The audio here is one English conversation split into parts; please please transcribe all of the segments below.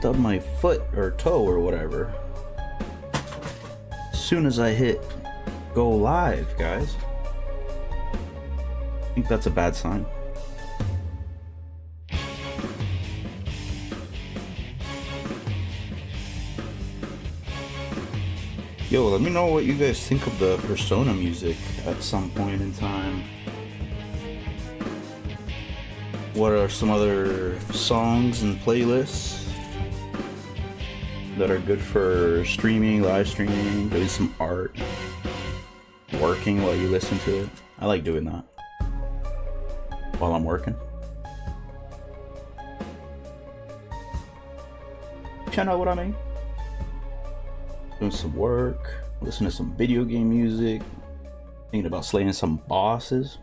stub my foot or toe or whatever. As soon as I hit go live, guys. I think that's a bad sign. Yo, let me know what you guys think of the Persona music at some point in time. What are some other songs and playlists that are good for streaming, live streaming, maybe some art, working while you listen to it? I like doing that while I'm working. You know what I mean? Doing some work, listening to some video game music, thinking about slaying some bosses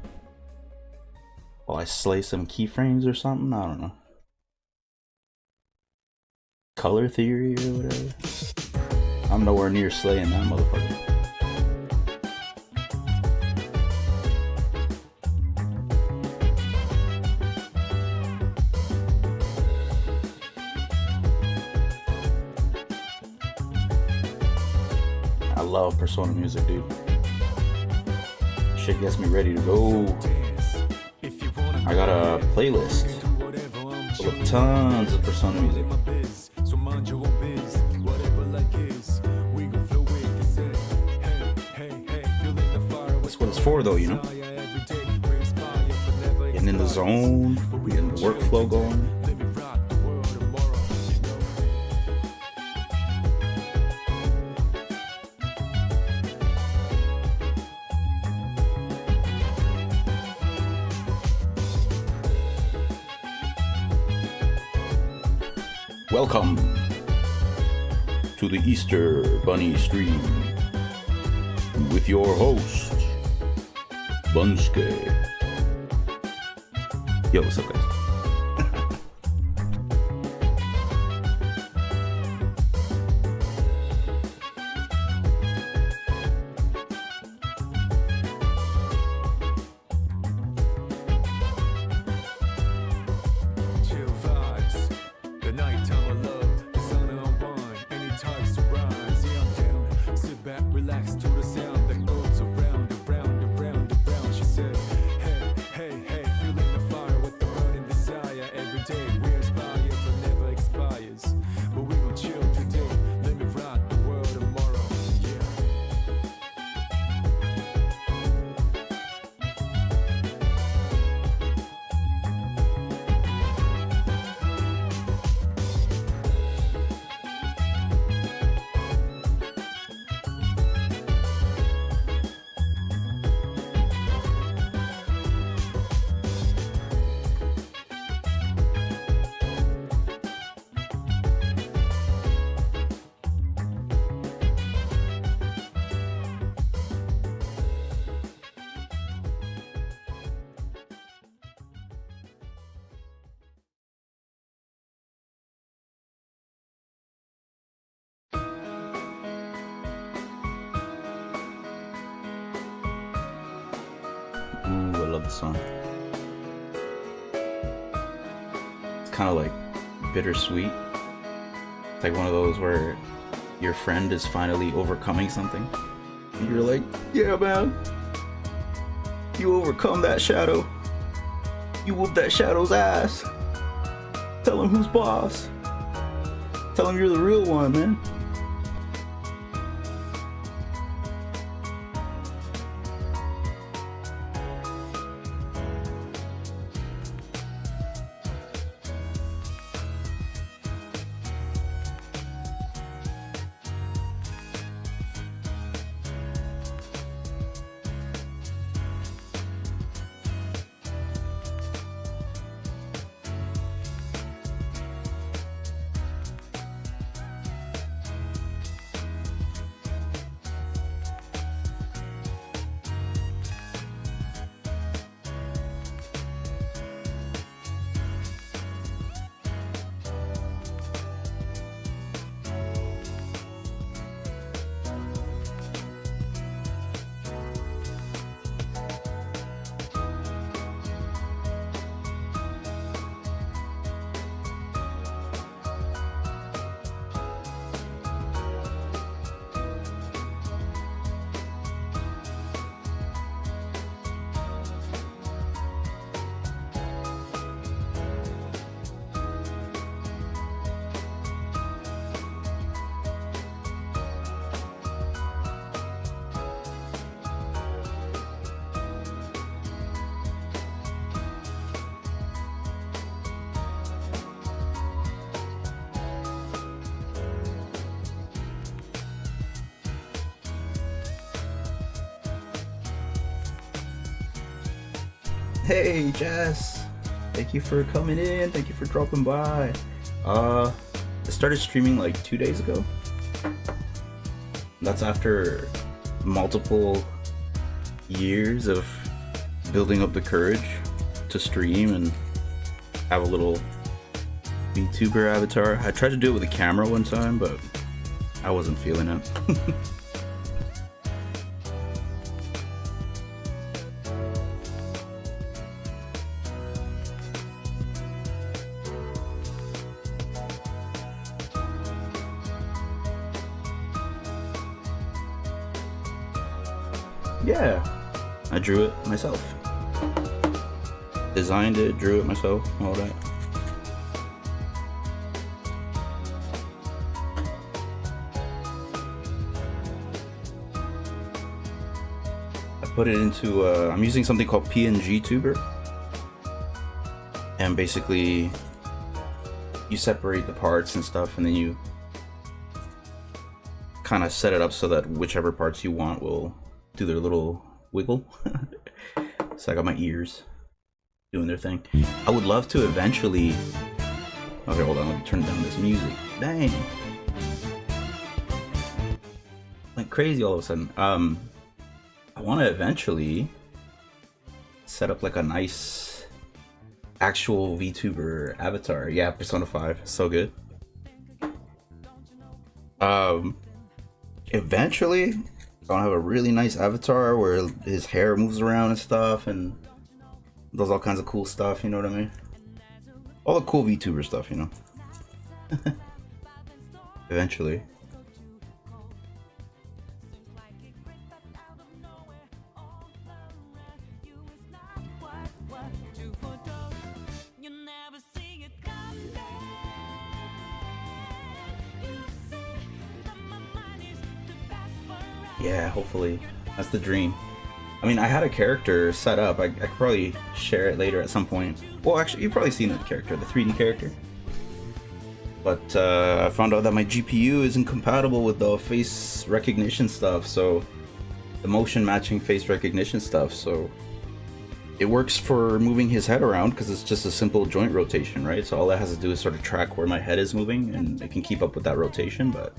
while I slay some keyframes or something. I don't know. Color theory or whatever. I'm nowhere near slaying that motherfucker. I love Persona music, dude. Shit gets me ready to go. I got a playlist full of tons of Persona music. That's what it's for, though, you know? Getting in the zone, getting the workflow going. Welcome to the Easter Bunny stream with your host, Bunske. Yo, what's up, guys? Ooh, I love the song. It's kind of like bittersweet. It's like one of those where your friend is finally overcoming something. And you're like, yeah, man. You overcome that shadow. You whoop that shadow's ass. Tell him who's boss. Tell him you're the real one, man. Hey, Jess. Thank you for coming in. Thank you for dropping by. I started streaming like 2 days ago. That's after multiple years of building up the courage to stream and have a little VTuber avatar. I tried to do it with a camera one time, but I wasn't feeling it. Yeah, I drew it myself. Designed it, drew it myself, all that. I put it into, I'm using something called PNG Tuber. And basically, you separate the parts and stuff, and then you kind of set it up so that whichever parts you want will do their little wiggle. So I got my ears doing their thing. I would love to eventually... Okay, hold on, let me turn down this music. Dang. Like crazy all of a sudden. I want to eventually set up like a nice actual VTuber avatar. Yeah, Persona 5, so good. Eventually I want to have a really nice avatar where his hair moves around and stuff and does all kinds of cool stuff, you know what I mean? All the cool VTuber stuff, you know? Eventually. Yeah, hopefully. That's the dream. I mean, I had a character set up. I could probably share it later at some point. Well, actually, you've probably seen the character, the 3D character. But I found out that my GPU isn't compatible with the face recognition stuff, so... the motion matching face recognition stuff, so... it works for moving his head around, because it's just a simple joint rotation, right? So all it has to do is sort of track where my head is moving, and it can keep up with that rotation, but...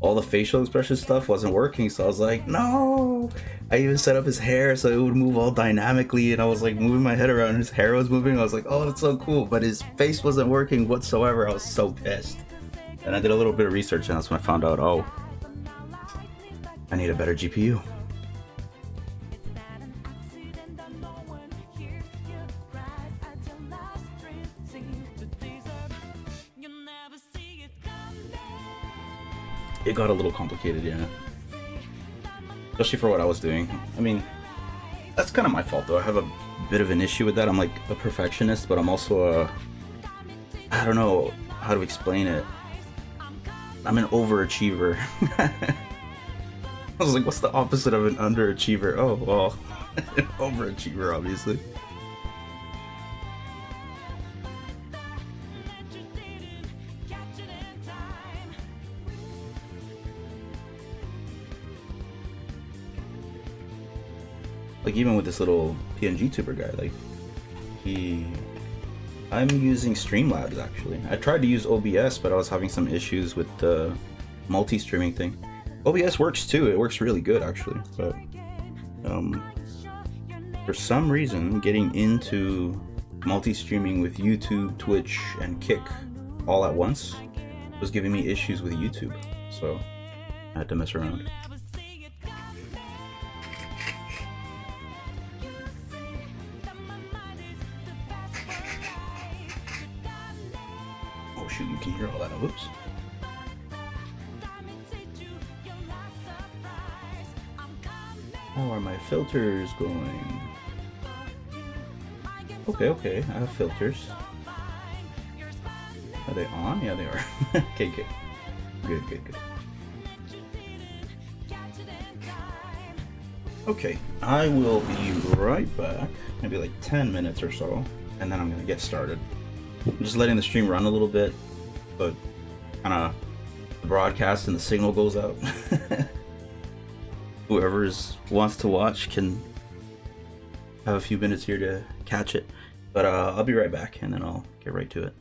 all the facial expression stuff wasn't working, so I was like, no! I even set up his hair so it would move all dynamically, and I was like moving my head around and his hair was moving. I was like, oh, that's so cool, but his face wasn't working whatsoever. I was so pissed. And I did a little bit of research, and that's when I found out, oh, I need a better GPU. It got a little complicated, yeah. Especially for what I was doing. I mean, that's kind of my fault though. I have a bit of an issue with that. I'm like a perfectionist, but I'm also a... I don't know how to explain it. I'm an overachiever. I was like, what's the opposite of an underachiever? Oh, well, an overachiever, obviously. Like even with this little PNG tuber guy, like I'm using Streamlabs actually. I tried to use OBS, but I was having some issues with the multi-streaming thing. OBS works too, it works really good actually, but for some reason getting into multi-streaming with YouTube, Twitch, and Kick all at once was giving me issues with YouTube, so I had to mess around. Oh shoot, you can hear all that. Whoops. How are my filters going? Okay, I have filters. Are they on? Yeah, they are. Okay, good. Good. Okay, I will be right back. Maybe like 10 minutes or so, and then I'm gonna get started. I'm just letting the stream run a little bit, but kinda the broadcast and the signal goes out. Whoever wants to watch can have a few minutes here to catch it, but I'll be right back and then I'll get right to it.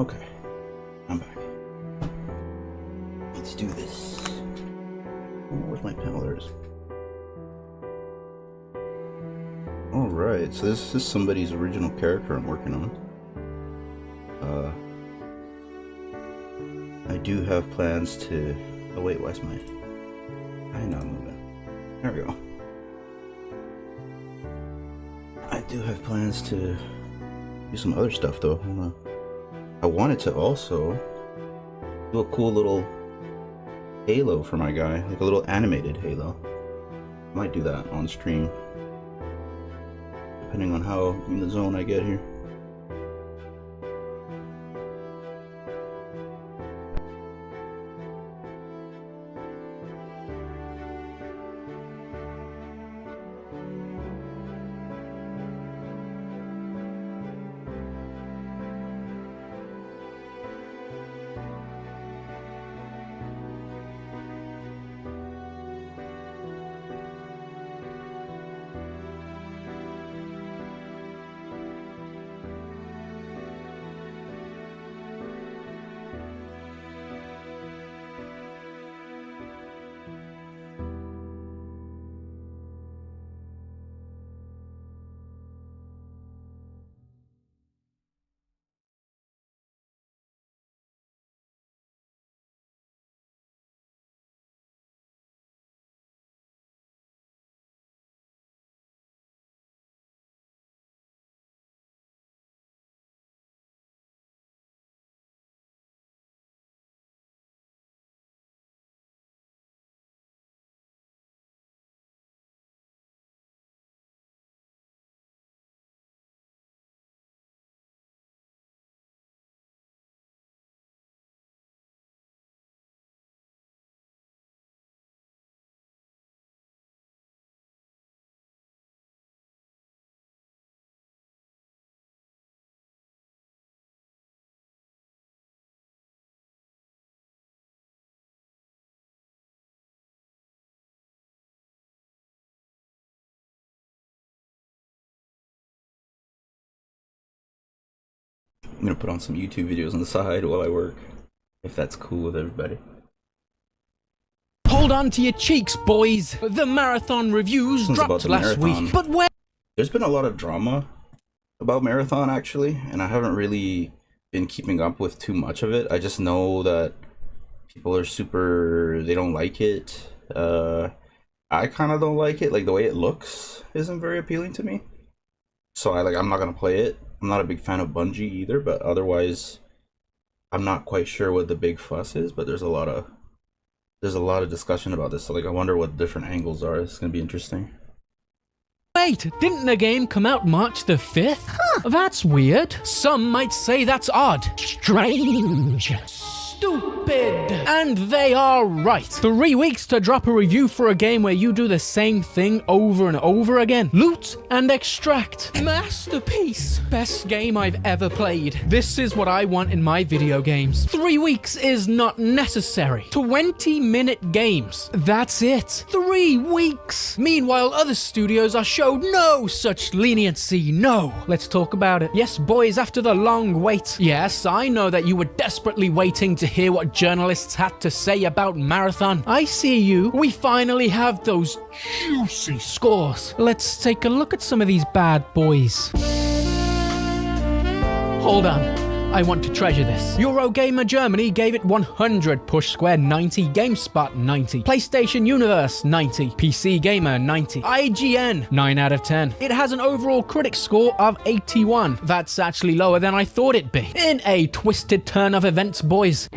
Okay, I'm back. Let's do this. Oh, where's my panel? There it is. Alright, so this is somebody's original character I'm working on. I do have plans to... Oh wait, why is my eye not moving? There we go. I do have plans to do some other stuff though. I wanted to also do a cool little halo for my guy, like a little animated halo. Might do that on stream, depending on how in the zone I get here. I'm gonna put on some YouTube videos on the side while I work, if that's cool with everybody. Hold on to your cheeks, boys. The marathon reviews dropped last week, but where? There's been a lot of drama about marathon actually, and I haven't really been keeping up with too much of it. I just know that people are they don't like it. I kind of don't like it. Like the way it looks isn't very appealing to me. So I'm not gonna play it. I'm not a big fan of Bungie either, but otherwise, I'm not quite sure what the big fuss is. But there's a lot of discussion about this. So I wonder what different angles are. It's gonna be interesting. Wait, didn't the game come out March the 5th? Huh, that's weird. Some might say that's odd. Strange. Stupid. And they are right. 3 weeks to drop a review for a game where you do the same thing over and over again. Loot and extract. Masterpiece. Best game I've ever played. This is what I want in my video games. 3 weeks is not necessary. 20-minute games. That's it. 3 weeks. Meanwhile, other studios are showed no such leniency. No. Let's talk about it. Yes, boys, after the long wait. Yes, I know that you were desperately waiting to hear what journalists had to say about Marathon. I see you. We finally have those juicy scores. Let's take a look at some of these bad boys. Hold on. I want to treasure this. Eurogamer Germany gave it 100, Push Square 90, GameSpot 90, PlayStation Universe 90, PC Gamer 90, IGN 9 out of 10. It has an overall critic score of 81. That's actually lower than I thought it'd be. In a twisted turn of events, boys,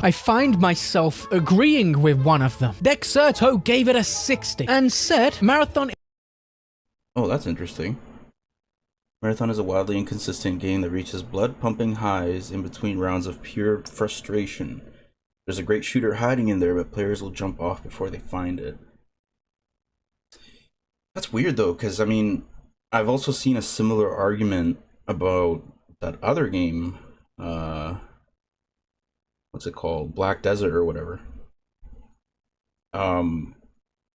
I find myself agreeing with one of them. Dexerto gave it a 60 and said Marathon... Oh, that's interesting. Marathon is a wildly inconsistent game that reaches blood-pumping highs in between rounds of pure frustration. There's a great shooter hiding in there, but players will jump off before they find it. That's weird though, because I mean, I've also seen a similar argument about that other game, what's it called? Black Desert or whatever.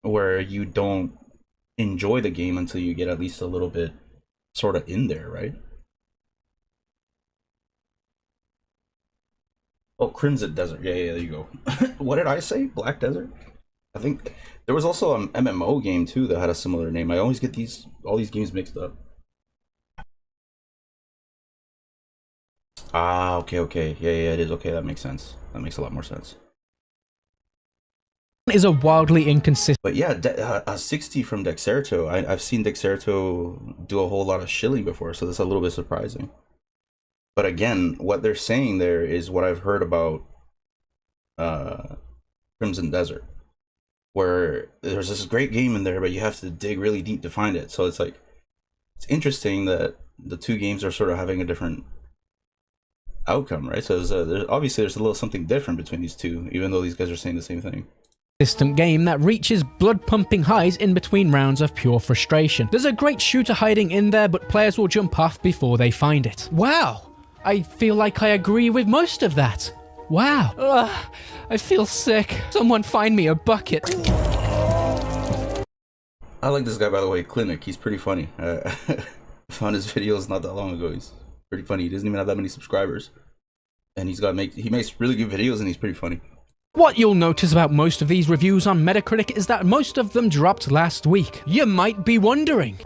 Where you don't enjoy the game until you get at least a little bit sort of in there, right? Oh, Crimson Desert. Yeah, yeah, there you go. What did I say? Black Desert? I think there was also an MMO game too that had a similar name. I always get all these games mixed up. Ah, okay, okay. Yeah, yeah, it is. Okay, that makes sense. That makes a lot more sense. Is a wildly inconsistent. But yeah, 60 from Dexerto. I've seen Dexerto do a whole lot of shilling before, so that's a little bit surprising. But again, what they're saying there is what I've heard about Crimson Desert, where there's this great game in there, but you have to dig really deep to find it. So it's like, it's interesting that the two games are sort of having a different outcome, right? So there's obviously there's a little something different between these two, even though these guys are saying the same thing. Game that reaches blood-pumping highs in between rounds of pure frustration. There's a great shooter hiding in there, but players will jump off before they find it. Wow, I feel like I agree with most of that. Wow. Ugh, I feel sick. Someone find me a bucket. I like this guy, by the way, Clinic. He's pretty funny. I found his videos not that long ago. He's pretty funny. He doesn't even have that many subscribers, and he makes really good videos, and he's pretty funny. What you'll notice about most of these reviews on Metacritic is that most of them dropped last week. You might be wondering,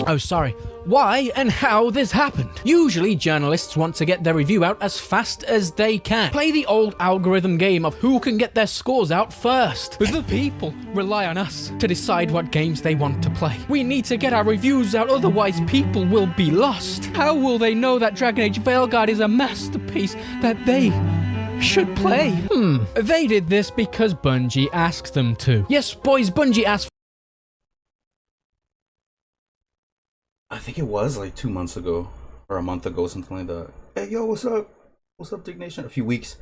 oh sorry, why and how this happened. Usually journalists want to get their review out as fast as they can. Play the old algorithm game of who can get their scores out first. The people rely on us to decide what games they want to play. We need to get our reviews out, otherwise people will be lost. How will they know that Dragon Age Veilguard is a masterpiece that they should play? They did this because Bungie asked them to. Yes, boys, Bungie asked. I think it was like 2 months ago or a month ago, something like that. Hey, yo, what's up? What's up, Dig Nation? A few weeks.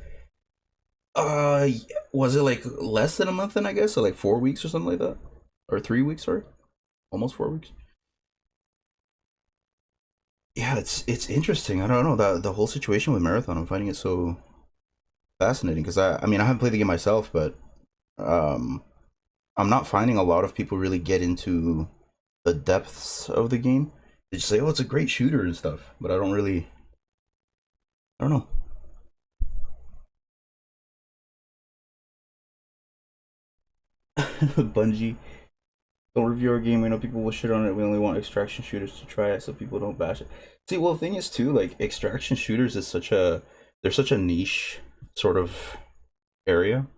Was it like less than a month then, I guess? So like 4 weeks or something like that? Or 3 weeks, sorry? Almost 4 weeks. Yeah, it's interesting. I don't know, the whole situation with Marathon. I'm finding it so fascinating because I mean, I haven't played the game myself, but I'm not finding a lot of people really get into the depths of the game. They just say, oh, it's a great shooter and stuff, but I don't know. Bungie, don't review our game. We know people will shit on it. We only want extraction shooters to try it so people don't bash it. See, well, the thing is too, like, extraction shooters is they're such a niche sort of area,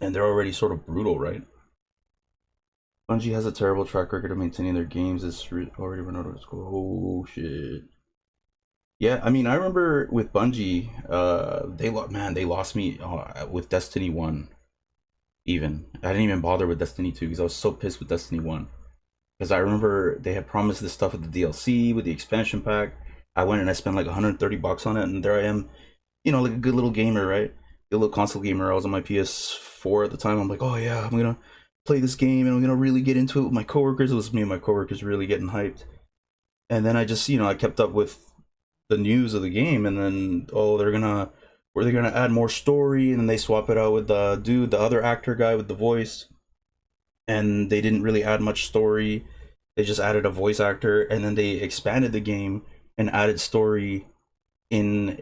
and they're already sort of brutal, right? Bungie has a terrible track record of maintaining their games. It's already run out of school. Oh shit. Yeah, I mean, I remember with Bungie, they lost me with Destiny 1. Even I didn't even bother with Destiny 2 because I was so pissed with Destiny 1. Because I remember they had promised this stuff with the DLC, with the expansion pack. I went and I spent like 130 bucks on it, and there I am, you know, like a good little gamer, right? Good little console gamer. I was on my PS4 at the time. I'm like, oh yeah, I'm gonna play this game and I'm gonna really get into it with my coworkers. It was me and my coworkers really getting hyped. And then I just, you know, I kept up with the news of the game, and then, oh, they're gonna add more story, and then they swap it out with the dude, the other actor guy with the voice, and they didn't really add much story. They just added a voice actor, and then they expanded the game and added story in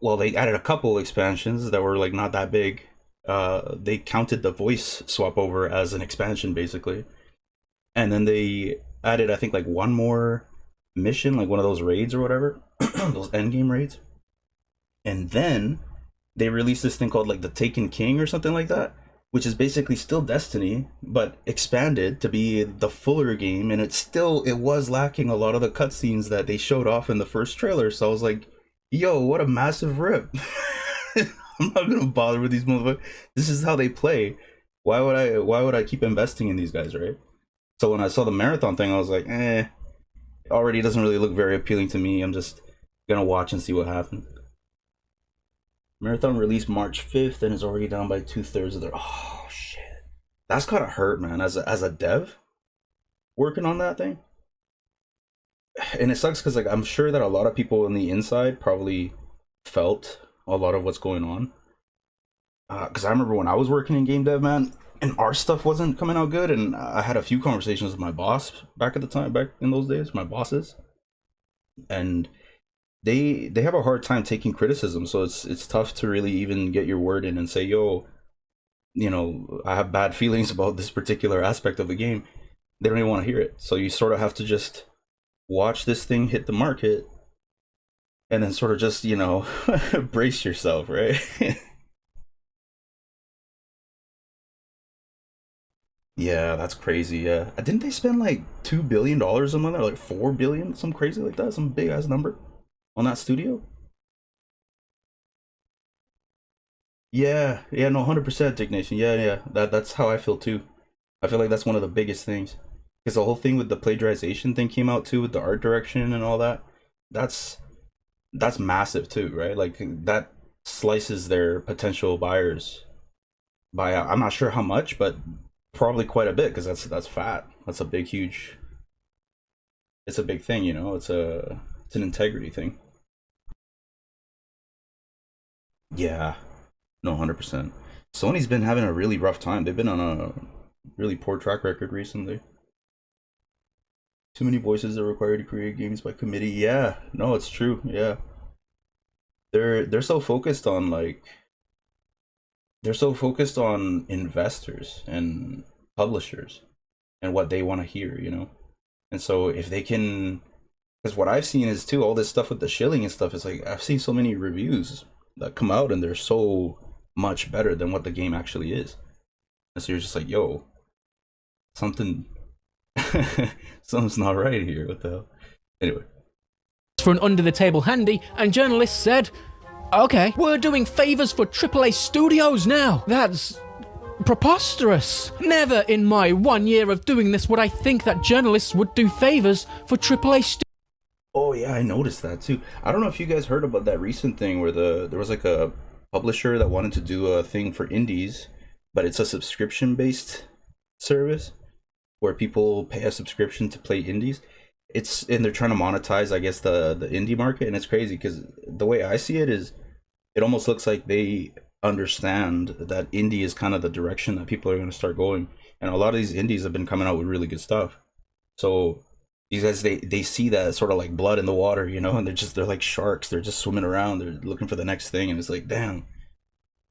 well, they added a couple expansions that were like not that big. They counted the voice swap over as an expansion basically, and then they added, I think, like one more mission, like one of those raids or whatever, those endgame raids. And then they released this thing called like the Taken King or something like that, which is basically still Destiny but expanded to be the fuller game, and it was lacking a lot of the cutscenes that they showed off in the first trailer. So I was like, yo, what a massive rip. I'm not gonna bother with these motherfuckers. This is how they play. Why would I keep investing in these guys, right? So when I saw the Marathon thing, I was like, it already doesn't really look very appealing to me. I'm just gonna watch and see what happens. Marathon released March 5th and is already down by 2/3 of their. Oh shit, that's gotta hurt, man. As a dev working on that thing, and it sucks because like I'm sure that a lot of people on the inside probably felt a lot of what's going on. Because I remember when I was working in game dev, man, and our stuff wasn't coming out good. And I had a few conversations with my boss back at the time, back in those days, my bosses, and they have a hard time taking criticism. So it's tough to really even get your word in and say, yo, you know, I have bad feelings about this particular aspect of the game. They don't even want to hear it. So you sort of have to just watch this thing hit the market and then sort of just, you know, brace yourself, right? Yeah, that's crazy. Yeah. Didn't they spend like $2 billion a month or like 4 billion, some crazy like that, some big ass number on that studio? Yeah, yeah, no, 100% Ignition. Yeah, yeah. That's how I feel too. I feel like that's one of the biggest things. Because the whole thing with the plagiarization thing came out too with the art direction and all that. That's that's massive too, right? Like that slices their potential buyers by I'm not sure how much, but probably quite a bit because that's fat. That's a big huge it's a big thing, you know. It's an integrity thing. Yeah. No, 100%. Sony's been having a really rough time. They've been on a really poor track record recently. Too many voices are required to create games by committee. Yeah, no, it's true. Yeah, they're so focused on like they're so focused on investors and publishers and what they want to hear, you know. And so if they can, because what I've seen is too all this stuff with the shilling and stuff. It's like I've seen so many reviews that come out and they're so much better than what the game actually is. And so you're just like, yo, something something's not right here. What the hell? Anyway. For an under the table handy, and journalists said, okay, we're doing favors for AAA studios now. That's preposterous. Never in my 1 year of doing this would I think that journalists would do favors for AAA studios. Oh yeah, I noticed that too. I don't know if you guys heard about that recent thing where there was like a publisher that wanted to do a thing for indies, but it's a subscription based service where people pay a subscription to play indies. It's and they're trying to monetize, I guess, the indie market, and it's crazy because the way I see it is, it almost looks like they understand that indie is kind of the direction that people are going to start going, and a lot of these indies have been coming out with really good stuff. So these guys, they see that sort of like blood in the water, you know, and they're like sharks. They're just swimming around. They're looking for the next thing, and it's like, damn,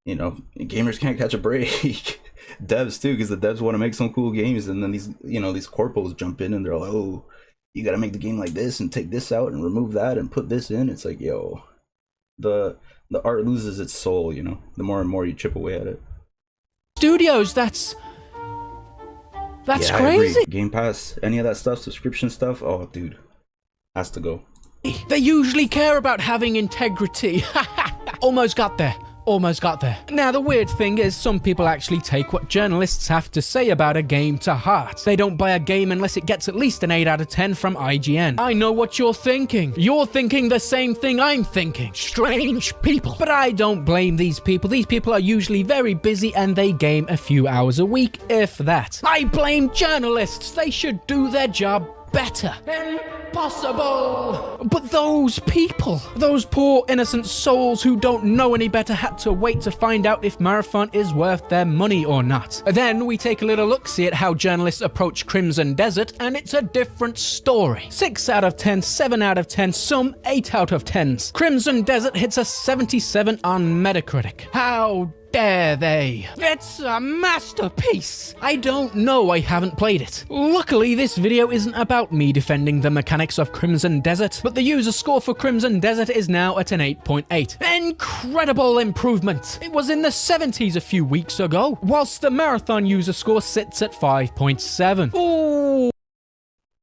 you know, gamers can't catch a break. Devs too, because the devs want to make some cool games, and then these, you know, these corpos jump in and they're like, oh, you got to make the game like this and take this out and remove that and put this in. It's like, yo, the the art loses its soul, you know, the more and more you chip away at it. Studios, that's Yeah, I agree. crazy. Game Pass, any of that stuff, subscription stuff, oh dude, has to go. They usually care about having integrity. Almost got there. Almost got there. Now, the weird thing is some people actually take what journalists have to say about a game to heart. They don't buy a game unless it gets at least an 8 out of 10 from IGN. I know what you're thinking. You're thinking the same thing I'm thinking. Strange people. But I don't blame these people. These people are usually very busy and they game a few hours a week, if that. I blame journalists. They should do their job better. Impossible! But those people, those poor innocent souls who don't know any better had to wait to find out if Marathon is worth their money or not. Then we take a little look-see at how journalists approach Crimson Desert, and it's a different story. 6 out of 10, 7 out of 10, some 8 out of 10s. Crimson Desert hits a 77 on Metacritic. How dare they? It's a masterpiece! I don't know, I haven't played it. Luckily, this video isn't about me defending the mechanics of Crimson Desert, but the user score for Crimson Desert is now at an 8.8. Incredible improvement! It was in the 70s a few weeks ago, whilst the Marathon user score sits at 5.7. Ooh!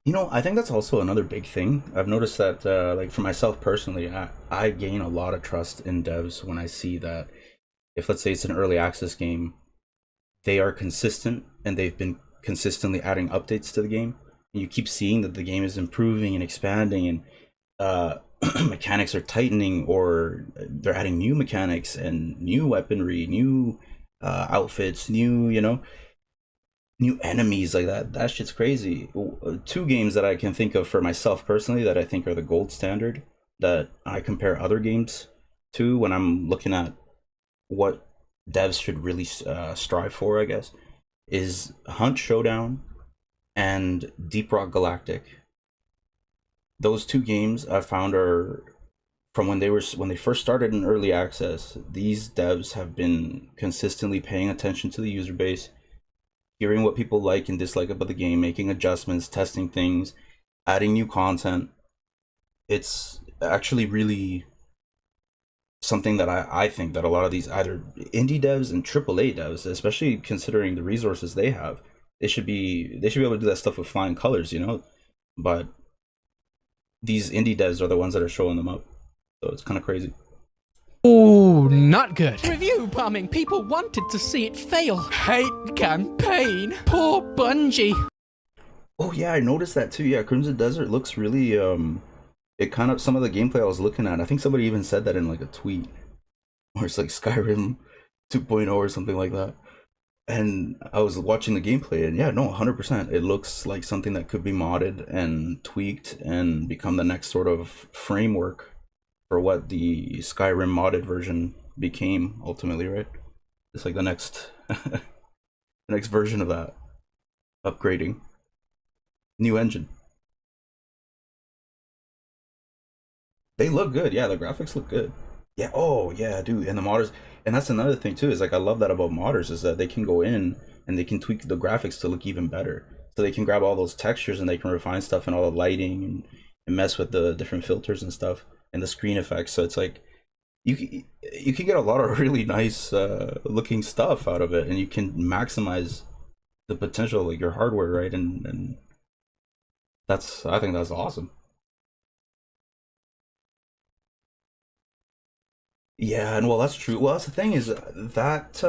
You know, I think that's also another big thing. I've noticed that, like for myself personally, I gain a lot of trust in devs when I see that if, let's say, it's an early access game, they are consistent and they've been consistently adding updates to the game. And you keep seeing that the game is improving and expanding, and mechanics are tightening, or they're adding new mechanics and new weaponry, new outfits, new, you know, new enemies like that. That shit's crazy. Two games that I can think of for myself personally that I think are the gold standard that I compare other games to when I'm looking at what devs should really strive for, I guess, is Hunt Showdown and Deep Rock Galactic. Those two games I found are from when they first started in early access. These devs have been consistently paying attention to the user base, hearing what people like and dislike about the game, making adjustments, testing things, adding new content. It's actually really something that I think that a lot of these either indie devs and AAA devs, especially considering the resources they have, they should be able to do that stuff with flying colors, you know. But these indie devs are the ones that are showing them up, so it's kind of crazy. Ooh, not good. Review bombing. People wanted to see it fail. Hate campaign. Poor Bungie. Oh yeah, I noticed that too. Yeah, Crimson Desert looks really it kind of, some of the gameplay I was looking at, I think somebody even said that in like a tweet, or it's like Skyrim 2.0 or something like that. And I was watching the gameplay, and yeah, no, 100%. It looks like something that could be modded and tweaked and become the next sort of framework for what the Skyrim modded version became ultimately, right? It's like the next the next version of that. Upgrading. New engine. They look good. Yeah, the graphics look good. Yeah, oh yeah, dude. And the modders, and that's another thing too, is like I love that about modders, is that they can go in and they can tweak the graphics to look even better. So they can grab all those textures and they can refine stuff and all the lighting and mess with the different filters and stuff and the screen effects. So it's like you can get a lot of really nice looking stuff out of it, and you can maximize the potential of like your hardware, right? And that's, I think that's awesome. Yeah, and well, that's true. Well, that's the thing, is that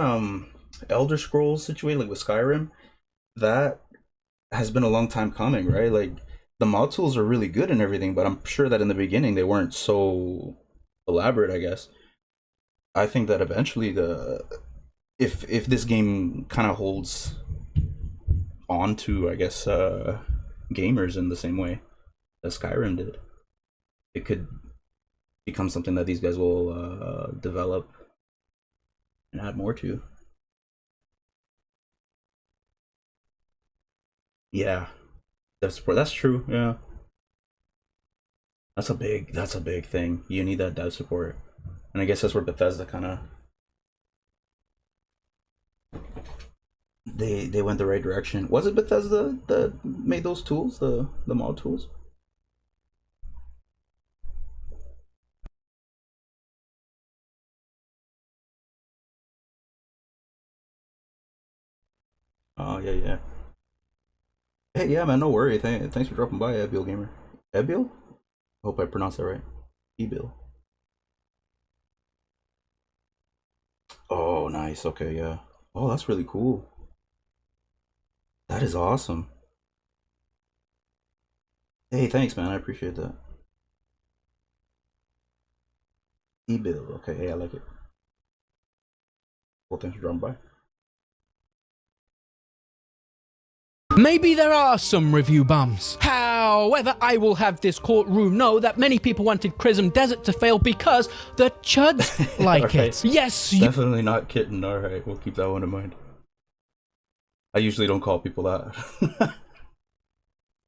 Elder Scrolls situation, like with Skyrim, that has been a long time coming, right? Like the mod tools are really good and everything, but I'm sure that in the beginning they weren't so elaborate, I guess. I think that eventually the if this game kind of holds on to, I guess, gamers in the same way that Skyrim did, it could become something that these guys will develop and add more to. Yeah, that's true. Yeah, that's a big thing. You need that dev support, and I guess that's where Bethesda kind of they went the right direction. Was it Bethesda that made those tools, the mod tools? Oh yeah, yeah. Hey, yeah, man, no worry. Thanks for dropping by, Ebil Gamer. Ebil? Hope I pronounced that right. Ebil. Oh, nice. Okay, yeah. Oh, that's really cool. That is awesome. Hey, thanks, man. I appreciate that. Ebil. Okay, hey, I like it. Well, thanks for dropping by. Maybe there are some review bombs. However, I will have this courtroom know that many people wanted Crimson Desert to fail because the chuds like Right. it. Yes, Definitely not kitten. All right, we'll keep that one in mind. I usually don't call people that.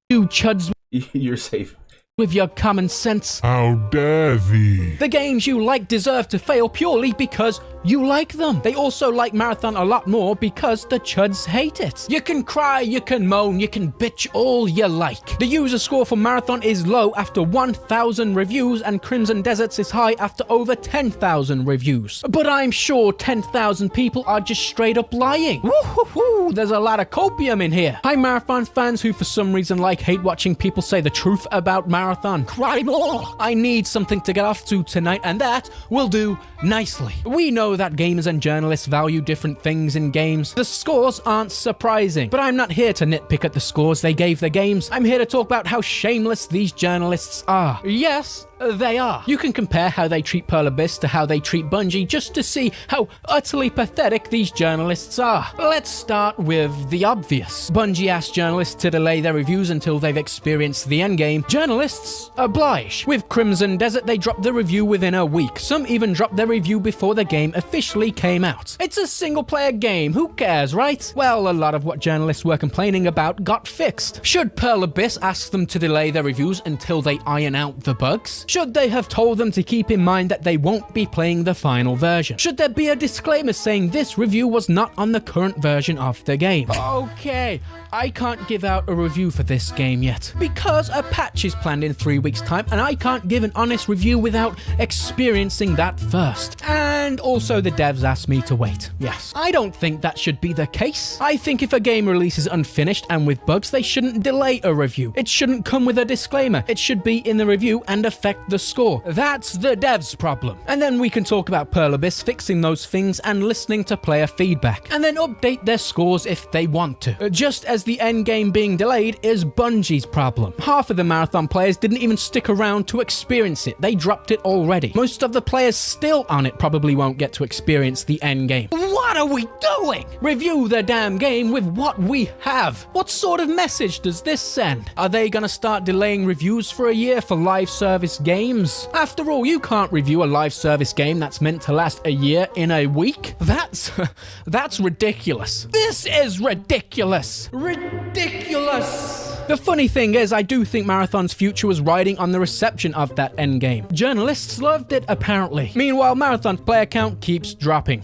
you chuds You're safe. with your common sense. How dare thee! The games you like deserve to fail purely because you like them. They also like Marathon a lot more because the chuds hate it. You can cry, you can moan, you can bitch all you like. The user score for Marathon is low after 1,000 reviews, and Crimson Deserts is high after over 10,000 reviews. But I'm sure 10,000 people are just straight up lying. Woo-hoo-hoo, there's a lot of copium in here. Hi Marathon fans who for some reason hate watching people say the truth about Marathon. Cry more! I need something to get off to tonight, and that will do nicely. We know that gamers and journalists value different things in games. The scores aren't surprising, but I'm not here to nitpick at the scores they gave the games. I'm here to talk about how shameless these journalists are. Yes, They are. You can compare how they treat Pearl Abyss to how they treat Bungie just to see how utterly pathetic these journalists are. Let's start with the obvious. Bungie asked journalists to delay their reviews until they've experienced the endgame. Journalists oblige. With Crimson Desert, they dropped the review within a week. Some even dropped their review before the game officially came out. It's a single-player game, who cares, right? Well, a lot of what journalists were complaining about got fixed. Should Pearl Abyss ask them to delay their reviews until they iron out the bugs? Should they have told them to keep in mind that they won't be playing the final version? Should there be a disclaimer saying this review was not on the current version of the game? Okay, I can't give out a review for this game yet, because a patch is planned in 3 weeks' time, and I can't give an honest review without experiencing that first. And also the devs asked me to wait. Yes, I don't think that should be the case. I think if a game releases unfinished and with bugs, they shouldn't delay a review. It shouldn't come with a disclaimer. It should be in the review and affect the score. That's the devs' problem. And then we can talk about Pearl Abyss fixing those things and listening to player feedback, and then update their scores if they want to. Just as the endgame being delayed is Bungie's problem. Half of the marathon players didn't even stick around to experience it. They dropped it already. Most of the players still on it probably won't get to experience the endgame. What are we doing? Review the damn game with what we have. What sort of message does this send? Are they gonna start delaying reviews for a year for live service games? After all, you can't review a live service game that's meant to last a year in a week. That's ridiculous. This is ridiculous. Ridiculous. The funny thing is, I do think Marathon's future was riding on the reception of that endgame. Journalists loved it, apparently. Meanwhile, Marathon's player count keeps dropping.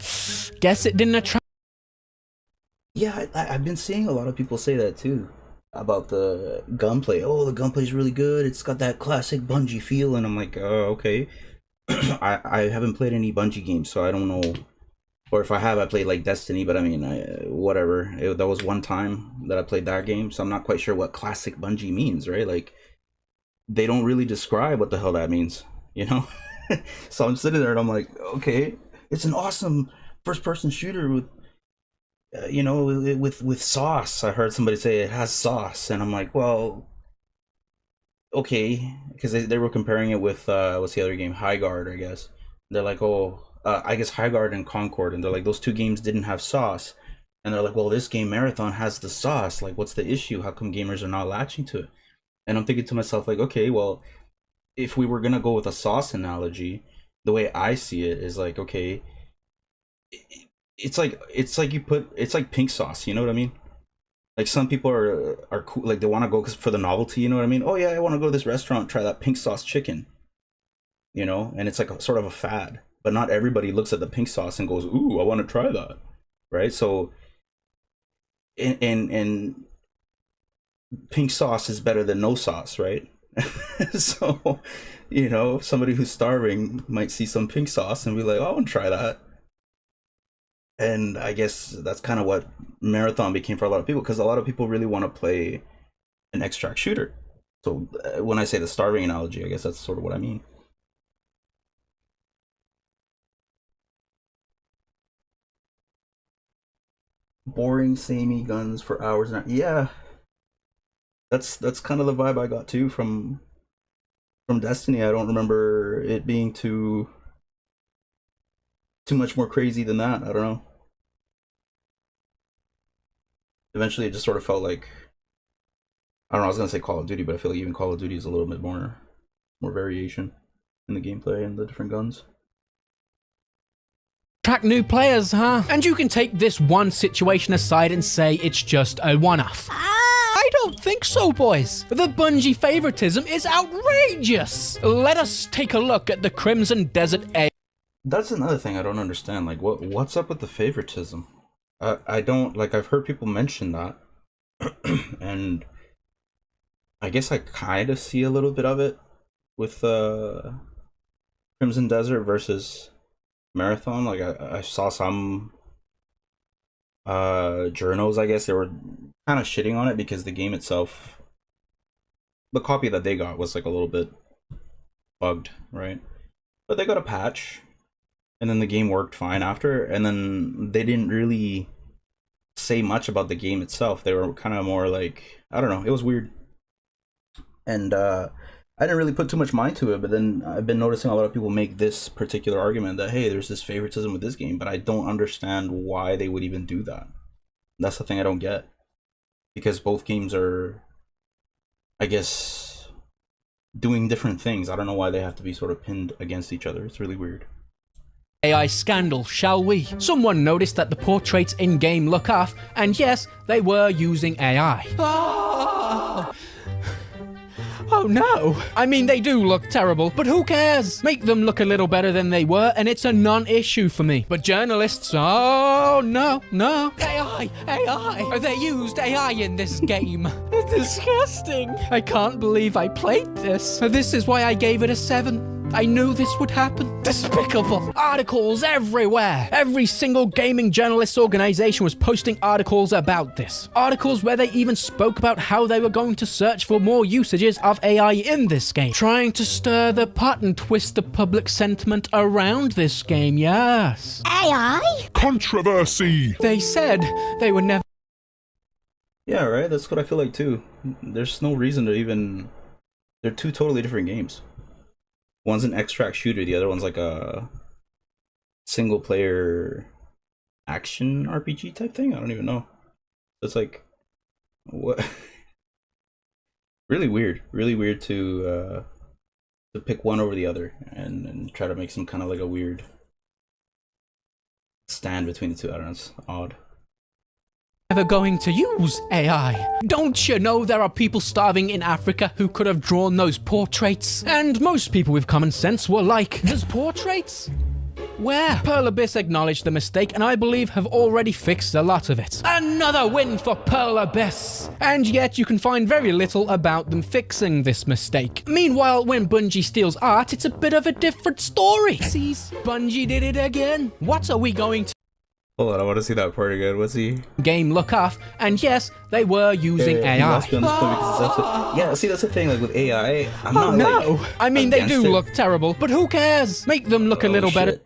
Guess it didn't attract. Yeah, I've been seeing a lot of people say that too about the gunplay. Oh, the gunplay's really good. It's got that classic Bungie feel, and I'm like, oh, okay. I haven't played any Bungie games, so I don't know. Or if I have, I played like Destiny, but I mean, whatever. That was one time that I played that game, so I'm not quite sure what classic Bungie means, right? Like, they don't really describe what the hell that means, you know? So I'm sitting there and I'm like, okay, it's an awesome first-person shooter with, you know, with sauce. I heard somebody say it has sauce, and I'm like, well, okay, because they were comparing it with what's the other game, High Guard, I guess. They're like, oh, I guess High Guard and Concord, and they're like, those two games didn't have sauce, and they're like, well, this game Marathon has the sauce. Like, what's the issue? How come gamers are not latching to it? And I'm thinking to myself, like, okay, well, if we were gonna go with a sauce analogy, the way I see it is like, okay, it's like it's like pink sauce, you know what I mean? Like, some people are cool, like they want to go for the novelty, you know what I mean? Oh yeah, I want to go to this restaurant, try that pink sauce chicken, you know, and it's like sort of a fad. But not everybody looks at the pink sauce and goes, ooh, I want to try that, right? So, and pink sauce is better than no sauce, right? So, you know, somebody who's starving might see some pink sauce and be like, oh, I want to try that. And I guess that's kind of what Marathon became for a lot of people, because a lot of people really want to play an extract shooter. So when I say the starving analogy, I guess that's sort of what I mean. Boring, samey guns for hours and yeah, that's kind of the vibe I got too from Destiny. I don't remember it being too much more crazy than that. I don't know. Eventually, it just sort of felt like, I don't know. I was gonna say Call of Duty, but I feel like even Call of Duty is a little bit more variation in the gameplay and the different guns. Attract new players, huh? And you can take this one situation aside and say it's just a one-off. I don't think so, boys. The Bungie favoritism is outrageous. Let us take a look at the Crimson Desert A. That's another thing I don't understand. Like, what's up with the favoritism? I don't, like, I've heard people mention that, and I guess I kind of see a little bit of it with Crimson Desert versus Marathon. Like, I saw some journals, I guess, they were kind of shitting on it because the game itself, the copy that they got was like a little bit bugged, right? But they got a patch, and then the game worked fine after, and then they didn't really say much about the game itself. They were kind of more like, I don't know, it was weird. And I didn't really put too much mind to it, but then I've been noticing a lot of people make this particular argument that, hey, there's this favoritism with this game, but I don't understand why they would even do that. That's the thing I don't get. Because both games are, I guess, doing different things. I don't know why they have to be sort of pinned against each other. It's really weird. AI scandal, shall we? Someone noticed that the portraits in-game look off, and yes, they were using AI. Oh no! I mean, they do look terrible, but who cares? Make them look a little better than they were, and it's a non-issue for me. But journalists, oh no. AI! They used AI in this game. Disgusting. I can't believe I played this. This is why I gave it a 7. I knew this would happen. Despicable. Articles everywhere. Every single gaming journalist organization was posting articles about this. Articles where they even spoke about how they were going to search for more usages of AI in this game. Trying to stir the pot and twist the public sentiment around this game, yes. AI? Controversy! They said they were never... Yeah, right? That's what I feel like too. There's no reason to even... They're two totally different games. One's an extract shooter, the other one's like a single player action RPG type thing? I don't even know. It's like, what? Really weird to pick one over the other and try to make some kind of like a weird stand between the two. I don't know, it's odd. Ever going to use AI. Don't you know there are people starving in Africa who could have drawn those portraits? And most people with common sense were like, there's portraits? Where? Pearl Abyss acknowledged the mistake and I believe have already fixed a lot of it. Another win for Pearl Abyss! And yet you can find very little about them fixing this mistake. Meanwhile, when Bungie steals art, it's a bit of a different story. See, Bungie did it again. What are we going to... Hold on, I want to see that part again. What's he? Game look off, and yes, they were using AI. Yeah, see, that's the thing. Like with AI, I'm not no! like, I mean, they do it. look terrible, but who cares? Make them look a little better.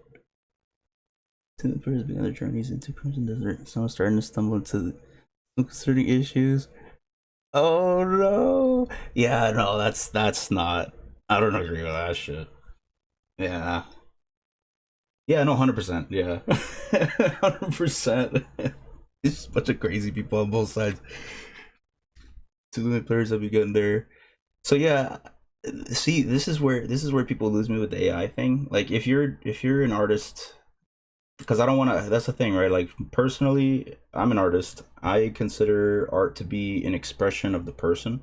Two persons begin their journeys into person desert. Someone starting to stumble into some concerning issues. Oh no! Yeah, no, that's not. I don't agree with that shit. Yeah. Yeah, no, 100%. Yeah, 100%. It's just a bunch of crazy people on both sides. Two limit players have begun there. So yeah, see, this is where people lose me with the AI thing. Like, if you're an artist, because I don't want to. That's the thing, right? Like, personally, I'm an artist. I consider art to be an expression of the person.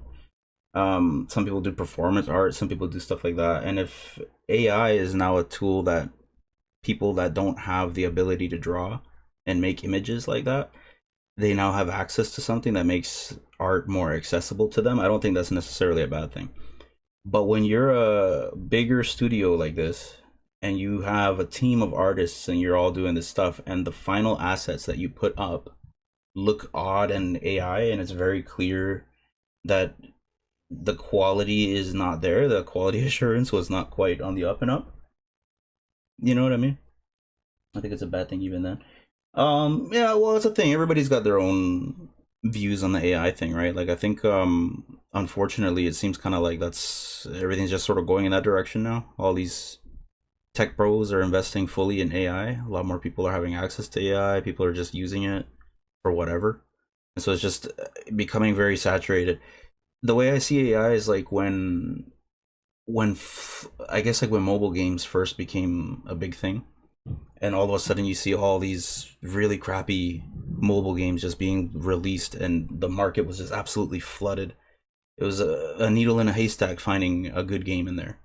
Some people do performance art. Some people do stuff like that. And if AI is now a tool that people that don't have the ability to draw and make images like that, they now have access to something that makes art more accessible to them. I don't think that's necessarily a bad thing. But when you're a bigger studio like this and you have a team of artists and you're all doing this stuff and the final assets that you put up look odd and AI, and it's very clear that the quality is not there, the quality assurance was not quite on the up and up. You know what I mean? I think it's a bad thing even then. Yeah, well, it's a thing. Everybody's got their own views on the AI thing, right? Like, I think, unfortunately, it seems kind of like everything's just sort of going in that direction now. All these tech pros are investing fully in AI. A lot more people are having access to AI. People are just using it for whatever. And so it's just becoming very saturated. The way I see AI is like when I guess like when mobile games first became a big thing, and all of a sudden you see all these really crappy mobile games just being released and the market was just absolutely flooded. It was a needle in a haystack finding a good game in there.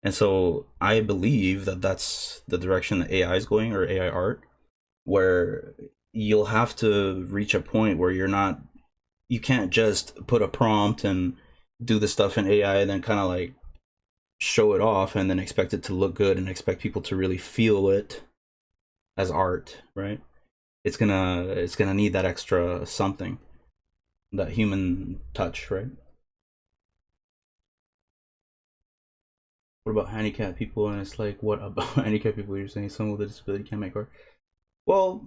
And so I believe that that's the direction that AI is going, or AI art, where you'll have to reach a point where you can't just put a prompt and do the stuff in AI and then kind of like show it off and then expect it to look good and expect people to really feel it as art, right? It's gonna need that extra something, that human touch, right? What about handicapped people? And it's like, what about handicapped people? You're saying someone with a disability can't make art? Well,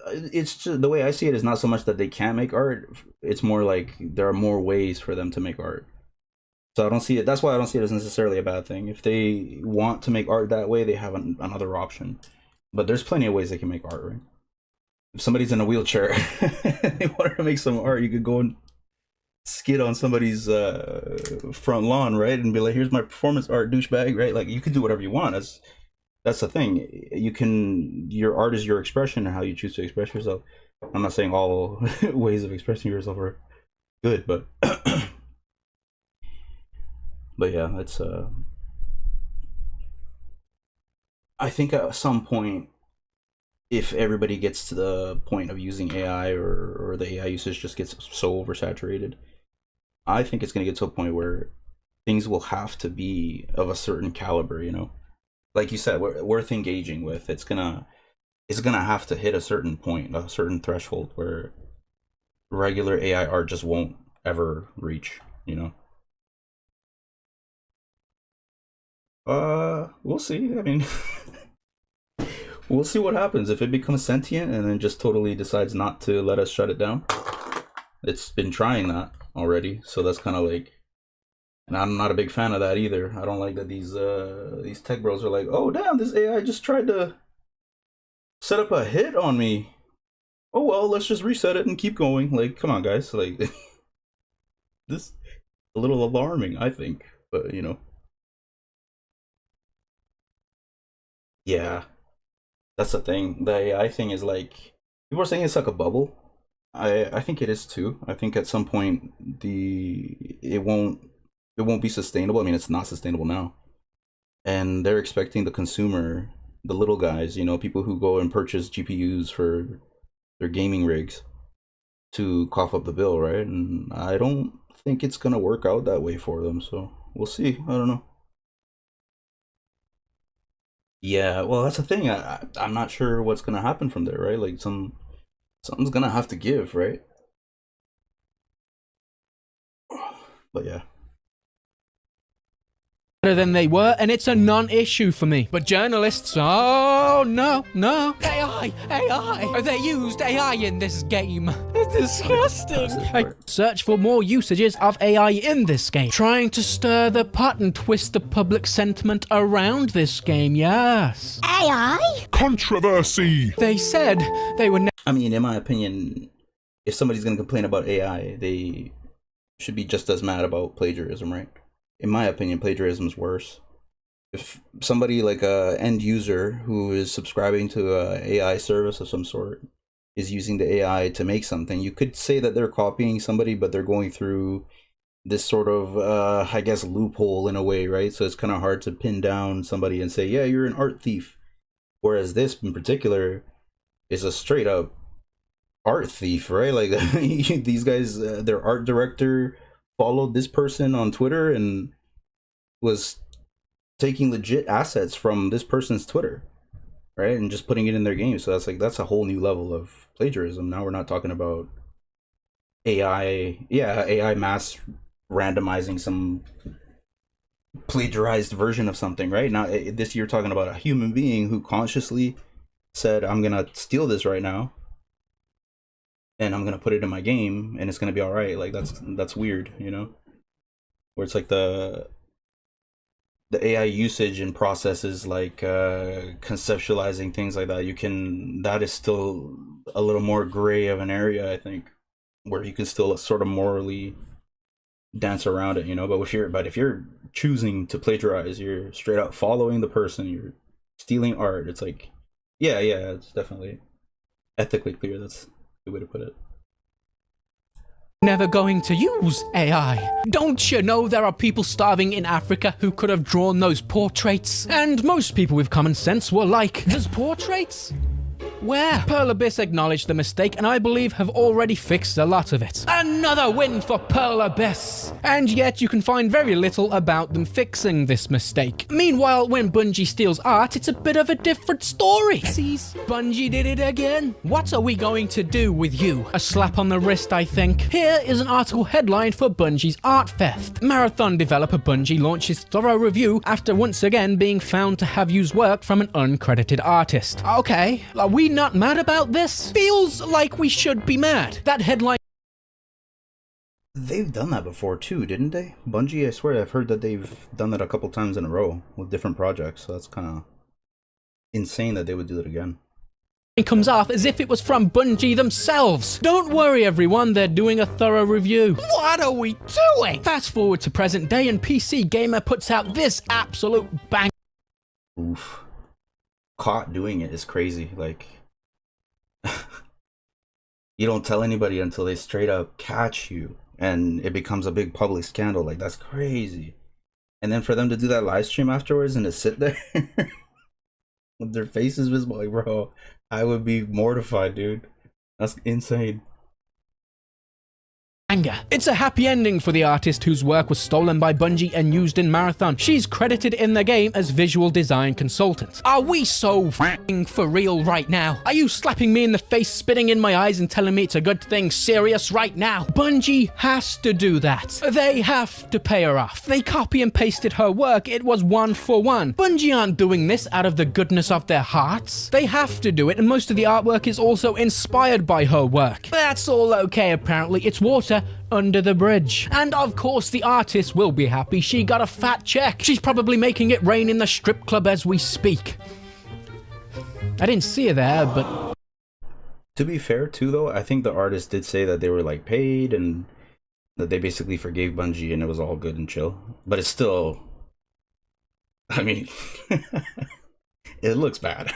it's just, the way I see it is not so much that they can't make art. It's more like there are more ways for them to make art. So I don't see it. That's why I don't see it as necessarily a bad thing. If they want to make art that way, they have another option. But there's plenty of ways they can make art, right? If somebody's in a wheelchair and they wanted to make some art, you could go and skid on somebody's front lawn, right? And be like, here's my performance art, douchebag, right? Like, you can do whatever you want. That's the thing. Your art is your expression and how you choose to express yourself. I'm not saying all ways of expressing yourself are good, but but yeah, that's I think at some point, if everybody gets to the point of using AI, or the AI usage just gets so oversaturated, I think it's going to get to a point where things will have to be of a certain caliber, you know? Like you said, worth engaging with. It's gonna have to hit a certain point, a certain threshold where regular AI art just won't ever reach, you know? We'll see. I mean, we'll see what happens if it becomes sentient and then just totally decides not to let us shut it down. It's been trying that already, so that's kind of like, and I'm not a big fan of that either. I don't like that these tech bros are like, oh damn, this AI just tried to set up a hit on me. Oh well, let's just reset it and keep going. Like, come on guys, like this a little alarming, I think, but you know. Yeah, that's the thing. The AI thing is like, people are saying it's like a bubble. I think it is too. I think at some point it won't be sustainable. I mean, it's not sustainable now. And they're expecting the consumer, the little guys, you know, people who go and purchase GPUs for their gaming rigs, to cough up the bill, right? And I don't think it's gonna work out that way for them. So we'll see. I don't know. Yeah, well, that's the thing. I'm not sure what's gonna happen from there, right? Like something's gonna have to give, right? But yeah. Than they were, and it's a non-issue for me. But journalists, oh no, AI. They used AI in this game. It's disgusting. I search for more usages of AI in this game, trying to stir the pot and twist the public sentiment around this game. Yes. AI? Controversy! They said they were. I mean, in my opinion, if somebody's gonna complain about AI, they should be just as mad about plagiarism, right? In my opinion, plagiarism is worse. If somebody like a end user who is subscribing to a AI service of some sort is using the AI to make something, you could say that they're copying somebody, but they're going through this sort of, I guess, loophole in a way, right? So it's kind of hard to pin down somebody and say, yeah, you're an art thief. Whereas this in particular is a straight up art thief, right? Like these guys, their art director followed this person on Twitter and was taking legit assets from this person's Twitter, right? And just putting it in their game. So that's a whole new level of plagiarism. Now we're not talking about AI mass randomizing some plagiarized version of something, right? Now this you're talking about a human being who consciously said, I'm gonna steal this right now and I'm gonna put it in my game and it's gonna be all right. Like that's weird, you know, where it's like the AI usage and processes, like conceptualizing things like that, that is still a little more gray of an area, I think, where you can still sort of morally dance around it, you know. But if you're choosing to plagiarize, you're straight up following the person, you're stealing art. It's like, yeah, it's definitely ethically clear. That's the way to put it. Never going to use AI. Don't you know there are people starving in Africa who could have drawn those portraits? And most people with common sense were like, there's portraits? Where? Pearl Abyss acknowledged the mistake and I believe have already fixed a lot of it. Another win for Pearl Abyss! And yet you can find very little about them fixing this mistake. Meanwhile, when Bungie steals art, it's a bit of a different story. See, Bungie did it again. What are we going to do with you? A slap on the wrist, I think. Here is an article headline for Bungie's art theft. Marathon developer Bungie launches thorough review after once again being found to have used work from an uncredited artist. Okay, are we not mad about this? Feels like we should be mad. That headline. They've done that before too, didn't they? Bungie, I swear I've heard that they've done that a couple times in a row with different projects, so that's kind of insane that they would do it again. It comes off as if it was from Bungie themselves. Don't worry everyone, they're doing a thorough review. What are we doing? Fast forward to present day and PC Gamer puts out this absolute bang. Oof. Caught doing it is crazy, like... you don't tell anybody until they straight up catch you, and it becomes a big public scandal, like that's crazy. And then for them to do that live stream afterwards and to sit there with their faces visible, like bro, I would be mortified, dude. That's insane. It's a happy ending for the artist whose work was stolen by Bungie and used in Marathon. She's credited in the game as visual design consultant. Are we so f***ing for real right now? Are you slapping me in the face, spitting in my eyes and telling me it's a good thing serious right now? Bungie has to do that. They have to pay her off. They copy and pasted her work. It was 1-for-1. Bungie aren't doing this out of the goodness of their hearts. They have to do it, and most of the artwork is also inspired by her work. That's all okay apparently. It's water under the bridge. And of course the artist will be happy. She got a fat check. She's probably making it rain in the strip club as we speak. I didn't see her there, but... To be fair too though, I think the artist did say that they were like paid and that they basically forgave Bungie and it was all good and chill. But it's still... I mean... it looks bad.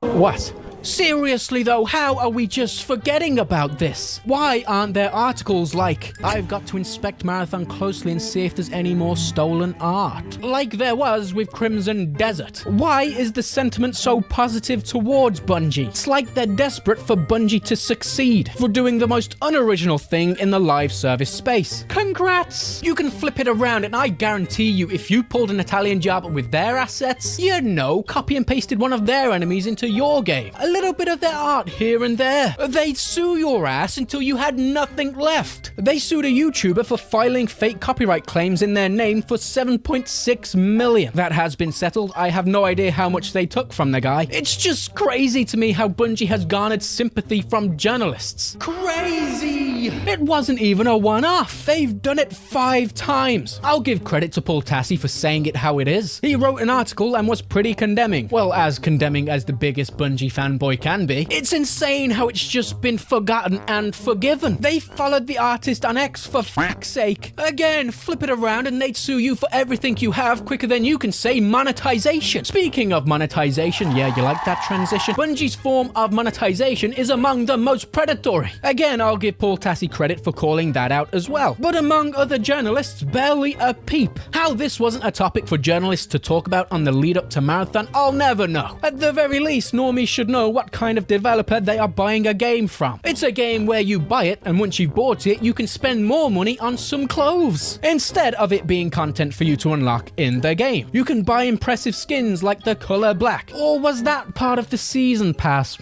What? Seriously though, how are we just forgetting about this? Why aren't there articles like, I've got to inspect Marathon closely and see if there's any more stolen art? Like there was with Crimson Desert. Why is the sentiment so positive towards Bungie? It's like they're desperate for Bungie to succeed, for doing the most unoriginal thing in the live service space. Congrats! You can flip it around and I guarantee you if you pulled an Italian job with their assets, you know, copy and pasted one of their enemies into your game. A little bit of their art here and there. They'd sue your ass until you had nothing left. They sued a YouTuber for filing fake copyright claims in their name for 7.6 million. That has been settled. I have no idea how much they took from the guy. It's just crazy to me how Bungie has garnered sympathy from journalists. Crazy! It wasn't even a one-off. They've done it 5 times. I'll give credit to Paul Tassi for saying it how it is. He wrote an article and was pretty condemning. Well, as condemning as the biggest Bungie fanboy can be. It's insane how it's just been forgotten and forgiven. They followed the artist on X for fuck's sake. Again, flip it around and they'd sue you for everything you have quicker than you can say monetization. Speaking of monetization, yeah, you like that transition? Bungie's form of monetization is among the most predatory. Again, I'll give Paul Tassi credit for calling that out as well. But among other journalists, barely a peep. How this wasn't a topic for journalists to talk about on the lead up to Marathon, I'll never know. At the very least, normies should know what kind of developer they are buying a game from. It's a game where you buy it, and once you've bought it, you can spend more money on some clothes, instead of it being content for you to unlock in the game. You can buy impressive skins like the color black. Or was that part of the season pass?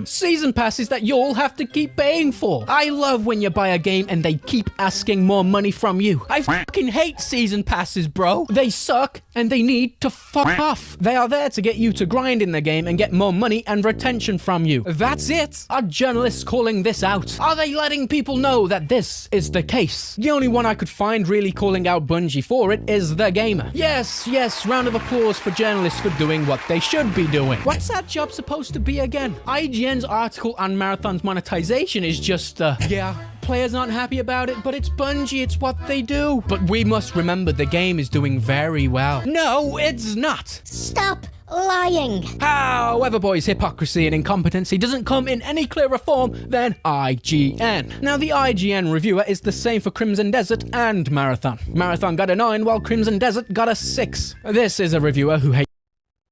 Season passes that you'll have to keep paying for. I love when you buy a game and they keep asking more money from you. I fucking hate season passes, bro. They suck, and they need to fuck off. They are there to get you to grind in the game and get more money and retention from you. That's it. Are journalists calling this out? Are they letting people know that this is the case? The only one I could find really calling out Bungie for it is The Gamer. Yes, round of applause for journalists for doing what they should be doing. What's that job supposed to be again? IGN's article on Marathon's monetization is just, yeah, players aren't happy about it, but it's Bungie, it's what they do. But we must remember the game is doing very well. No, it's not. Stop lying. However, boys, hypocrisy and incompetency doesn't come in any clearer form than IGN. Now, the IGN reviewer is the same for Crimson Desert and Marathon. Marathon got a 9, while Crimson Desert got a 6. This is a reviewer who hates...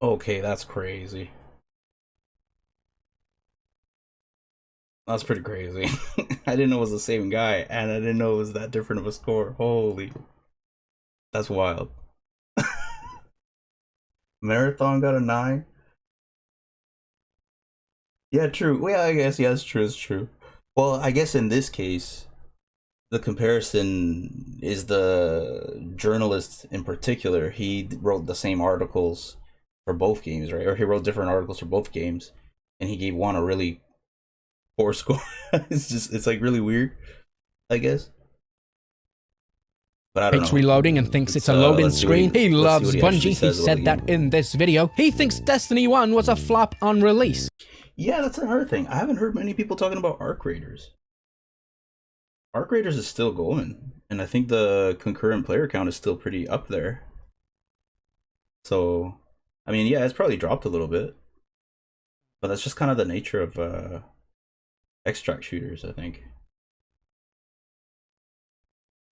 Okay, that's crazy. That's pretty crazy. I didn't know it was the same guy, and I didn't know it was that different of a score. Holy. That's wild. Marathon got a 9? Yeah, true. Well, yeah, I guess, yeah, it's true, it's true. Well, I guess in this case, the comparison is the journalist in particular. He wrote the same articles for both games, right? Or he wrote different articles for both games, and he gave one a really poor score. It's like really weird, I guess. But I don't hates know. reloading and thinks it's a loading Let's see what screen. He let's see loves what he actually Bungie. He says about said the that game. in this video. He thinks Destiny 1 was a flop on release. Yeah, that's another thing. I haven't heard many people talking about Arc Raiders. Arc Raiders is still going, and I think the concurrent player count is still pretty up there. So, I mean, yeah, it's probably dropped a little bit, but that's just kind of the nature of extract shooters, I think.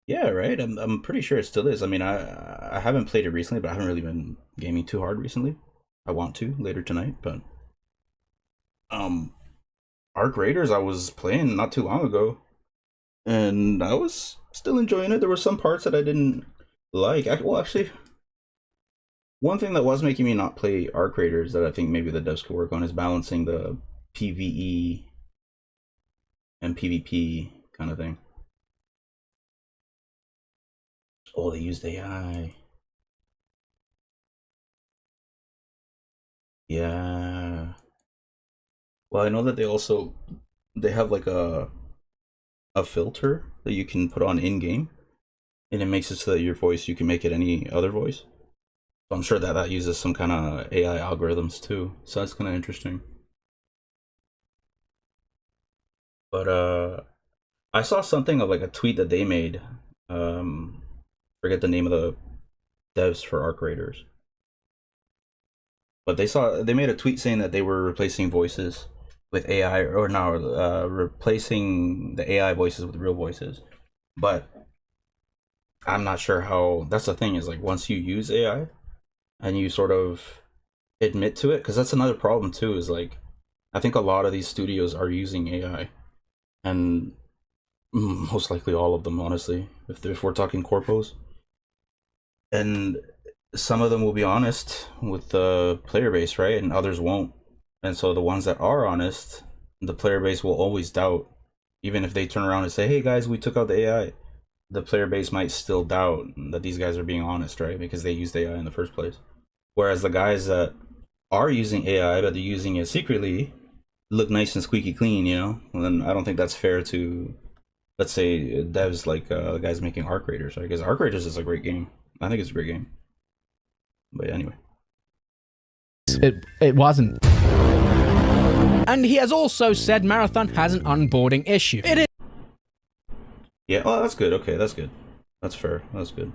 Yeah, right. I'm pretty sure it still is. I mean, I haven't played it recently, but I haven't really been gaming too hard recently. I want to later tonight, but um, Arc Raiders I was playing not too long ago, and I was still enjoying it. There were some parts that I didn't like. Well, actually, one thing that was making me not play Arc Raiders that I think maybe the devs could work on is balancing the PvE and PvP kind of thing. Oh, they used AI. Yeah. Well, I know that they have like a filter that you can put on in game, and it makes it so that your voice you can make it any other voice. So I'm sure that that uses some kind of AI algorithms too. So that's kind of interesting. But I saw something of like a tweet that they made. Forget the name of the devs for Arc Raiders. But they made a tweet saying that they were replacing voices with AI, or no, replacing the AI voices with real voices. But I'm not sure how. That's the thing, is like once you use AI and you sort of admit to it, because that's another problem too. Is like I think a lot of these studios are using AI, and most likely all of them, honestly, if we're talking corpos, and some of them will be honest with the player base, right, and others won't. And so the ones that are honest, the player base will always doubt. Even if they turn around and say, hey guys, we took out the AI, the player base might still doubt that these guys are being honest, right, because they used AI in the first place. Whereas the guys that are using AI but they're using it secretly look nice and squeaky clean, you know. And then I don't think that's fair to, let's say, devs like the guys making Arc Raiders, right? Because Arc Raiders is a great game. I think it's a great game. But anyway, It wasn't. And he has also said Marathon has an onboarding issue. It is. yeah. Oh, that's good. Okay, that's good. That's fair. That's good.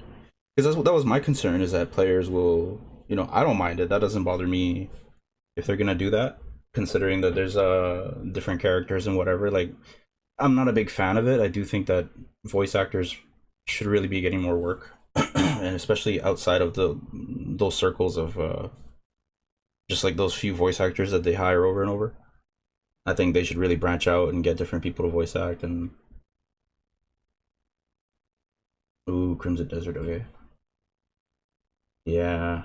Because that was my concern, is that players will, you know, I don't mind it. That doesn't bother me if they're gonna do that, considering that there's different characters and whatever. Like, I'm not a big fan of it. I do think that voice actors should really be getting more work, and especially outside of those circles of just like those few voice actors that they hire over and over. I think they should really branch out and get different people to voice act. And ooh, Crimson Desert. Okay. Yeah.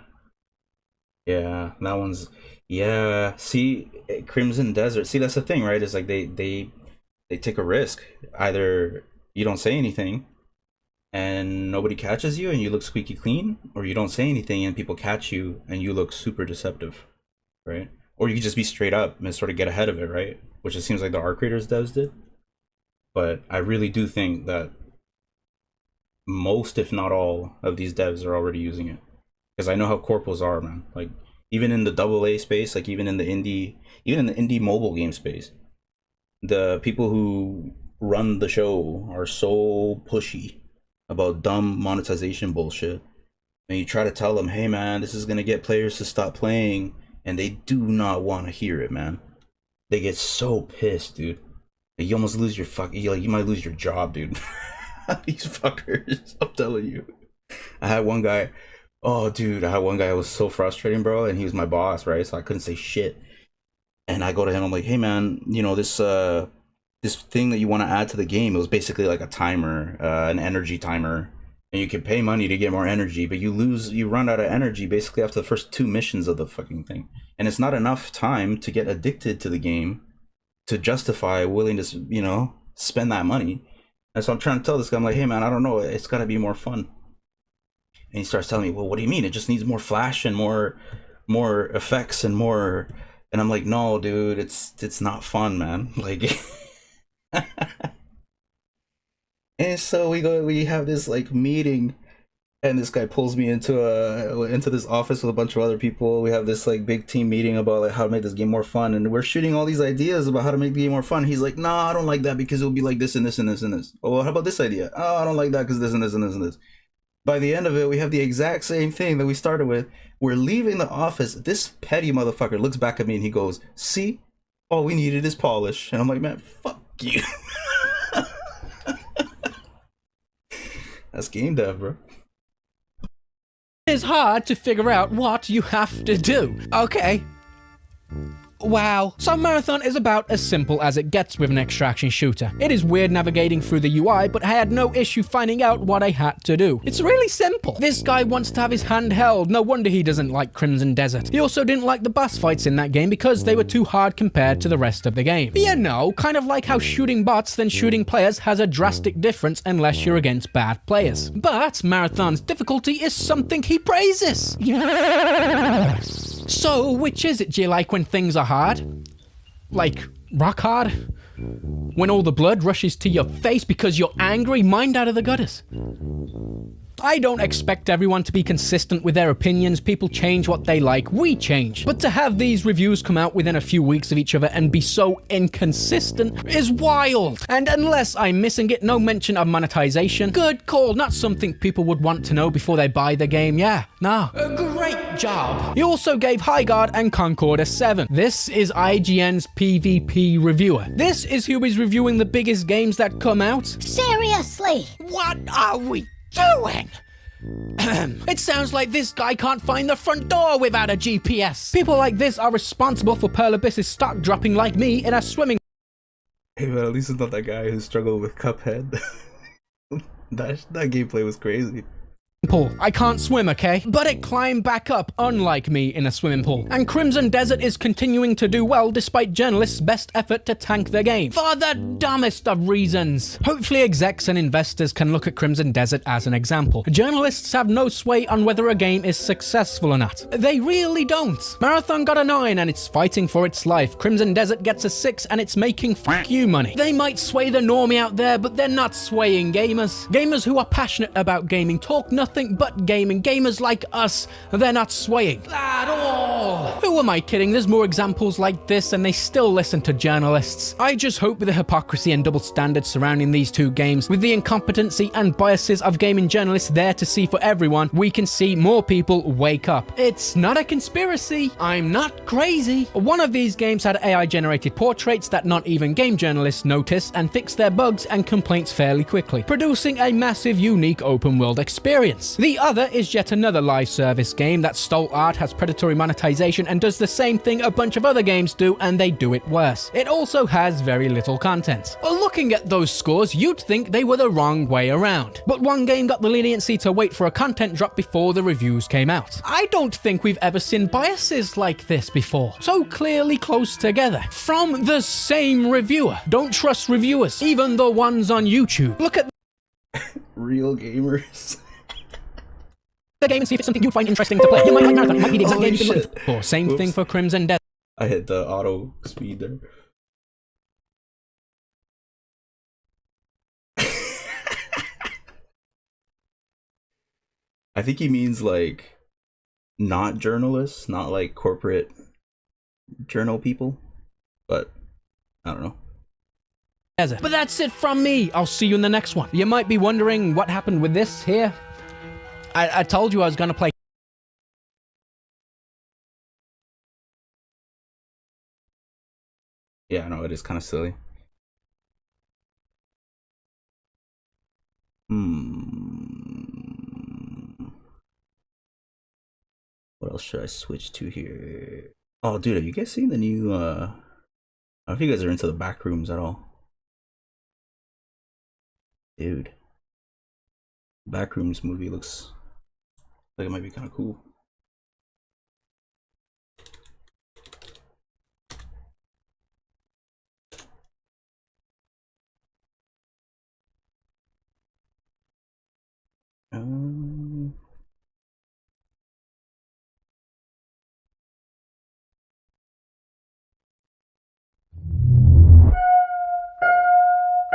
Yeah, that one's, yeah. See, Crimson Desert. See, that's the thing, right? Is like they take a risk. Either you don't say anything and nobody catches you and you look squeaky clean, or you don't say anything and people catch you and you look super deceptive, right? Or you could just be straight up and sort of get ahead of it, right? Which it seems like the Arc Raiders devs did. But I really do think that most, if not all, of these devs are already using it. Because I know how corpos are, man. Like, even in the AA space, like even in the indie mobile game space, the people who run the show are so pushy about dumb monetization bullshit. And you try to tell them, hey man, this is gonna get players to stop playing, and they do not want to hear it, man. They get so pissed, dude. Like, you almost lose your you might lose your job, dude. These fuckers, I'm telling you. I had one guy, oh dude, I had one guy who was so frustrating, bro, and he was my boss, right? So I couldn't say shit. And I go to him, I'm like, hey man, you know, this thing that you want to add to the game, it was basically like a timer, an energy timer, and you can pay money to get more energy, but you run out of energy basically after the first 2 missions of the fucking thing, and it's not enough time to get addicted to the game to justify willing to, you know, spend that money. And so I'm trying to tell this guy, I'm like, hey man, I don't know, it's got to be more fun. And he starts telling me, well, what do you mean? It just needs more flash and more effects and more. And I'm like, no, dude, it's not fun, man. Like, and And so we have this like meeting, and this guy pulls me into this office with a bunch of other people. We have this like big team meeting about like how to make this game more fun, and we're shooting all these ideas about how to make the game more fun. He's like, "Nah, I don't like that because it'll be like this and this and this and this." Oh, well, how about this idea? "Oh, I don't like that because this and this and this and this." By the end of it, we have the exact same thing that we started with. We're leaving the office. This petty motherfucker looks back at me and he goes, "See, all we needed is polish." And I'm like, "Man, fuck you." That's game dev, bro. It's hard to figure out what you have to do. Okay. Wow. So Marathon is about as simple as it gets with an extraction shooter. It is weird navigating through the UI, but I had no issue finding out what I had to do. It's really simple. This guy wants to have his hand held. No wonder he doesn't like Crimson Desert. He also didn't like the boss fights in that game because they were too hard compared to the rest of the game. You know, kind of like how shooting bots than shooting players has a drastic difference unless you're against bad players. But Marathon's difficulty is something he praises. Yes. So, which is it? Do you like when things are hard? Like, rock hard? When all the blood rushes to your face because you're angry? Mind out of the gutters. I don't expect everyone to be consistent with their opinions. People change what they like. We change. But to have these reviews come out within a few weeks of each other and be so inconsistent is wild. And unless I'm missing it, no mention of monetization. Good call. Not something people would want to know before they buy the game. Yeah, nah. A great job. He also gave Highguard and Concord a 7. This is IGN's PvP reviewer. This is who is reviewing the biggest games that come out. Seriously? What are we doing? It sounds like this guy can't find the front door without a GPS. People like this are responsible for Pearl Abyss's stock dropping like me in a swimming. Hey man, at least it's not that guy who struggled with Cuphead. that gameplay was crazy. Pool. I can't swim, okay? But it climbed back up, unlike me in a swimming pool. And Crimson Desert is continuing to do well despite journalists' best effort to tank the game. For the dumbest of reasons. Hopefully execs and investors can look at Crimson Desert as an example. Journalists have no sway on whether a game is successful or not. They really don't. Marathon got a 9 and it's fighting for its life. Crimson Desert gets a 6 and it's making fuck you money. They might sway the normie out there, but they're not swaying gamers. Gamers who are passionate about gaming talk nothing but gaming. Gamers like us, they're not swaying at all. Who am I kidding? There's more examples like this and they still listen to journalists. I just hope with the hypocrisy and double standards surrounding these two games, with the incompetency and biases of gaming journalists there to see for everyone, we can see more people wake up. It's not a conspiracy. I'm not crazy. One of these games had AI generated portraits that not even game journalists notice and fix their bugs and complaints fairly quickly, producing a massive unique open world experience. The other is yet another live service game that stole art, has predatory monetization, and does the same thing a bunch of other games do, and they do it worse. It also has very little content. Looking at those scores, you'd think they were the wrong way around. But one game got the leniency to wait for a content drop before the reviews came out. I don't think we've ever seen biases like this before, so clearly close together. From the same reviewer. Don't trust reviewers, even the ones on YouTube. Look at Real gamers. the game and see if it's something you find interesting to play. You might like Marathon, it might be the exact Holy game you've been shit. looking for. Same Whoops. thing for Crimson Desert. I hit the auto speed there. I think he means like not journalists, not like corporate journal people, but I don't know. But that's it from me. I'll see you in the next one. You might be wondering what happened with this here. I told you I was gonna play. Yeah, I know, it is kind of silly. What else should I switch to here? Oh, dude, have you guys seen the new, I don't know if you guys are into the back rooms at all. Dude. Backrooms movie looks like it might be kind of cool.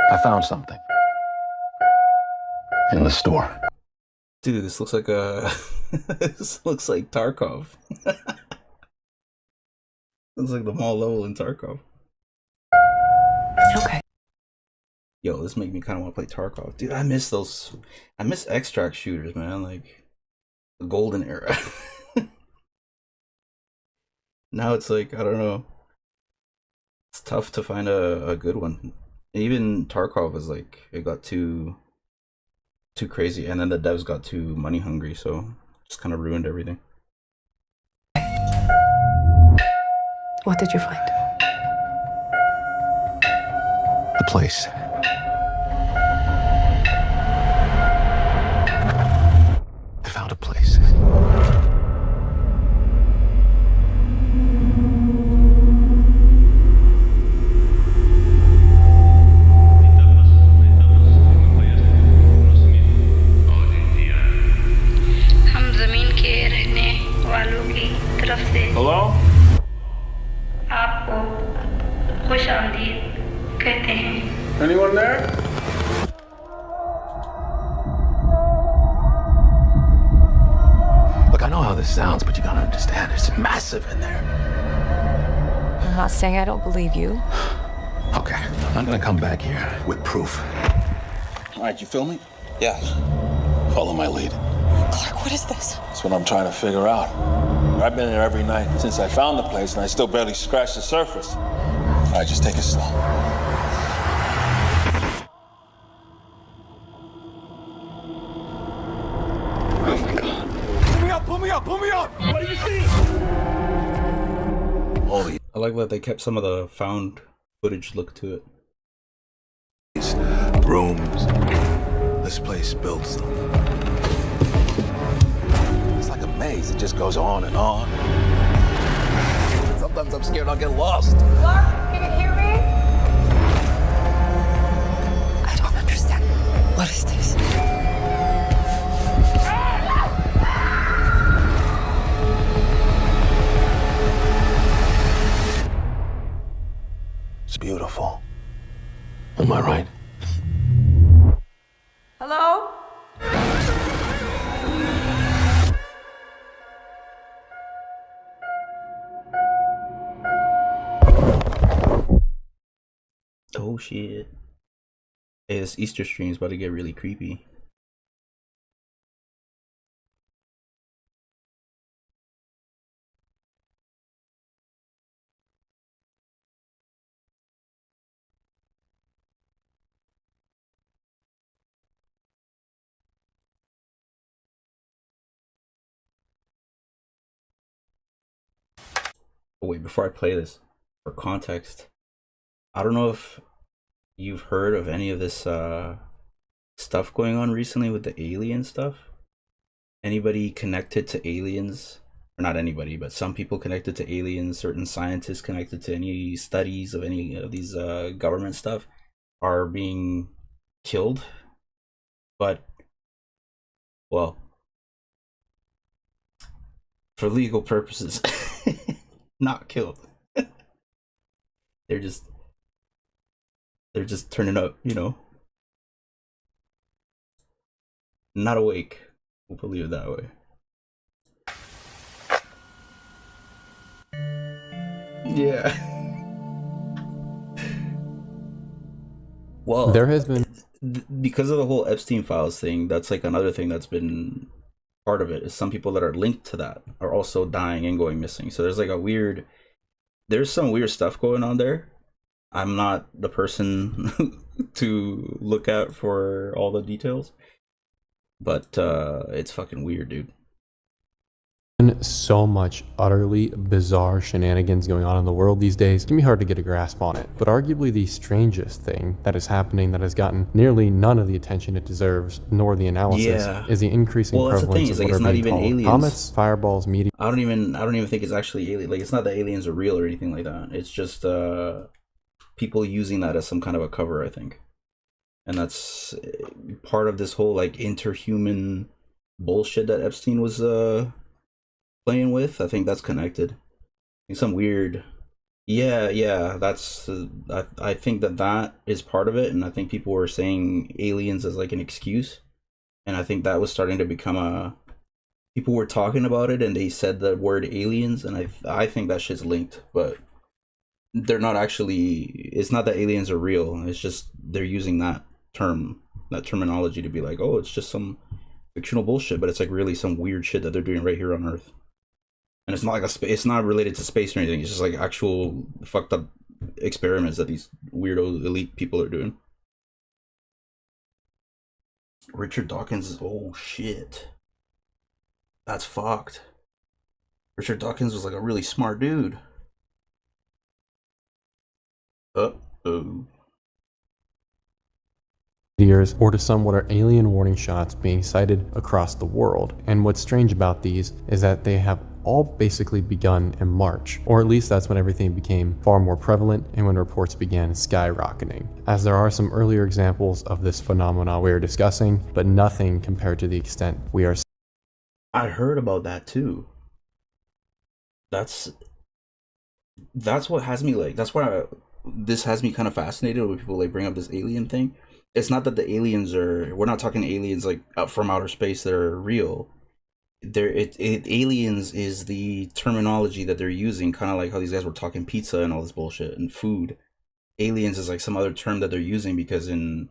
I found something. in the store. Dude, this looks like a this looks like Tarkov. Looks like the mall level in Tarkov. Okay. Yo, this make me kind of want to play Tarkov. Dude, I miss those. I miss extract shooters, man. Like the golden era. Now it's like, I don't know. It's tough to find a good one. Even Tarkov was like, it got too crazy, and then the devs got too money hungry, so just kind of ruined everything. What did you find? The place. I found a place. हम जमीन के रहने वालों की तरफ से Hello? आपको खुश आमदीद कहते हैं। Anyone there? Look, I know how this sounds, but you gotta understand, it's massive in there. I'm not saying I don't believe you. Okay, I'm gonna come back here with proof. All right, you feel me? Yeah. Follow my lead. Clark, what is this? That's what I'm trying to figure out. I've been here every night since I found the place, and I still barely scratched the surface. All right, just take it slow. Oh my God. Pull me up, pull me up, pull me up! What do you see? All these I like that they kept some of the found footage look to it. rooms. This place builds them. It's like a maze. It just goes on and on. Sometimes I'm scared I'll get lost. Clark, can you hear me? I don't understand. What is this? It's beautiful. Am I right? Hello? Oh shit. Hey, this Easter stream is about to get really creepy. Oh, wait, before I play this, for context, I don't know if you've heard of any of this stuff going on recently with the alien stuff. Anybody connected to aliens, or not anybody, but some people connected to aliens, certain scientists connected to any studies of any of these government stuff are being killed. But, well, for legal purposes, not killed. They're just turning up, you know. Not awake. We'll believe it that way. Yeah. Well, There has been because of the whole Epstein files thing, that's like another thing that's been part of it, is some people that are linked to that are also dying and going missing. So there's like there's some weird stuff going on there. I'm not the person to look at for all the details, but it's fucking weird, dude. so much utterly bizarre shenanigans going on in the world these days. It can be hard to get a grasp on it. But arguably the strangest thing that is happening that has gotten nearly none of the attention it deserves, nor the analysis, is the increasing Well, that's the prevalence thing, is of like, what it's are not being even called aliens. comets, fireballs, meteors. I don't even think it's actually alien. Like, it's not that aliens are real or anything like that. It's just people using that as some kind of a cover, I think. And that's part of this whole like interhuman bullshit that Epstein was playing with. I think that's connected. Some weird, yeah. That's I think that is part of it, and I think people were saying aliens as like an excuse And I think that was starting to become a, people were talking about it and they said the word aliens, and I think that shit's linked, but they're not actually, it's not that aliens are real, it's just they're using that terminology to be like, oh, it's just some fictional bullshit, but it's like really some weird shit that they're doing right here on Earth. And it's not like it's not related to space or anything, it's just like actual fucked up experiments that these weirdo elite people are doing. Richard Dawkins is, oh shit, that's fucked. Richard Dawkins was like a really smart dude. Uh-oh. Years, or to some what are alien warning shots being sighted across the world. And what's strange about these is that they have all basically begun in March, or at least that's when everything became far more prevalent and when reports began skyrocketing. As there are some earlier examples of this phenomena we are discussing, but nothing compared to the extent we are. I heard about that too. That's what has me like, that's why this has me kind of fascinated when people like bring up this alien thing. It's not that the aliens are, we're not talking aliens like up from outer space that are real. Aliens is the terminology that they're using, kind of like how these guys were talking pizza and all this bullshit and food. Aliens is like some other term that they're using because in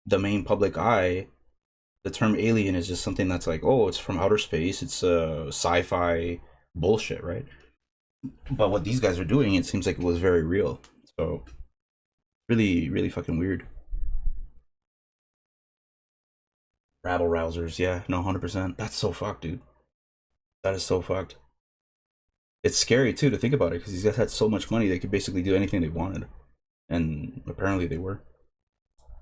the main public eye, the term alien is just something that's like, oh, it's from outer space, it's sci-fi bullshit, right? But what these guys are doing, it seems like it was very real. So really, really fucking weird. Rabble rousers, yeah, no, 100%. That's so fucked, dude. That is so fucked. It's scary too to think about it because these guys had so much money they could basically do anything they wanted, and apparently they were.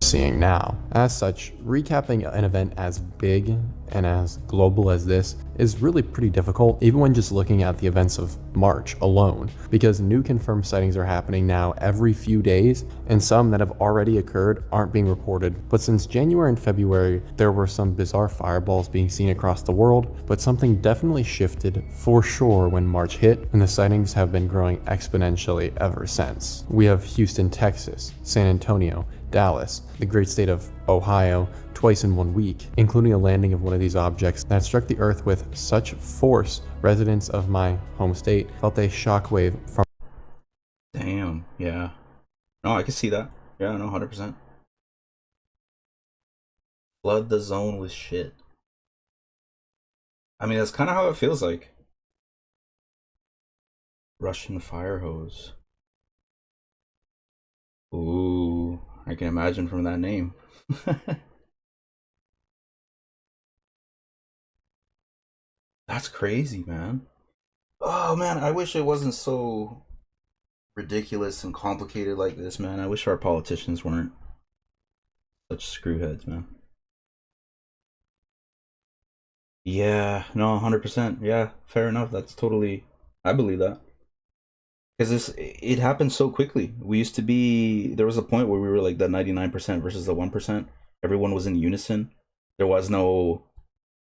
Seeing now. As such, recapping an event as big and as global as this is really pretty difficult, even when just looking at the events of March alone, because new confirmed sightings are happening now every few days, and some that have already occurred aren't being reported. But since January and February, there were some bizarre fireballs being seen across the world, but something definitely shifted for sure when March hit, and the sightings have been growing exponentially ever since. We have Houston, Texas, San Antonio, Dallas, the great state of Ohio, twice in 1 week, including a landing of one of these objects that struck the earth with such force, residents of my home state felt a shockwave from. Damn, yeah. No, I can see that. Yeah, no, 100%. Flood the zone with shit. I mean, that's kind of how it feels like. Russian fire hose. Ooh, I can imagine from that name. That's crazy, man. Oh man, I wish it wasn't so ridiculous and complicated like this, man. I wish our politicians weren't such screwheads, man. Yeah, no, 100%. Yeah, fair enough. That's totally, I believe that. Because it happened so quickly. We used to be, there was a point where we were like the 99% versus the 1%. Everyone was in unison. There was no,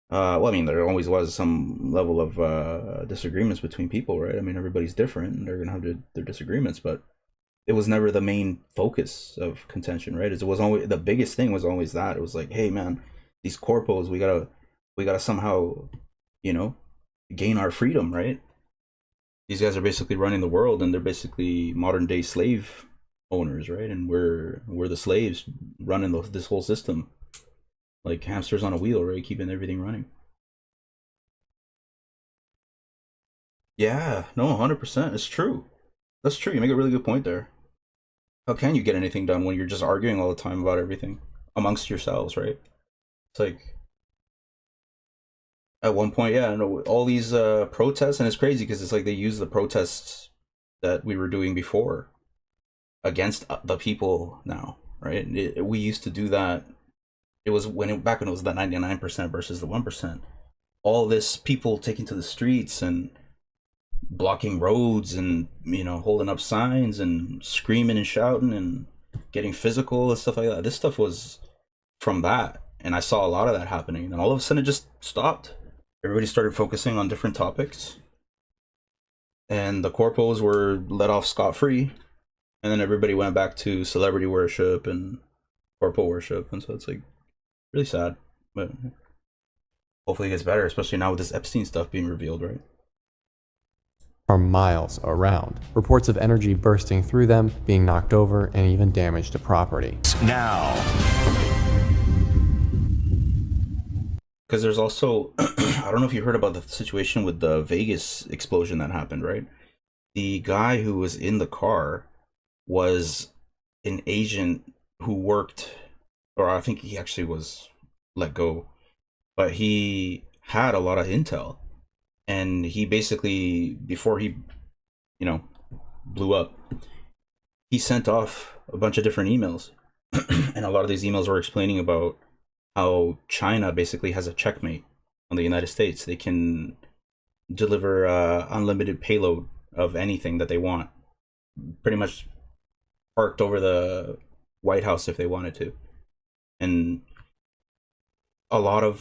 well, I mean, there always was some level of disagreements between people, right? I mean, everybody's different and they're going to have their disagreements, but it was never the main focus of contention, right? It was always, the biggest thing was always that. It was like, hey, man, these corpos, we gotta somehow, you know, gain our freedom, right? These guys are basically running the world, and they're basically modern day slave owners, right? And we're the slaves running this whole system, like hamsters on a wheel, right? Keeping everything running. Yeah, no, 100%. It's true. That's true. You make a really good point there. How can you get anything done when you're just arguing all the time about everything amongst yourselves, right? It's like, at one point, yeah, no, all these protests, and it's crazy because it's like they use the protests that we were doing before against the people now, right? We used to do that. It was back when it was the 99% versus the 1%. All this people taking to the streets and blocking roads and, you know, holding up signs and screaming and shouting and getting physical and stuff like that. This stuff was from that, and I saw a lot of that happening, and all of a sudden it just stopped. Everybody started focusing on different topics, and the corpos were let off scot-free, and then everybody went back to celebrity worship and corpo worship, and so it's like really sad, but hopefully it gets better, especially now with this Epstein stuff being revealed, right? Are miles around. Reports of energy bursting through them, being knocked over, and even damage to property. Now. Because there's also, I don't know if you heard about the situation with the Vegas explosion that happened, right? The guy who was in the car was an agent who worked, or I think he actually was let go, but he had a lot of intel. And he basically, before he, blew up, he sent off a bunch of different emails. And a lot of these emails were explaining about how China basically has a checkmate on the United States. They can deliver unlimited payload of anything that they want. Pretty much parked over the White House if they wanted to. And a lot of...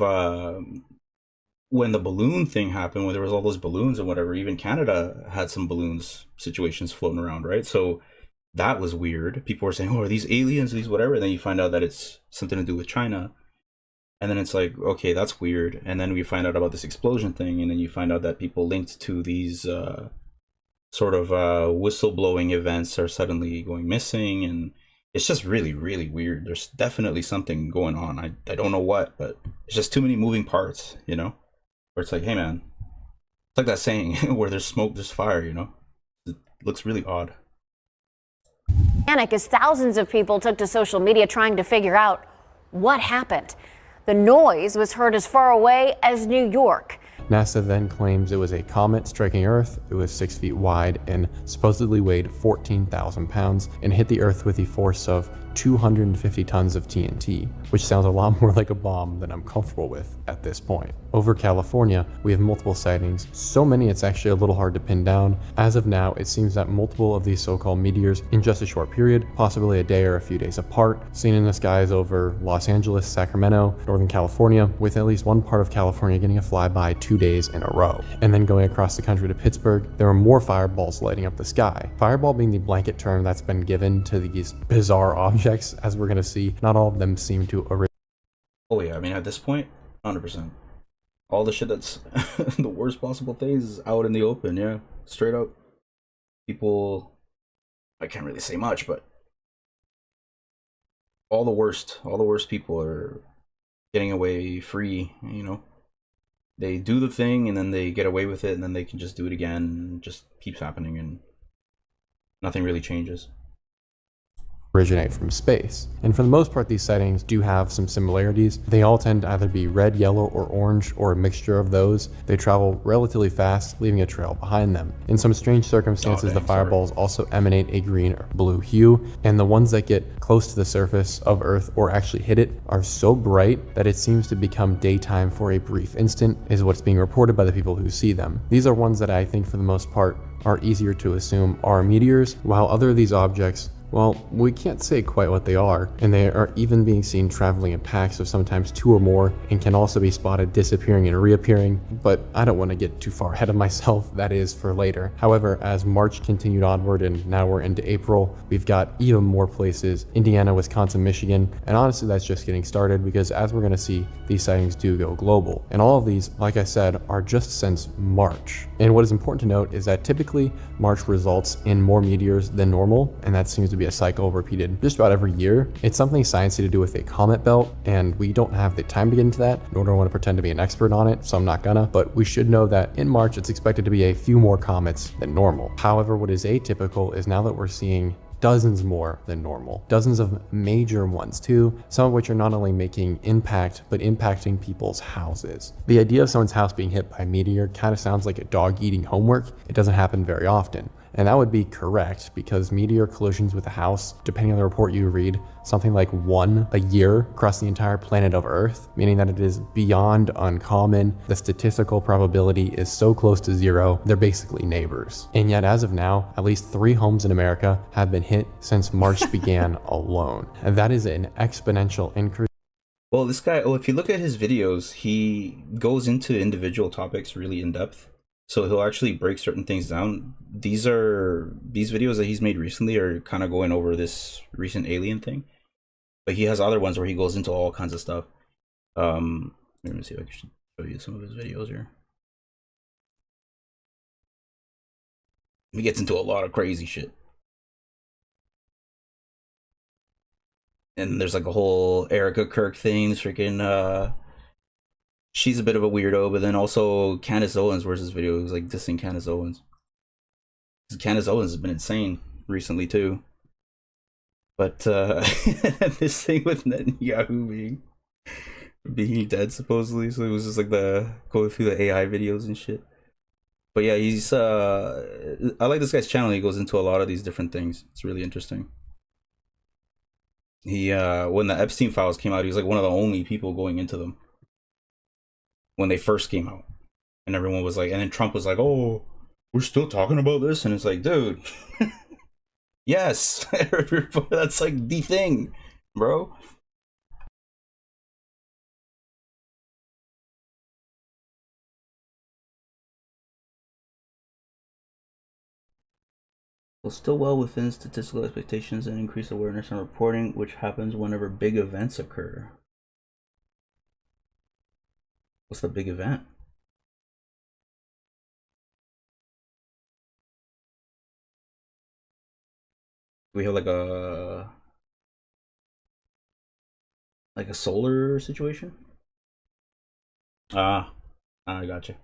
when the balloon thing happened, when there was all those balloons and whatever, even Canada had some balloons situations floating around, right? So that was weird. People were saying, oh, are these aliens, these whatever? And then you find out that it's something to do with China. And then it's like, okay, that's weird. And then we find out about this explosion thing. And then you find out that people linked to these sort of whistleblowing events are suddenly going missing. And it's just really, really weird. There's definitely something going on. I don't know what, but it's just too many moving parts, Where it's like, hey man, it's like that saying, where there's smoke, there's fire, It looks really odd. Panic as thousands of people took to social media trying to figure out what happened. The noise was heard as far away as New York. NASA then claims it was a comet striking Earth. It was 6 feet wide and supposedly weighed 14,000 pounds and hit the Earth with a force of 250 tons of TNT, which sounds a lot more like a bomb than I'm comfortable with at this point. Over California, we have multiple sightings, so many it's actually a little hard to pin down. As of now, it seems that multiple of these so-called meteors in just a short period, possibly a day or a few days apart, seen in the skies over Los Angeles, Sacramento, Northern California, with at least one part of California getting a flyby 2 days in a row. And then going across the country to Pittsburgh, there were more fireballs lighting up the sky. Fireball being the blanket term that's been given to these bizarre objects, as we're going to see. Not all of them seem to originate. Oh yeah, I mean, at this point, 100%. All the shit that's the worst possible things is out in the open, yeah. Straight up. People, I can't really say much, but all the worst people are getting away free, They do the thing and then they get away with it and then they can just do it again, and it just keeps happening and nothing really changes. Originate from space. And for the most part, these sightings do have some similarities. They all tend to either be red, yellow, or orange, or a mixture of those. They travel relatively fast, leaving a trail behind them. In some strange circumstances, the fireballs also emanate a green or blue hue, and the ones that get close to the surface of Earth or actually hit it are so bright that it seems to become daytime for a brief instant, is what's being reported by the people who see them. These are ones that I think for the most part are easier to assume are meteors, while other of these objects, well, we can't say quite what they are, and they are even being seen traveling in packs of sometimes 2 or more, and can also be spotted disappearing and reappearing, but I don't want to get too far ahead of myself, that is for later. However, as March continued onward and now we're into April, we've got even more places, Indiana, Wisconsin, Michigan, and honestly that's just getting started, because as we're going to see, these sightings do go global. And all of these, like I said, are just since March. And what is important to note is that typically March results in more meteors than normal, and that seems to be a cycle repeated just about every year. It's something sciencey to do with a comet belt, and we don't have the time to get into that, nor do I want to pretend to be an expert on it, so I'm not gonna, but we should know that in March it's expected to be a few more comets than normal. However, what is atypical is now that we're seeing dozens more than normal, dozens of major ones too, some of which are not only making impact, but impacting people's houses. The idea of someone's house being hit by a meteor kind of sounds like a dog eating homework. It doesn't happen very often. And that would be correct, because meteor collisions with a house, depending on the report you read, something like 1 a year across the entire planet of Earth, meaning that it is beyond uncommon. The statistical probability is so close to 0, they're basically neighbors. And yet as of now, at least 3 homes in America have been hit since March began alone. And that is an exponential increase. Well, this guy, if you look at his videos, he goes into individual topics really in depth. So he'll actually break certain things down. These videos that he's made recently are kind of going over this recent alien thing. But he has other ones where he goes into all kinds of stuff. Let me see if I can Show you some of his videos here. He gets into a lot of crazy shit. And there's like a whole Erica Kirk thing. Freaking, she's a bit of a weirdo, but then also Candace Owens, where's his video? It was like dissing Candace Owens. Candace Owens has been insane recently too. But this thing with Netanyahu being dead supposedly, so it was just like the going through the AI videos and shit. But yeah, he's I like this guy's channel. He goes into a lot of these different things. It's really interesting. He when the Epstein files came out, he was like one of the only people going into them when they first came out, and everyone was like, and then Trump was like, "Oh, we're still talking about this," and it's like, dude, yes, that's like the thing, bro. Well, still well within statistical expectations and increased awareness and reporting, which happens whenever big events occur. What's the big event? We have like a solar situation? I gotcha.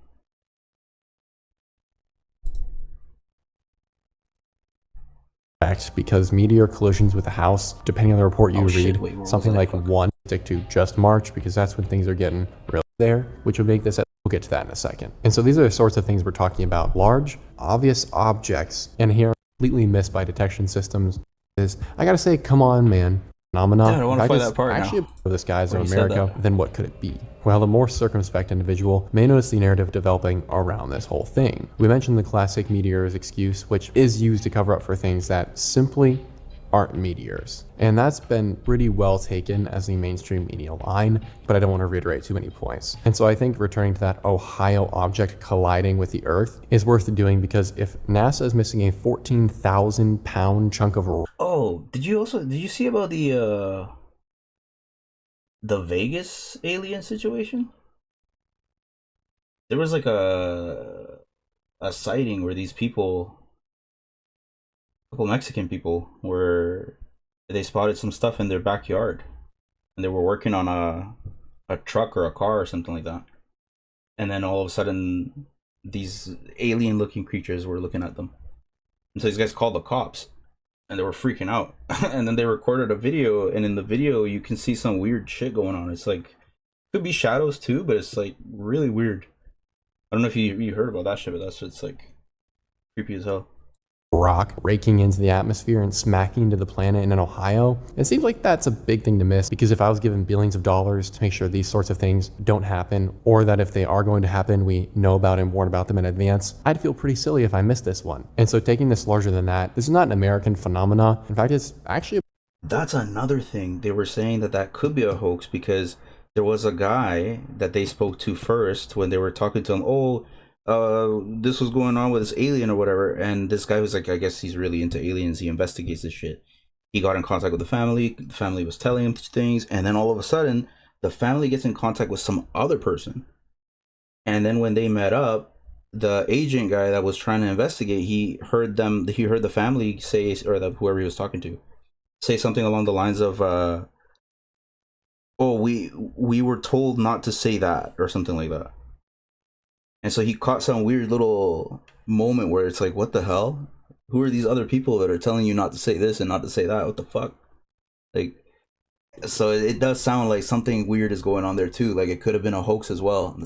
Because meteor collisions with the house, depending on the report you read, Wait, something like one stick to just March, because that's when things are getting real there, which would make this, we'll get to that in a second. And so these are the sorts of things we're talking about. Large, obvious objects, and here completely missed by detection systems is, I gotta say, come on, man. Phenomena. Dude, I want to find that part actually now. This guy's of When you America, then what could it be? Well, the more circumspect individual may notice the narrative developing around this whole thing. We mentioned the classic meteors excuse, which is used to cover up for things that simply aren't meteors. And that's been pretty well taken as the mainstream media line, but I don't want to reiterate too many points. And so I think returning to that Ohio object colliding with the Earth is worth doing, because if NASA is missing a 14,000 pound chunk of... Oh, did you see about the Vegas alien situation? There was like a sighting where these people, a couple Mexican people, were, they spotted some stuff in their backyard, and they were working on a truck or a car or something like that, and then all of a sudden these alien looking creatures were looking at them, and so these guys called the cops, and they were freaking out. And then they recorded a video, and in the video you can see some weird shit going on. It's like, could be shadows too, but it's like really weird. I don't know if you heard about that shit, but that shit's like creepy as hell. Rock raking into the atmosphere and smacking into the planet in Ohio. It seems like that's a big thing to miss, because if I was given billions of dollars to make sure these sorts of things don't happen, or that if they are going to happen, we know about and warn about them in advance, I'd feel pretty silly if I missed this one. And so taking this larger than that, this is not an American phenomena. In fact, it's actually... That's another thing. They were saying that could be a hoax, because there was a guy that they spoke to first when they were talking to him. Oh, this was going on with this alien or whatever, and this guy was like, I guess he's really into aliens, he investigates this shit. He got in contact with the family was telling him things, and then all of a sudden the family gets in contact with some other person, and then when they met up, the agent guy that was trying to investigate, he heard the family say, or whoever he was talking to say something along the lines of oh, we were told not to say that, or something like that. And so he caught some weird little moment where it's like, what the hell? Who are these other people that are telling you not to say this and not to say that? What the fuck? Like, so it does sound like something weird is going on there too. Like, it could have been a hoax as well.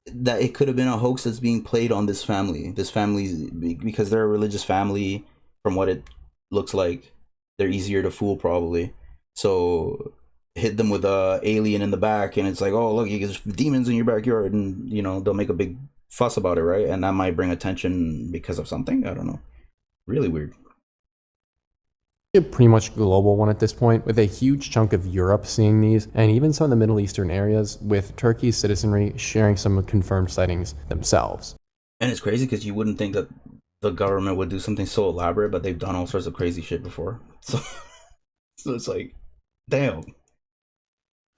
It could have been a hoax that's being played on this family. This family, because they're a religious family, from what it looks like, they're easier to fool probably. So hit them with a alien in the back, and it's like, oh look, you get demons in your backyard, and you know, they'll make a big fuss about it, right? And that might bring attention because of something. I don't know. Really weird. A pretty much global one at this point, with a huge chunk of Europe seeing these, and even some of the Middle Eastern areas, with Turkey's citizenry sharing some confirmed sightings themselves. And it's crazy because you wouldn't think that the government would do something so elaborate, but they've done all sorts of crazy shit before. So it's like, damn.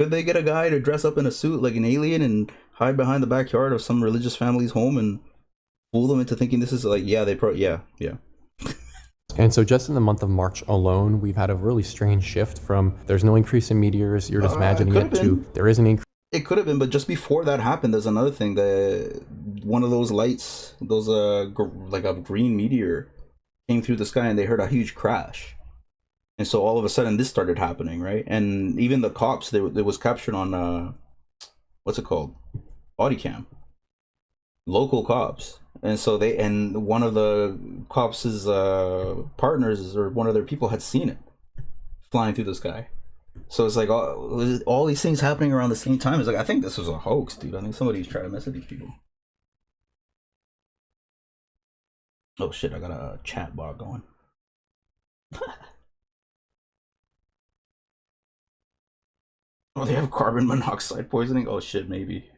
Could they get a guy to dress up in a suit like an alien and hide behind the backyard of some religious family's home and fool them into thinking this is like, yeah, yeah. And so just in the month of March alone, we've had a really strange shift from there's no increase in meteors, you're just imagining it, to there is an increase. It could have been, but just before that happened, there's another thing. One of those lights, those like a green meteor, came through the sky, and they heard a huge crash. And so all of a sudden, this started happening, right? And even the cops, it was captured on what's it called, body cam, local cops. And so one of the cops' partners or one of their people had seen it flying through the sky. So it's like all these things happening around the same time. It's like, I think this was a hoax, dude. I think somebody's trying to mess with these people. Oh shit, I got a chat bot going. Oh, they have carbon monoxide poisoning? Oh shit, maybe.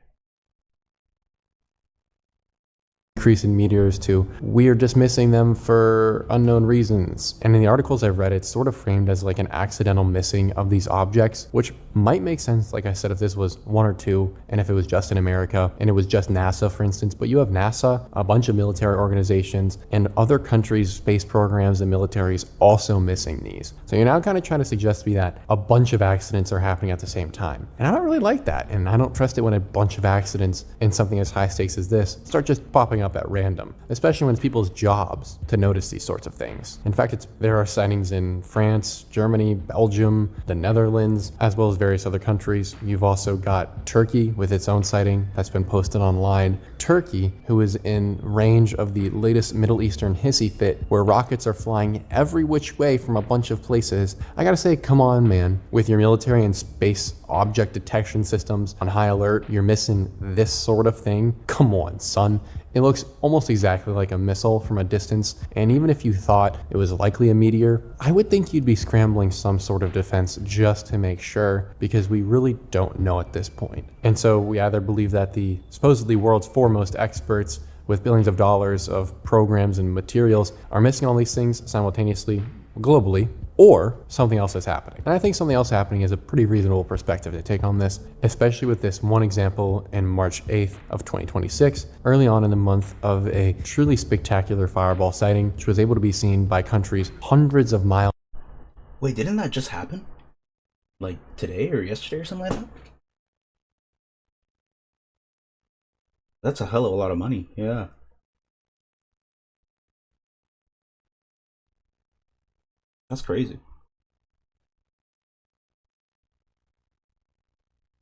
Increase in meteors to we are dismissing them for unknown reasons. And in the articles I've read, it's sort of framed as like an accidental missing of these objects, which might make sense, like I said, if this was one or two, and if it was just in America, and it was just NASA, for instance. But you have NASA, a bunch of military organizations, and other countries' space programs and militaries also missing these. So you're now kind of trying to suggest to me that a bunch of accidents are happening at the same time. And I don't really like that, and I don't trust it when a bunch of accidents in something as high stakes as this start just popping up at random, especially when it's people's jobs to notice these sorts of things. In fact, there are sightings in France, Germany, Belgium, the Netherlands, as well as various other countries. You've also got Turkey with its own sighting that's been posted online. Turkey, who is in range of the latest Middle Eastern hissy fit, where rockets are flying every which way from a bunch of places. I gotta say, come on, man. With your military and space object detection systems on high alert, you're missing this sort of thing? Come on, son. It looks almost exactly like a missile from a distance, and even if you thought it was likely a meteor, I would think you'd be scrambling some sort of defense just to make sure, because we really don't know at this point. And so we either believe that the supposedly world's foremost experts with billions of dollars of programs and materials are missing all these things simultaneously, globally, or something else is happening. And I think something else happening is a pretty reasonable perspective to take on this, especially with this one example in March 8th of 2026, early on in the month, of a truly spectacular fireball sighting, which was able to be seen by countries hundreds of miles. Wait, didn't that just happen? Like today or yesterday or something like that? That's a hell of a lot of money, yeah. That's crazy.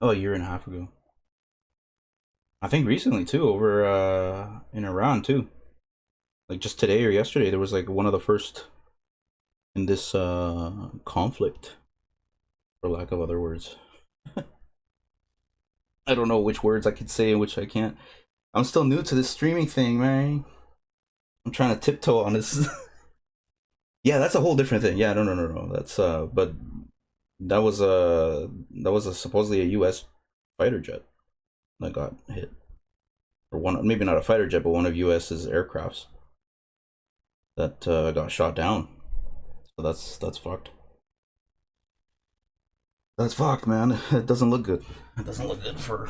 Oh, a year and a half ago. I think recently too, over in Iran too. Like just today or yesterday, there was like one of the first in this conflict, for lack of other words. I don't know which words I could say and which I can't. I'm still new to this streaming thing, man. I'm trying to tiptoe on this. Yeah, that's a whole different thing. Yeah, no. That's but that was supposedly a U.S. fighter jet that got hit, or one, maybe not a fighter jet, but one of U.S.'s aircrafts that got shot down. So that's fucked. That's fucked, man. It doesn't look good. It doesn't look good for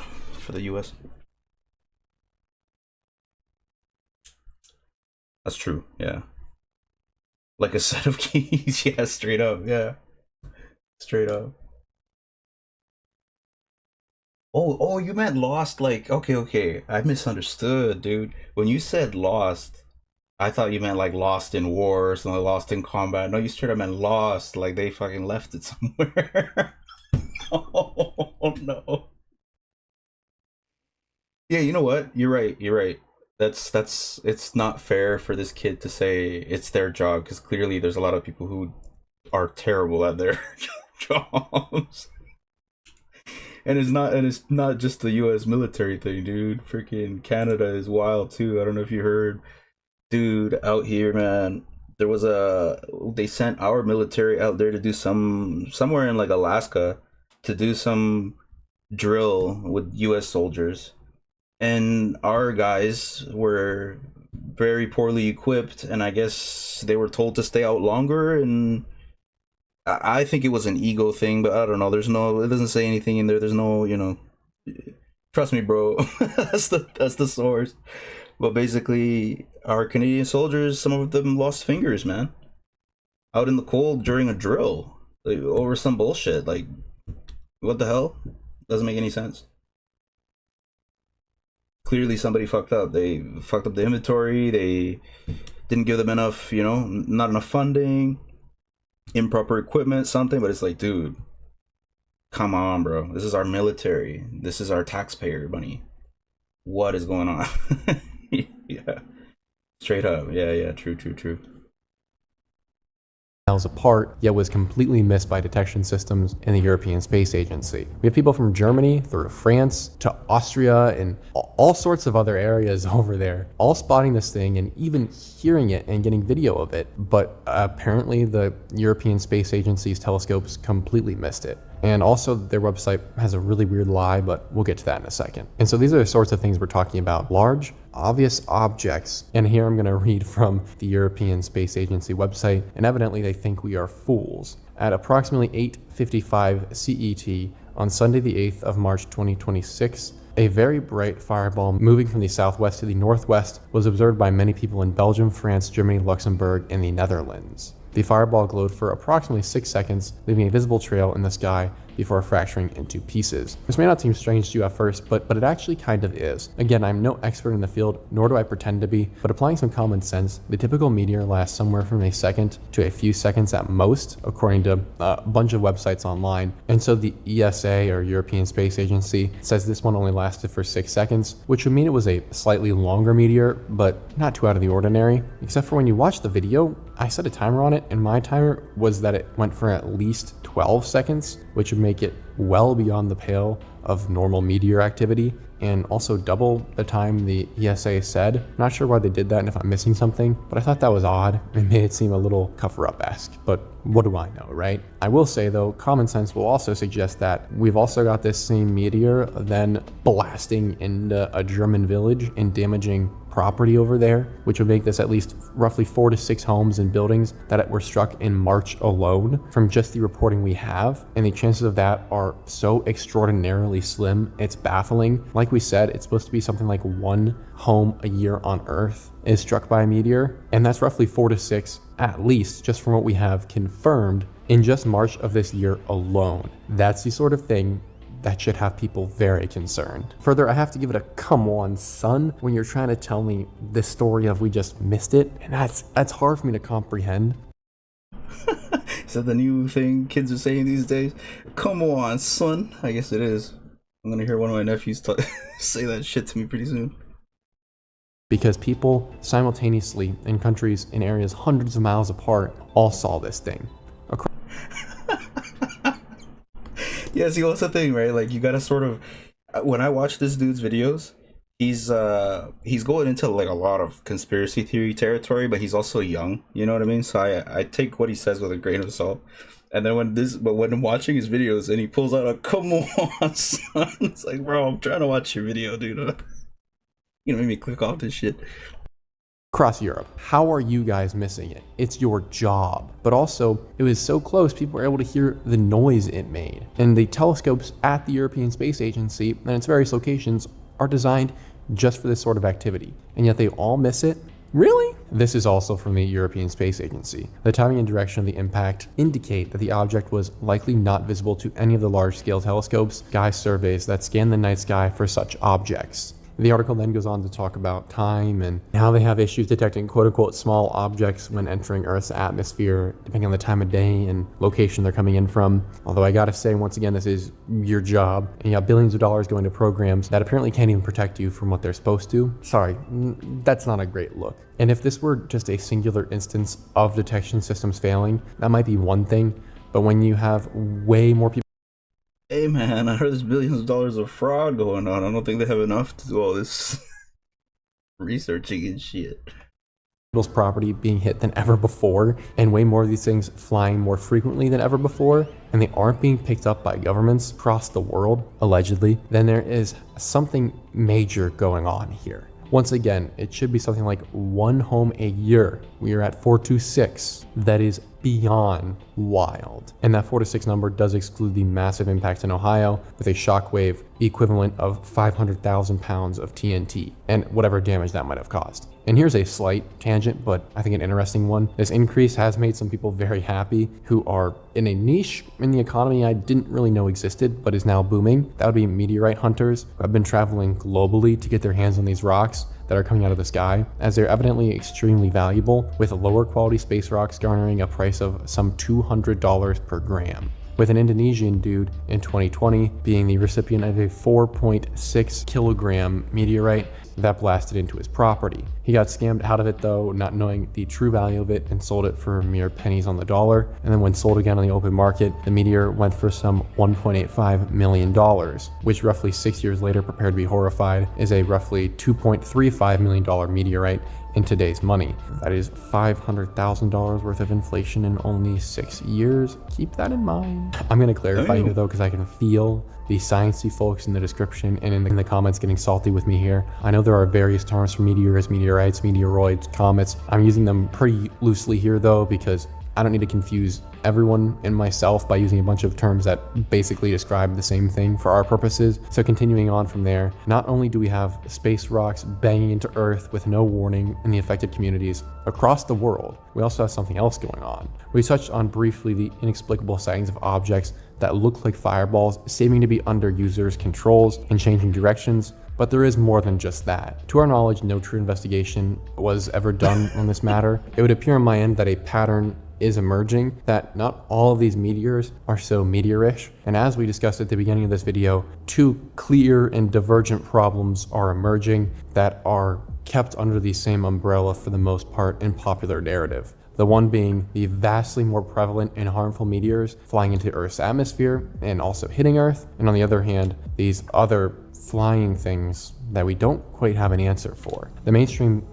the U.S. That's true. Yeah. Like a set of keys. Yeah, straight up. Yeah. Straight up. Oh, you meant lost, like, okay. I misunderstood, dude. When you said lost, I thought you meant like lost in war or something, lost in combat. No, you straight up meant lost, like they fucking left it somewhere. Oh no. Yeah, you know what? You're right. That's it's not fair for this kid to say it's their job, because clearly there's a lot of people who are terrible at their jobs. And it's not just the US military thing, dude. Freaking Canada is wild too. I don't know if you heard. Dude, out here, man. They sent our military out there to do somewhere in like Alaska to do some drill with US soldiers. And our guys were very poorly equipped, and I guess they were told to stay out longer, and I think it was an ego thing, but I don't know. It doesn't say anything in there. There's no, trust me, bro. That's the source. But basically, our Canadian soldiers, some of them lost fingers, man, out in the cold during a drill, like, over some bullshit. Like, what the hell? Doesn't make any sense. Clearly, somebody fucked up. They fucked up the inventory. They didn't give them enough, not enough funding, improper equipment, something. But it's like, dude, come on, bro. This is our military. This is our taxpayer money. What is going on? Yeah, straight up. Yeah, true. Miles apart, yet was completely missed by detection systems in the European Space Agency. We have people from Germany through France to Austria and all sorts of other areas over there, all spotting this thing and even hearing it and getting video of it. But apparently the European Space Agency's telescopes completely missed it. And also their website has a really weird lie, but we'll get to that in a second. And so these are the sorts of things we're talking about. Large, obvious objects. And here I'm gonna read from the European Space Agency website, and evidently they think we are fools. At approximately 8:55 CET on Sunday the 8th of March 2026, a very bright fireball moving from the southwest to the northwest was observed by many people in Belgium, France, Germany, Luxembourg, and the Netherlands. The fireball glowed for approximately 6 seconds, leaving a visible trail in the sky before fracturing into pieces. This may not seem strange to you at first, but it actually kind of is. Again, I'm no expert in the field, nor do I pretend to be, but applying some common sense, the typical meteor lasts somewhere from a second to a few seconds at most, according to a bunch of websites online. And so the ESA, or European Space Agency, says this one only lasted for 6 seconds, which would mean it was a slightly longer meteor, but not too out of the ordinary. Except for when you watch the video, I set a timer on it, and my timer was that it went for at least 12 seconds, which would make it well beyond the pale of normal meteor activity, and also double the time the ESA said. Not sure why they did that and if I'm missing something, but I thought that was odd. It made it seem a little cover-up-esque, but what do I know, right? I will say though, common sense will also suggest that we've also got this same meteor then blasting into a German village and damaging property over there, which would make this at least roughly 4 to 6 homes and buildings that were struck in March alone from just the reporting we have. And the chances of that are so extraordinarily slim, it's baffling. Like we said, it's supposed to be something like 1 home a year on Earth is struck by a meteor, and that's roughly 4 to 6 at least, just from what we have confirmed in just March of this year alone. That's the sort of thing that should have people very concerned. Further, I have to give it a come on, son, when you're trying to tell me this story of we just missed it, and that's hard for me to comprehend. Is that the new thing kids are saying these days? Come on, son. I guess it is. I'm gonna hear one of my nephews say that shit to me pretty soon. Because people simultaneously in countries in areas hundreds of miles apart all saw this thing. Yeah, see, what's the thing, right? Like, you gotta sort of, when I watch this dude's videos, he's going into like a lot of conspiracy theory territory, but he's also young, you know what I mean? So I take what he says with a grain of salt. And then when I'm watching his videos and he pulls out a come on, son, it's like, bro, I'm trying to watch your video, dude. You know, make me click off this shit. Across Europe, how are you guys missing it? It's your job. But also, it was so close, people were able to hear the noise it made. And the telescopes at the European Space Agency and its various locations are designed just for this sort of activity. And yet they all miss it? Really? This is also from the European Space Agency. The timing and direction of the impact indicate that the object was likely not visible to any of the large-scale telescopes, sky surveys that scan the night sky for such objects. The article then goes on to talk about time and how they have issues detecting quote-unquote small objects when entering Earth's atmosphere, depending on the time of day and location they're coming in from. Although I gotta say, once again, this is your job, and you have billions of dollars going to programs that apparently can't even protect you from what they're supposed to. Sorry, that's not a great look. And if this were just a singular instance of detection systems failing, that might be one thing, but when you have way more people. Hey man, I heard there's billions of dollars of fraud going on. I don't think they have enough to do all this researching and shit. People's property being hit than ever before, and way more of these things flying more frequently than ever before, and they aren't being picked up by governments across the world, allegedly, then there is something major going on here. Once again, it should be something like 1 home a year. We are at 426. That is beyond wild. And that 4 to 6 number does exclude the massive impact in Ohio with a shockwave equivalent of 500,000 pounds of TNT and whatever damage that might have caused. And here's a slight tangent, but I think an interesting one. This increase has made some people very happy who are in a niche in the economy I didn't really know existed, but is now booming. That would be meteorite hunters who have been traveling globally to get their hands on these rocks that are coming out of the sky, as they're evidently extremely valuable, with lower quality space rocks garnering a price of some $200 per gram. With an Indonesian dude in 2020 being the recipient of a 4.6 kilogram meteorite that blasted into his property. He got scammed out of it though, not knowing the true value of it, and sold it for mere pennies on the dollar. And then when sold again on the open market, the meteor went for some $1.85 million, which roughly 6 years later, prepare to be horrified, is a roughly $2.35 million meteorite in today's money. That is $500,000 worth of inflation in only 6 years. Keep that in mind. I'm gonna clarify here though, because I can feel the sciencey folks in the description and in the comments getting salty with me here. I know there are various terms for meteors, meteorites, meteoroids, comets. I'm using them pretty loosely here though, because I don't need to confuse everyone and myself by using a bunch of terms that basically describe the same thing for our purposes. So continuing on from there, not only do we have space rocks banging into Earth with no warning in the affected communities across the world, we also have something else going on. We touched on briefly the inexplicable sightings of objects that look like fireballs seeming to be under users' controls and changing directions. But there is more than just that. To our knowledge, no true investigation was ever done on this matter. It would appear on my end that a pattern is emerging, that not all of these meteors are so meteorish. And as we discussed at the beginning of this video, 2 clear and divergent problems are emerging that are kept under the same umbrella for the most part in popular narrative. The one being the vastly more prevalent and harmful meteors flying into Earth's atmosphere and also hitting Earth. And on the other hand, these other flying things that we don't quite have an answer for. The mainstream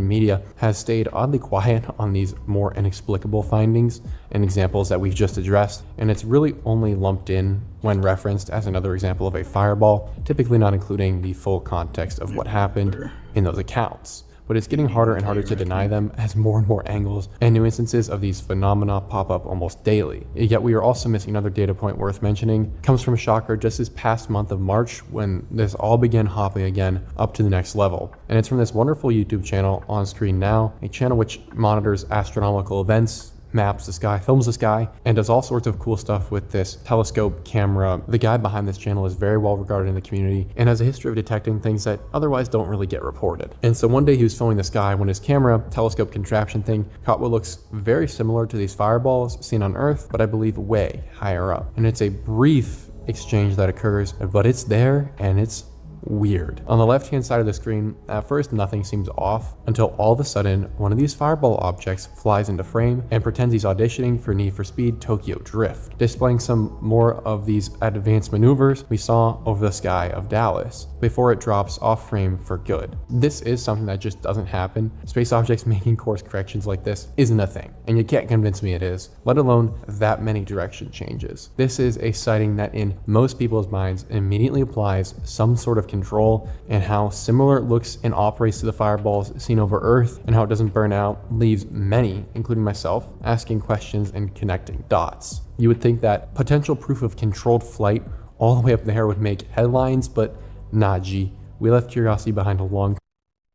media has stayed oddly quiet on these more inexplicable findings and examples that we've just addressed, and it's really only lumped in when referenced as another example of a fireball, typically not including the full context of what happened in those accounts. But it's getting harder and harder to deny them as more and more angles and new instances of these phenomena pop up almost daily. Yet we are also missing another data point worth mentioning. It comes from a shocker just this past month of March, when this all began hopping again up to the next level. And it's from this wonderful YouTube channel on screen now, a channel which monitors astronomical events, maps the sky, films the sky, and does all sorts of cool stuff with this telescope camera. The guy behind this channel is very well regarded in the community and has a history of detecting things that otherwise don't really get reported. And so one day he was filming the sky when his camera, telescope contraption thing, caught what looks very similar to these fireballs seen on Earth, but I believe way higher up. And it's a brief exchange that occurs, but it's there and it's weird. On the left hand side of the screen, at first nothing seems off until all of a sudden one of these fireball objects flies into frame and pretends he's auditioning for Need for Speed Tokyo Drift, displaying some more of these advanced maneuvers we saw over the sky of Dallas before it drops off frame for good. This is something that just doesn't happen. Space objects making course corrections like this isn't a thing, and you can't convince me it is, let alone that many direction changes. This is a sighting that in most people's minds immediately applies some sort of control, and how similar it looks and operates to the fireballs seen over Earth, and how it doesn't burn out leaves many, including myself, asking questions and connecting dots. You would think that potential proof of controlled flight all the way up there would make headlines, but nah, G. We left curiosity behind a long.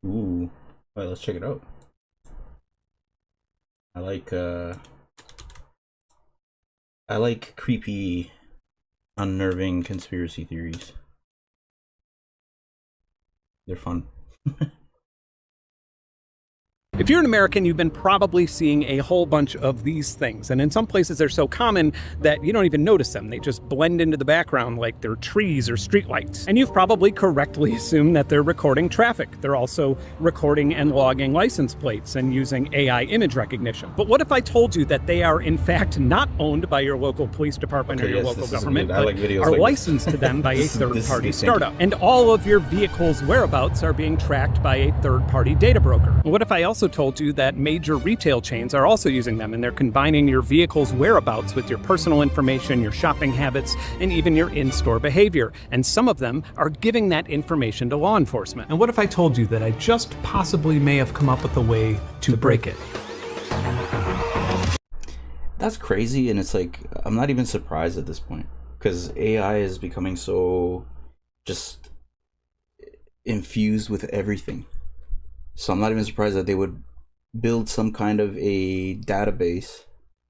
Ooh, alright, let's check it out. I like creepy, unnerving conspiracy theories. They're fun. If you're an American, you've been probably seeing a whole bunch of these things. And in some places, they're so common that you don't even notice them. They just blend into the background like they're trees or streetlights. And you've probably correctly assumed that they're recording traffic. They're also recording and logging license plates and using AI image recognition. But what if I told you that they are, in fact, not owned by your local police department or your local government, but are licensed to them by a third-party startup? And all of your vehicle's whereabouts are being tracked by a third-party data broker. What if I also also told you that major retail chains are also using them, and they're combining your vehicle's whereabouts with your personal information, your shopping habits, and even your in-store behavior. And some of them are giving that information to law enforcement. And what if I told you that I just possibly may have come up with a way to break it? That's crazy, and it's like, I'm not even surprised at this point, because AI is becoming so just infused with everything. So I'm not even surprised that they would build some kind of a database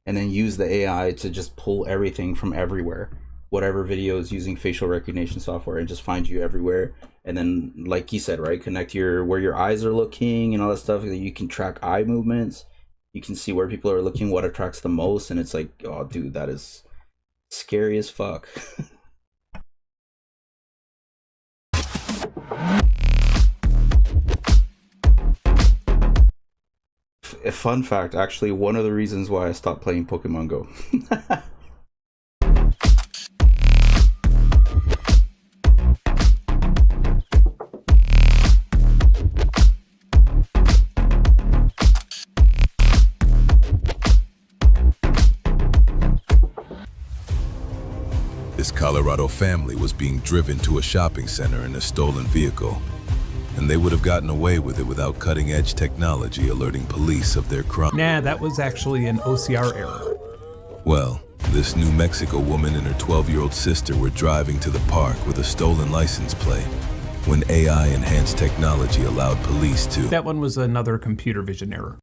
and then use the AI to just pull everything from everywhere, whatever videos using facial recognition software, and just find you everywhere. And then, like he said, right, connect where your eyes are looking and all that stuff. You can track eye movements. You can see where people are looking, what attracts the most, and it's like, oh, dude, that is scary as fuck. A fun fact, actually, one of the reasons why I stopped playing Pokemon Go. This Colorado family was being driven to a shopping center in a stolen vehicle, and they would have gotten away with it without cutting-edge technology alerting police of their crime. Nah, that was actually an OCR error. Well, this New Mexico woman and her 12-year-old sister were driving to the park with a stolen license plate when AI-enhanced technology allowed police to... That one was another computer vision error.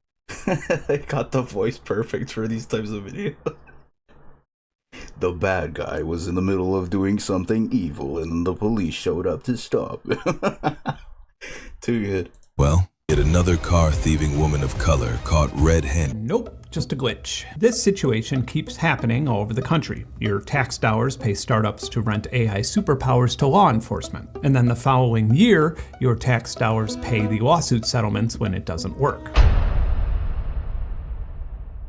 They got the voice perfect for these types of videos. The bad guy was in the middle of doing something evil and the police showed up to stop. Too good. Well, yet another car-thieving woman of color caught red-handed. Nope, just a glitch. This situation keeps happening all over the country. Your tax dollars pay startups to rent AI superpowers to law enforcement. And then the following year, your tax dollars pay the lawsuit settlements when it doesn't work.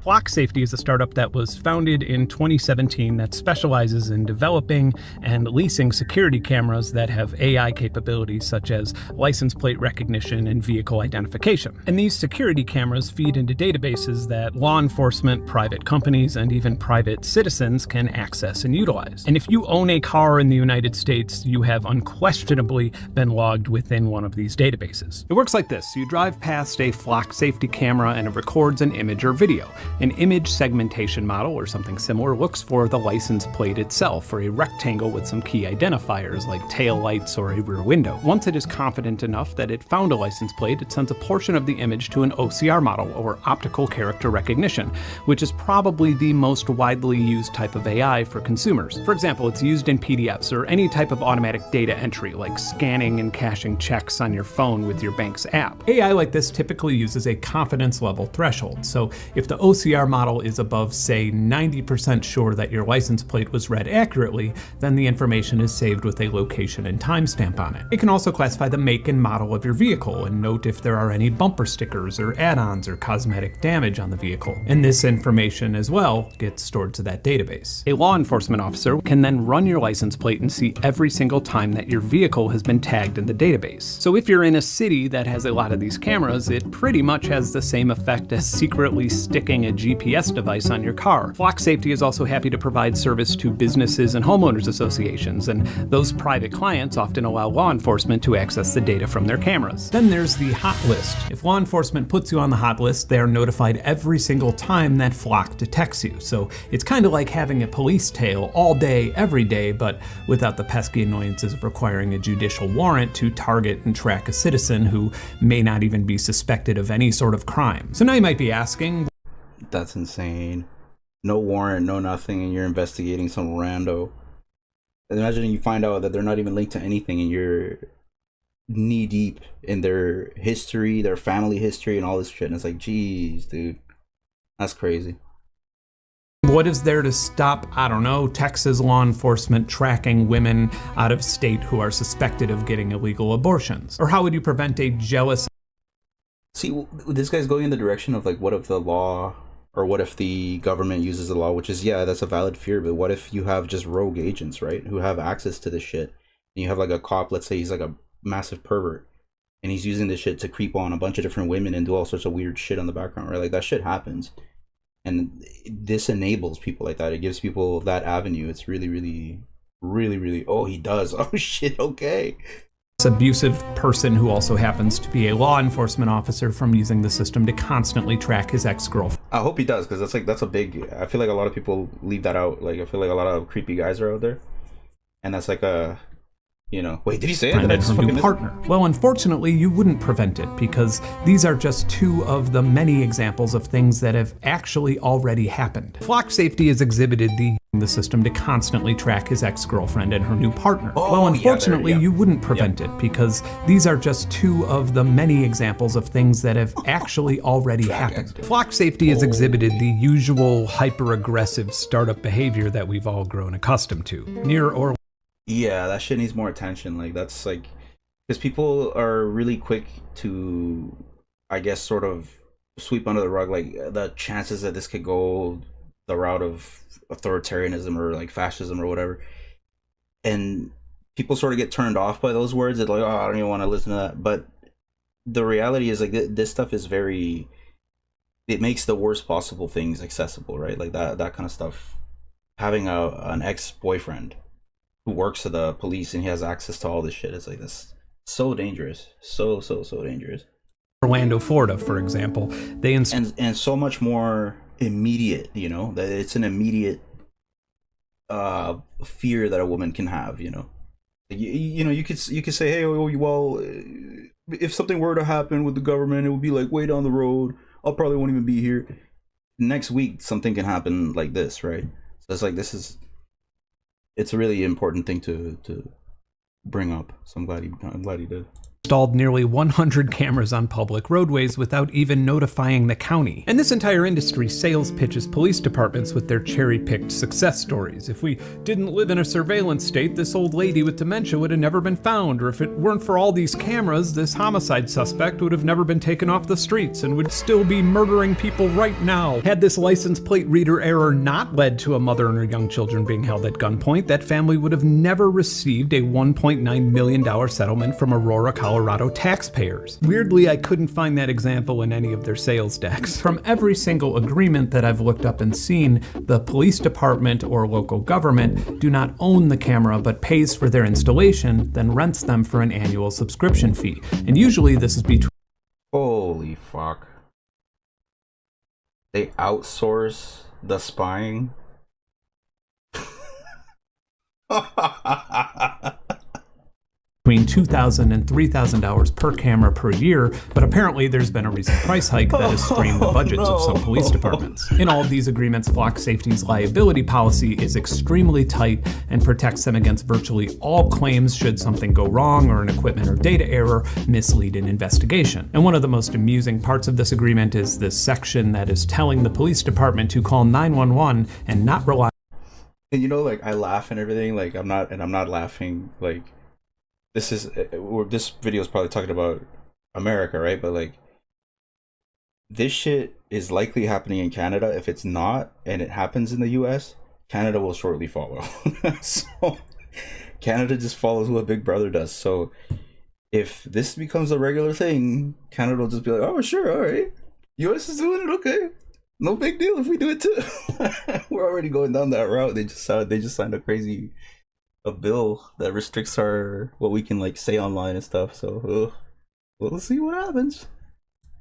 Flock Safety is a startup that was founded in 2017 that specializes in developing and leasing security cameras that have AI capabilities such as license plate recognition and vehicle identification. And these security cameras feed into databases that law enforcement, private companies, and even private citizens can access and utilize. And if you own a car in the United States, you have unquestionably been logged within one of these databases. It works like this. You drive past a Flock Safety camera and it records an image or video. An image segmentation model or something similar looks for the license plate itself, or a rectangle with some key identifiers like tail lights or a rear window. Once it is confident enough that it found a license plate, it sends a portion of the image to an OCR model, or optical character recognition, which is probably the most widely used type of AI for consumers. For example, it's used in PDFs or any type of automatic data entry, like scanning and cashing checks on your phone with your bank's app. AI like this typically uses a confidence level threshold, so if the OCR model is above, say, 90% sure that your license plate was read accurately, then the information is saved with a location and timestamp on it. It can also classify the make and model of your vehicle and note if there are any bumper stickers or add-ons or cosmetic damage on the vehicle. And this information as well gets stored to that database. A law enforcement officer can then run your license plate and see every single time that your vehicle has been tagged in the database. So if you're in a city that has a lot of these cameras, it pretty much has the same effect as secretly sticking a GPS device on your car. Flock Safety is also happy to provide service to businesses and homeowners associations, and those private clients often allow law enforcement to access the data from their cameras. Then there's the hot list. If law enforcement puts you on the hot list, they are notified every single time that Flock detects you. So it's kind of like having a police tail all day, every day, but without the pesky annoyances of requiring a judicial warrant to target and track a citizen who may not even be suspected of any sort of crime. So now you might be asking, that's insane. No warrant, no nothing, and you're investigating some rando. Imagine you find out that they're not even linked to anything and you're knee deep in their history, their family history, and all this shit. And it's like, geez, dude. That's crazy. What is there to stop, I don't know, Texas law enforcement tracking women out of state who are suspected of getting illegal abortions? Or how would you prevent a jealous... See, this guy's going in the direction of, like, what if the law... Or what if the government uses the law, which is, yeah, that's a valid fear, but what if you have just rogue agents, right, who have access to this shit? And you have, like, a cop, let's say he's, like, a massive pervert, and he's using this shit to creep on a bunch of different women and do all sorts of weird shit on the background, right? Like, that shit happens. And this enables people like that. It gives people that avenue. It's really, really, really, really, oh, he does. Oh, shit, okay. Abusive person who also happens to be a law enforcement officer from using the system to constantly track his ex-girlfriend. I hope he does, because that's a big, I feel like a lot of people leave that out. Like, I feel like a lot of creepy guys are out there, and that's like a, you know, wait, did he say it? And her new partner. Well, unfortunately, you wouldn't prevent it, because these are just two of the many examples of things that have actually already happened. Flock Safety has exhibited the system to constantly track his ex-girlfriend and her new partner. Oh, well, unfortunately, yeah, you wouldn't prevent it, because these are just two of the many examples of things that have actually already happened. Flock Safety has exhibited the usual hyper-aggressive startup behavior that we've all grown accustomed to. Near or Yeah, that shit needs more attention. Like, that's like, because people are really quick to, I guess, sort of sweep under the rug, like, the chances that this could go the route of authoritarianism or like fascism or whatever, and people sort of get turned off by those words. It's like, oh, I don't even want to listen to that. But the reality is, like, this stuff is very, it makes the worst possible things accessible, right? Like that kind of stuff. Having an ex-boyfriend who works for the police and he has access to all this shit, it's like, this so dangerous, so dangerous. Orlando, Florida, for example, they and so much more immediate, you know, that it's an immediate fear that a woman can have, you know. You know, you could say, hey, well, if something were to happen with the government, it would be like way down the road. I'll probably won't even be here. Next week, something can happen like this, right? So it's like, it's a really important thing to bring up. So I'm glad he did. Installed nearly 100 cameras on public roadways without even notifying the county. And this entire industry sales pitches police departments with their cherry-picked success stories. If we didn't live in a surveillance state, this old lady with dementia would have never been found, or if it weren't for all these cameras, this homicide suspect would have never been taken off the streets and would still be murdering people right now. Had this license plate reader error not led to a mother and her young children being held at gunpoint, that family would have never received a $1.9 million settlement from Aurora, Colorado taxpayers. Weirdly, I couldn't find that example in any of their sales decks. From every single agreement that I've looked up and seen, the police department or local government do not own the camera but pays for their installation, then rents them for an annual subscription fee. And usually this is between... Holy fuck. They outsource the spying? between $2,000 and $3,000 per camera per year, but apparently there's been a recent price hike that has strained the budgets of some police departments. In all of these agreements, Flock Safety's liability policy is extremely tight and protects them against virtually all claims should something go wrong or an equipment or data error mislead an investigation. And one of the most amusing parts of this agreement is this section that is telling the police department to call 911 and not rely. And you know, like, I laugh and everything, like, I'm not laughing, like, this video is probably talking about America, right? But like, this shit is likely happening in Canada. If it's not, and it happens in the US, Canada will shortly follow. So Canada just follows what Big Brother does. So if this becomes a regular thing, Canada will just be like, oh sure, all right, US is doing it, okay, no big deal if we do it too. We're already going down that route. They just signed a bill that restricts what we can like say online and stuff. So we'll see what happens.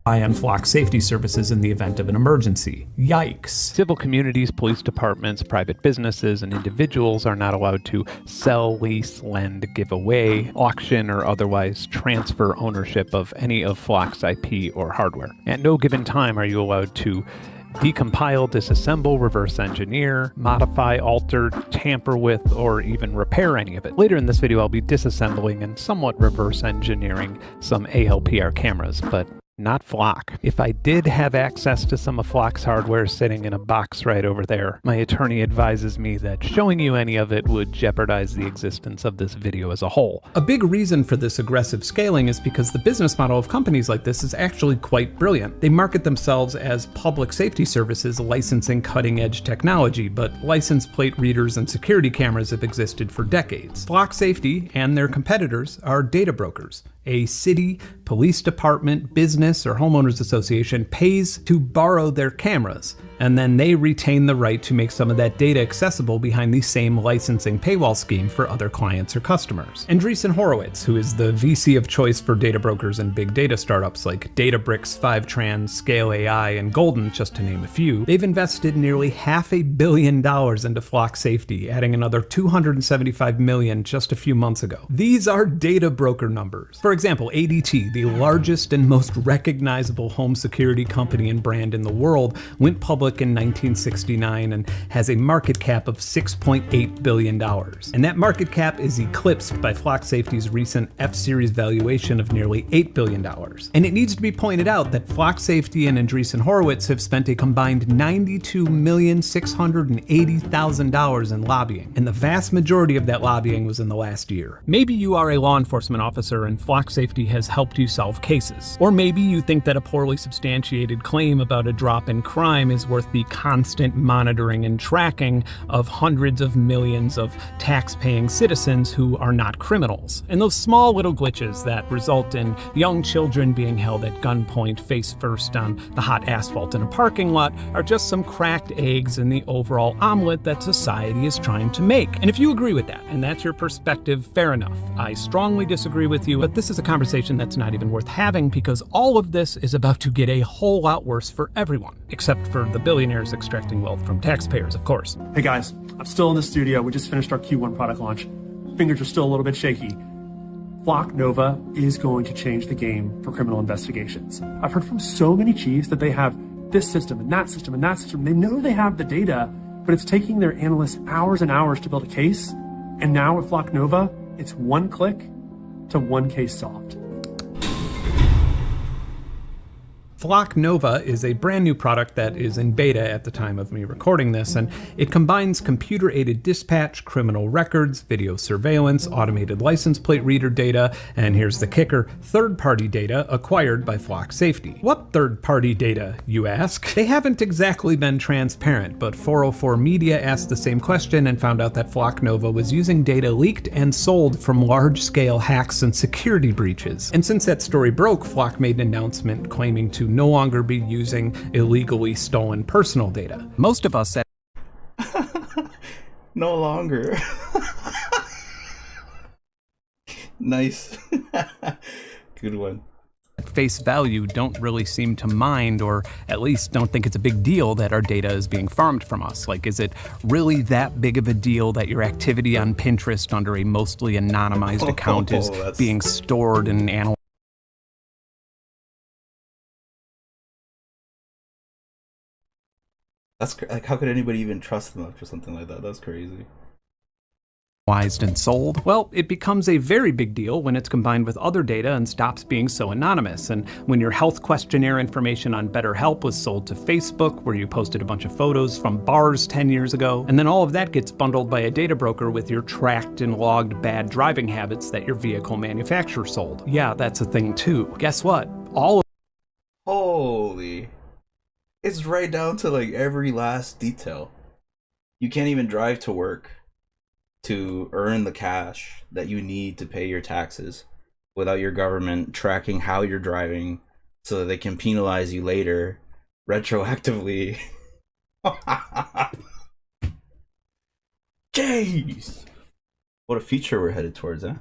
On Flock Safety services in the event of an emergency. Yikes. Civil communities, police departments, private businesses, and individuals are not allowed to sell, lease, lend, give away, auction, or otherwise transfer ownership of any of Flock's IP or hardware. At no given time are you allowed to decompile, disassemble, reverse engineer, modify, alter, tamper with, or even repair any of it. Later in this video, I'll be disassembling and somewhat reverse engineering some ALPR cameras, but not Flock. If I did have access to some of Flock's hardware sitting in a box right over there, my attorney advises me that showing you any of it would jeopardize the existence of this video as a whole. A big reason for this aggressive scaling is because the business model of companies like this is actually quite brilliant. They market themselves as public safety services licensing cutting-edge technology, but license plate readers and security cameras have existed for decades. Flock Safety and their competitors are data brokers. A city, police department, business, or homeowners association pays to borrow their cameras, and then they retain the right to make some of that data accessible behind the same licensing paywall scheme for other clients or customers. Andreessen Horowitz, who is the VC of choice for data brokers and big data startups like Databricks, Fivetran, Scale AI, and Golden, just to name a few, they've invested nearly $500 million into Flock Safety, adding another $275 million just a few months ago. These are data broker numbers. For example, ADT, the largest and most recognizable home security company and brand in the world, went public in 1969 and has a market cap of $6.8 billion. And that market cap is eclipsed by Flock Safety's recent F-Series valuation of nearly $8 billion. And it needs to be pointed out that Flock Safety and Andreessen Horowitz have spent a combined $92,680,000 in lobbying, and the vast majority of that lobbying was in the last year. Maybe you are a law enforcement officer and Flock Safety has helped you solve cases. Or maybe you think that a poorly substantiated claim about a drop in crime is worth the constant monitoring and tracking of hundreds of millions of tax-paying citizens who are not criminals. And those small little glitches that result in young children being held at gunpoint face first on the hot asphalt in a parking lot are just some cracked eggs in the overall omelet that society is trying to make. And if you agree with that, and that's your perspective, fair enough. I strongly disagree with you, but this is a conversation that's not even worth having because all of this is about to get a whole lot worse for everyone, except for the billionaires extracting wealth from taxpayers, of course. Hey guys, I'm still in the studio. We just finished our Q1 product launch. Fingers are still a little bit shaky. Flock Nova is going to change the game for criminal investigations. I've heard from so many chiefs that they have this system and that system and that system. They know they have the data, but it's taking their analysts hours and hours to build a case. And now with Flock Nova, it's one click to one case solved. Flock Nova is a brand new product that is in beta at the time of me recording this, and it combines computer-aided dispatch, criminal records, video surveillance, automated license plate reader data, and here's the kicker, third-party data acquired by Flock Safety. What third-party data, you ask? They haven't exactly been transparent, but 404 Media asked the same question and found out that Flock Nova was using data leaked and sold from large-scale hacks and security breaches. And since that story broke, Flock made an announcement claiming to no longer be using illegally stolen personal data. Most of us at No longer. Nice. Good one. At face value don't really seem to mind, or at least don't think it's a big deal that our data is being farmed from us. Like, is it really that big of a deal that your activity on Pinterest under a mostly anonymized account is being stored and analyzed? That's like, how could anybody even trust them after something like that? That's crazy. And sold? Well, it becomes a very big deal when it's combined with other data and stops being so anonymous. And when your health questionnaire information on BetterHelp was sold to Facebook, where you posted a bunch of photos from bars 10 years ago, and then all of that gets bundled by a data broker with your tracked and logged bad driving habits that your vehicle manufacturer sold. Yeah, that's a thing too. Guess what? All of Holy. It's right down to like every last detail. You can't even drive to work to earn the cash that you need to pay your taxes without your government tracking how you're driving so that they can penalize you later retroactively. Jeez! What a future we're headed towards, huh?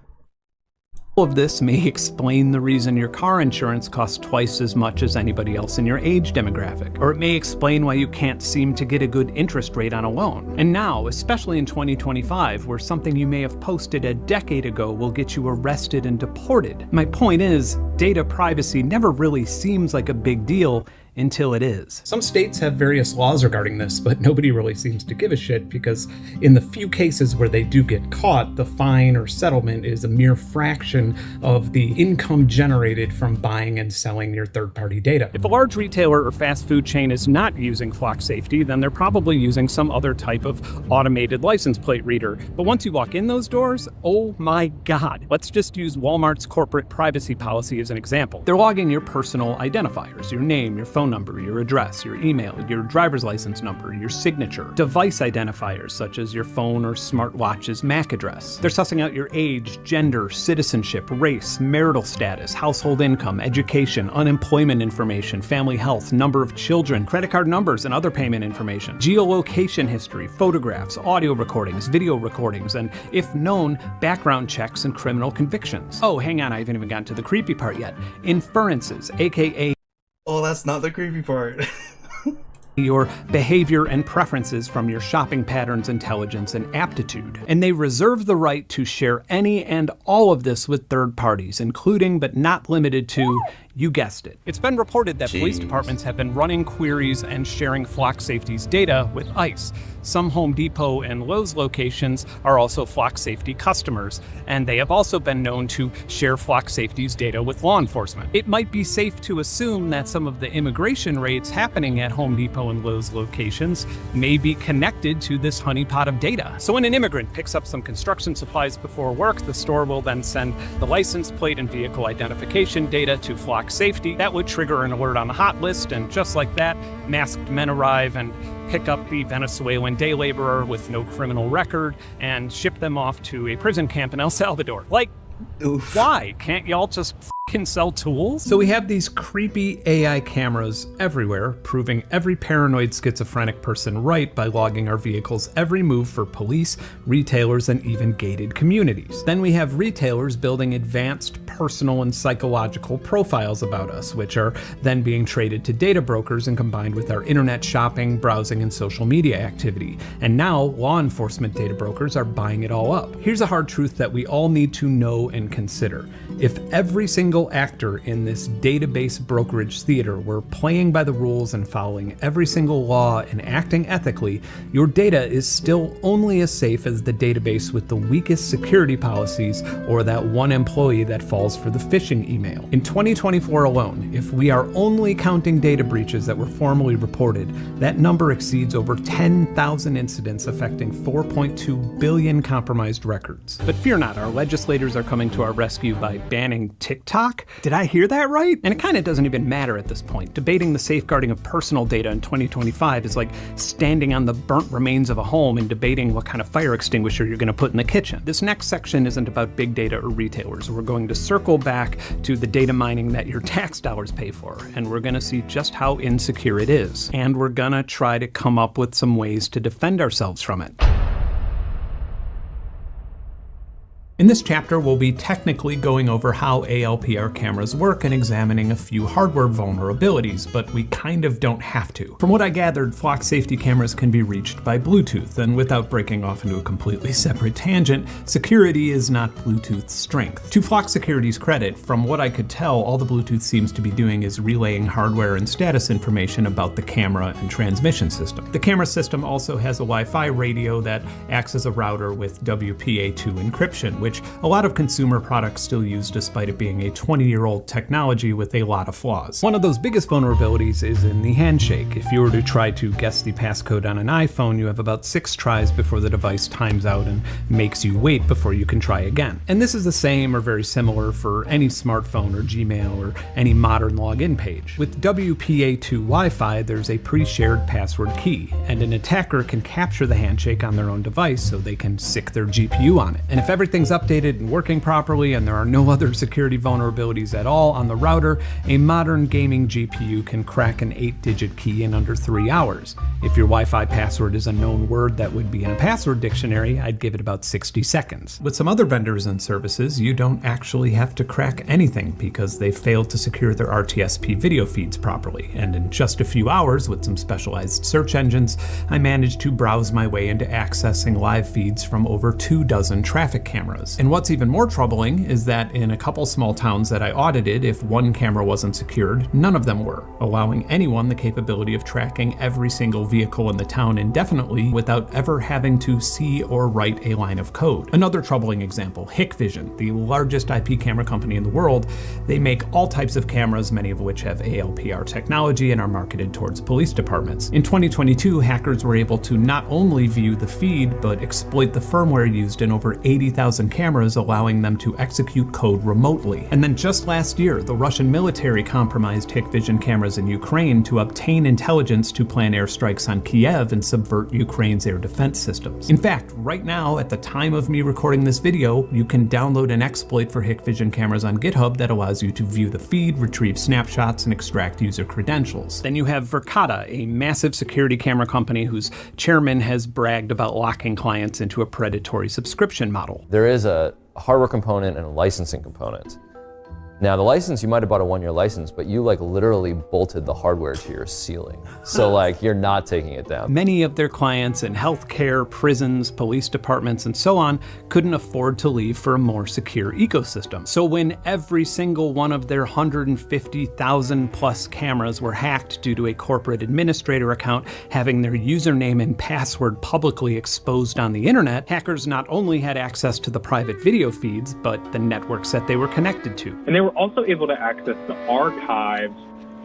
All of this may explain the reason your car insurance costs twice as much as anybody else in your age demographic, or it may explain why you can't seem to get a good interest rate on a loan. And now, especially in 2025, where something you may have posted a decade ago will get you arrested and deported. My point is, data privacy never really seems like a big deal until it is. Some states have various laws regarding this, but nobody really seems to give a shit because in the few cases where they do get caught, the fine or settlement is a mere fraction of the income generated from buying and selling your third-party data. If a large retailer or fast food chain is not using Flock Safety, then they're probably using some other type of automated license plate reader. But once you walk in those doors, oh my God. Let's just use Walmart's corporate privacy policy as an example. They're logging your personal identifiers, your name, your phone number, your address, your email, your driver's license number, your signature, device identifiers such as your phone or smartwatch's MAC address. They're sussing out your age, gender, citizenship, race, marital status, household income, education, unemployment information, family health, number of children, credit card numbers and other payment information, geolocation history, photographs, audio recordings, video recordings, and if known, background checks and criminal convictions. Oh, hang on, I haven't even gotten to the creepy part yet. Inferences, aka... Oh, that's not the creepy part. your behavior and preferences from your shopping patterns, intelligence, and aptitude. And they reserve the right to share any and all of this with third parties, including but not limited to, you guessed it. It's been reported that police departments have been running queries and sharing Flock Safety's data with ICE. Some Home Depot and Lowe's locations are also Flock Safety customers, and they have also been known to share Flock Safety's data with law enforcement. It might be safe to assume that some of the immigration raids happening at Home Depot and Lowe's locations may be connected to this honeypot of data. So when an immigrant picks up some construction supplies before work, the store will then send the license plate and vehicle identification data to Flock Safety. That would trigger an alert on the hot list, and just like that, masked men arrive and pick up the Venezuelan day laborer with no criminal record and ship them off to a prison camp in El Salvador. Like, oof. Why? Can't y'all just can sell tools? So we have these creepy AI cameras everywhere, proving every paranoid schizophrenic person right by logging our vehicles' every move for police, retailers, and even gated communities. Then we have retailers building advanced personal and psychological profiles about us, which are then being traded to data brokers and combined with our internet shopping, browsing, and social media activity. And now law enforcement data brokers are buying it all up. Here's a hard truth that we all need to know and consider. If every single actor in this database brokerage theater were playing by the rules and following every single law and acting ethically, your data is still only as safe as the database with the weakest security policies or that one employee that falls for the phishing email. In 2024 alone, if we are only counting data breaches that were formally reported, that number exceeds over 10,000 incidents affecting 4.2 billion compromised records. But fear not, our legislators are coming to our rescue by banning TikTok. Did I hear that right? And it kind of doesn't even matter at this point. Debating the safeguarding of personal data in 2025 is like standing on the burnt remains of a home and debating what kind of fire extinguisher you're going to put in the kitchen. This next section isn't about big data or retailers. We're going to circle back to the data mining that your tax dollars pay for, and we're going to see just how insecure it is. And we're going to try to come up with some ways to defend ourselves from it. In this chapter, we'll be technically going over how ALPR cameras work and examining a few hardware vulnerabilities, but we kind of don't have to. From what I gathered, Flock Safety cameras can be reached by Bluetooth, and without breaking off into a completely separate tangent, security is not Bluetooth's strength. To Flock Security's credit, from what I could tell, all the Bluetooth seems to be doing is relaying hardware and status information about the camera and transmission system. The camera system also has a Wi-Fi radio that acts as a router with WPA2 encryption, which a lot of consumer products still use despite it being a 20-year-old technology with a lot of flaws. One of those biggest vulnerabilities is in the handshake. If you were to try to guess the passcode on an iPhone, you have about 6 tries before the device times out and makes you wait before you can try again. And this is the same or very similar for any smartphone or Gmail or any modern login page. With WPA2 Wi-Fi, there's a pre-shared password key, and an attacker can capture the handshake on their own device so they can sick their GPU on it. And if everything's updated and working properly and there are no other security vulnerabilities at all on the router, a modern gaming GPU can crack an 8-digit key in under 3 hours. If your Wi-Fi password is a known word that would be in a password dictionary, I'd give it about 60 seconds. With some other vendors and services, you don't actually have to crack anything because they failed to secure their RTSP video feeds properly, and in just a few hours with some specialized search engines, I managed to browse my way into accessing live feeds from over 24 traffic cameras. cameras. And what's even more troubling is that in a couple small towns that I audited, if one camera wasn't secured, none of them were, allowing anyone the capability of tracking every single vehicle in the town indefinitely without ever having to see or write a line of code. Another troubling example, Hikvision, the largest IP camera company in the world. They make all types of cameras, many of which have ALPR technology and are marketed towards police departments. In 2022, hackers were able to not only view the feed, but exploit the firmware used in over 80,000 cameras, allowing them to execute code remotely. And then just last year, the Russian military compromised Hikvision cameras in Ukraine to obtain intelligence to plan airstrikes on Kiev and subvert Ukraine's air defense systems. In fact, right now, at the time of me recording this video, you can download an exploit for Hikvision cameras on GitHub that allows you to view the feed, retrieve snapshots, and extract user credentials. Then you have Verkada, a massive security camera company whose chairman has bragged about locking clients into a predatory subscription model. There is a hardware component and a licensing component. Now the license, you might have bought a 1-year license, but you like literally bolted the hardware to your ceiling. So like you're not taking it down. Many of their clients in healthcare, prisons, police departments, and so on couldn't afford to leave for a more secure ecosystem. So when every single one of their 150,000 plus cameras were hacked due to a corporate administrator account having their username and password publicly exposed on the internet, hackers not only had access to the private video feeds, but the networks that they were connected to. And they were also able to access the archives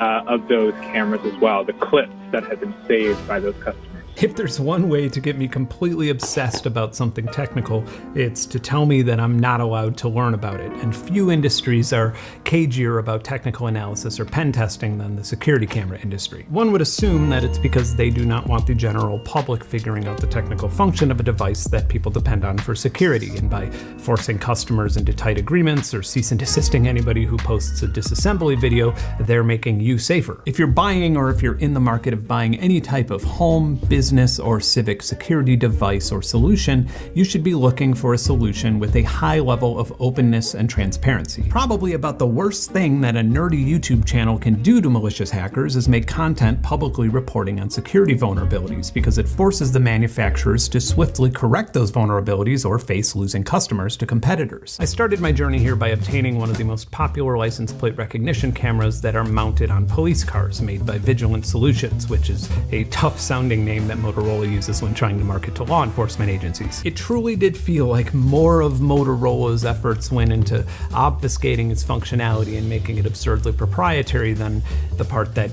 of those cameras as well, the clips that had been saved by those customers. If there's one way to get me completely obsessed about something technical, it's to tell me that I'm not allowed to learn about it. And few industries are cagier about technical analysis or pen testing than the security camera industry. One would assume that it's because they do not want the general public figuring out the technical function of a device that people depend on for security, and by forcing customers into tight agreements or cease and desisting anybody who posts a disassembly video, they're making you safer. If you're buying, or if you're in the market of buying any type of home, business, or civic security device or solution, you should be looking for a solution with a high level of openness and transparency. Probably about the worst thing that a nerdy YouTube channel can do to malicious hackers is make content publicly reporting on security vulnerabilities, because it forces the manufacturers to swiftly correct those vulnerabilities or face losing customers to competitors. I started my journey here by obtaining one of the most popular license plate recognition cameras that are mounted on police cars, made by Vigilant Solutions, which is a tough sounding name that Motorola uses when trying to market to law enforcement agencies. It truly did feel like more of Motorola's efforts went into obfuscating its functionality and making it absurdly proprietary than the part that,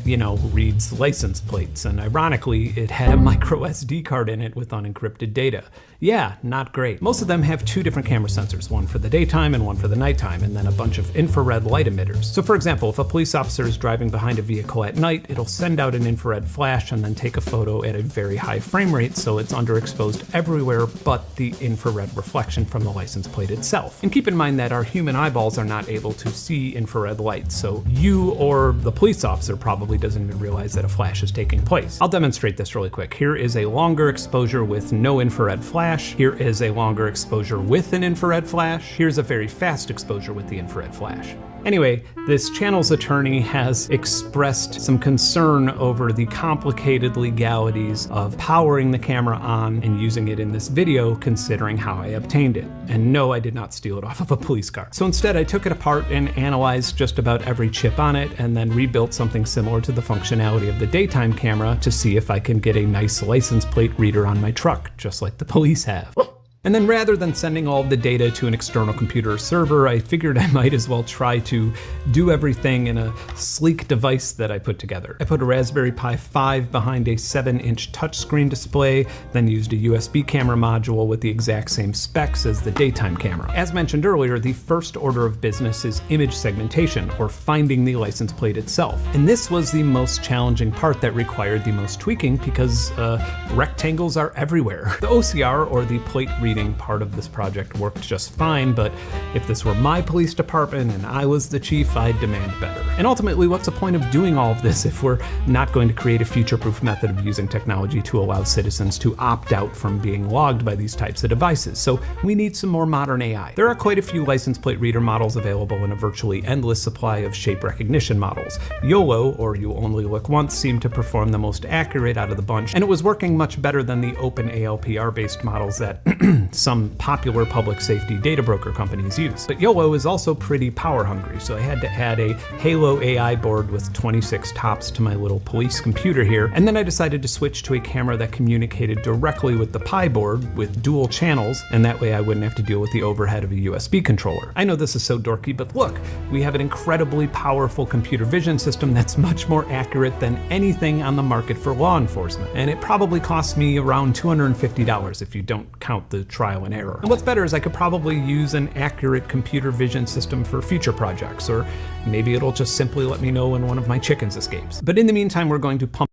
reads license plates. And ironically, it had a micro SD card in it with unencrypted data. Yeah, not great. Most of them have two different camera sensors, one for the daytime and one for the nighttime, and then a bunch of infrared light emitters. So for example, if a police officer is driving behind a vehicle at night, it'll send out an infrared flash and then take a photo at a very high frame rate, so it's underexposed everywhere but the infrared reflection from the license plate itself. And keep in mind that our human eyeballs are not able to see infrared light, so you or the police officer probably doesn't even realize that a flash is taking place. I'll demonstrate this really quick. Here is a longer exposure with no infrared flash. Here is a longer exposure with an infrared flash. Here's a very fast exposure with the infrared flash. Anyway, this channel's attorney has expressed some concern over the complicated legalities of powering the camera on and using it in this video, considering how I obtained it. And no, I did not steal it off of a police car. So instead, I took it apart and analyzed just about every chip on it, and then rebuilt something similar to the functionality of the daytime camera to see if I can get a nice license plate reader on my truck, just like the police have. And then rather than sending all of the data to an external computer or server, I figured I might as well try to do everything in a sleek device that I put together. I put a Raspberry Pi 5 behind a 7-inch touchscreen display, then used a USB camera module with the exact same specs as the daytime camera. As mentioned earlier, the first order of business is image segmentation, or finding the license plate itself. And this was the most challenging part that required the most tweaking, because rectangles are everywhere. The OCR, or the plate reading part of this project, worked just fine, but if this were my police department and I was the chief, I'd demand better. And ultimately, what's the point of doing all of this if we're not going to create a future-proof method of using technology to allow citizens to opt out from being logged by these types of devices? So we need some more modern AI. There are quite a few license plate reader models available in a virtually endless supply of shape recognition models. YOLO, or You Only Look Once, seemed to perform the most accurate out of the bunch, and it was working much better than the open ALPR-based models that some popular public safety data broker companies use. But YOLO is also pretty power hungry, so I had to add a Halo AI board with 26 TOPS to my little police computer here, and then I decided to switch to a camera that communicated directly with the Pi board with dual channels, and that way I wouldn't have to deal with the overhead of a USB controller. I know this is so dorky, but look, we have an incredibly powerful computer vision system that's much more accurate than anything on the market for law enforcement, and it probably costs me around $250 if you don't count the trial and error. And what's better is I could probably use an accurate computer vision system for future projects, or maybe it'll just simply let me know when one of my chickens escapes. But in the meantime, we're going to pump.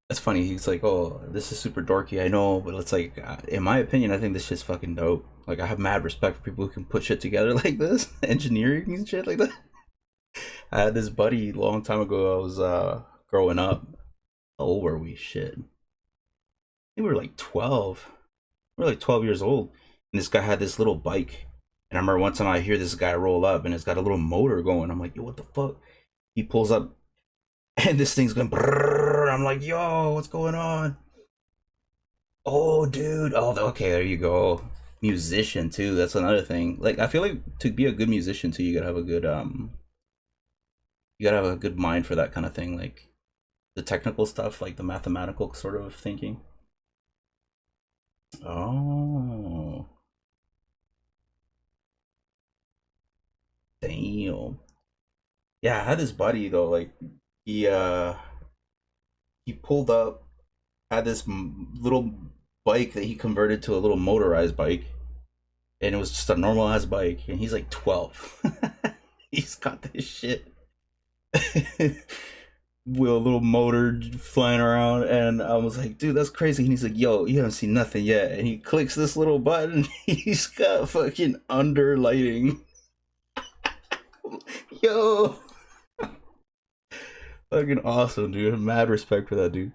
That's funny. He's like, oh, this is super dorky. I know, but it's like, in my opinion, I think this shit's fucking dope. Like, I have mad respect for people who can put shit together like this, engineering and shit like that. I had this buddy a long time ago. I was growing up. How old were we? Shit. I think we were like 12. We were like 12 years old. And this guy had this little bike. And I remember one time I hear this guy roll up and it's got a little motor going. I'm like, yo, what the fuck? He pulls up and this thing's going brrrr. I'm like, yo, what's going on? Oh, dude. Oh, okay, there you go. Musician too. That's another thing. Like, I feel like to be a good musician too, you gotta have a good you gotta have a good mind for that kind of thing, like the technical stuff, like the mathematical sort of thinking. Oh, damn. Yeah, I had this buddy though, like he pulled up, had this little bike that he converted to a little motorized bike, and it was just a normal ass bike, and he's like 12. He's got this shit with a little motor flying around, and I was like, dude, that's crazy. And he's like, yo, you haven't seen nothing yet. And he clicks this little button, he's got fucking under lighting. Yo, fucking awesome, dude. Mad respect for that dude.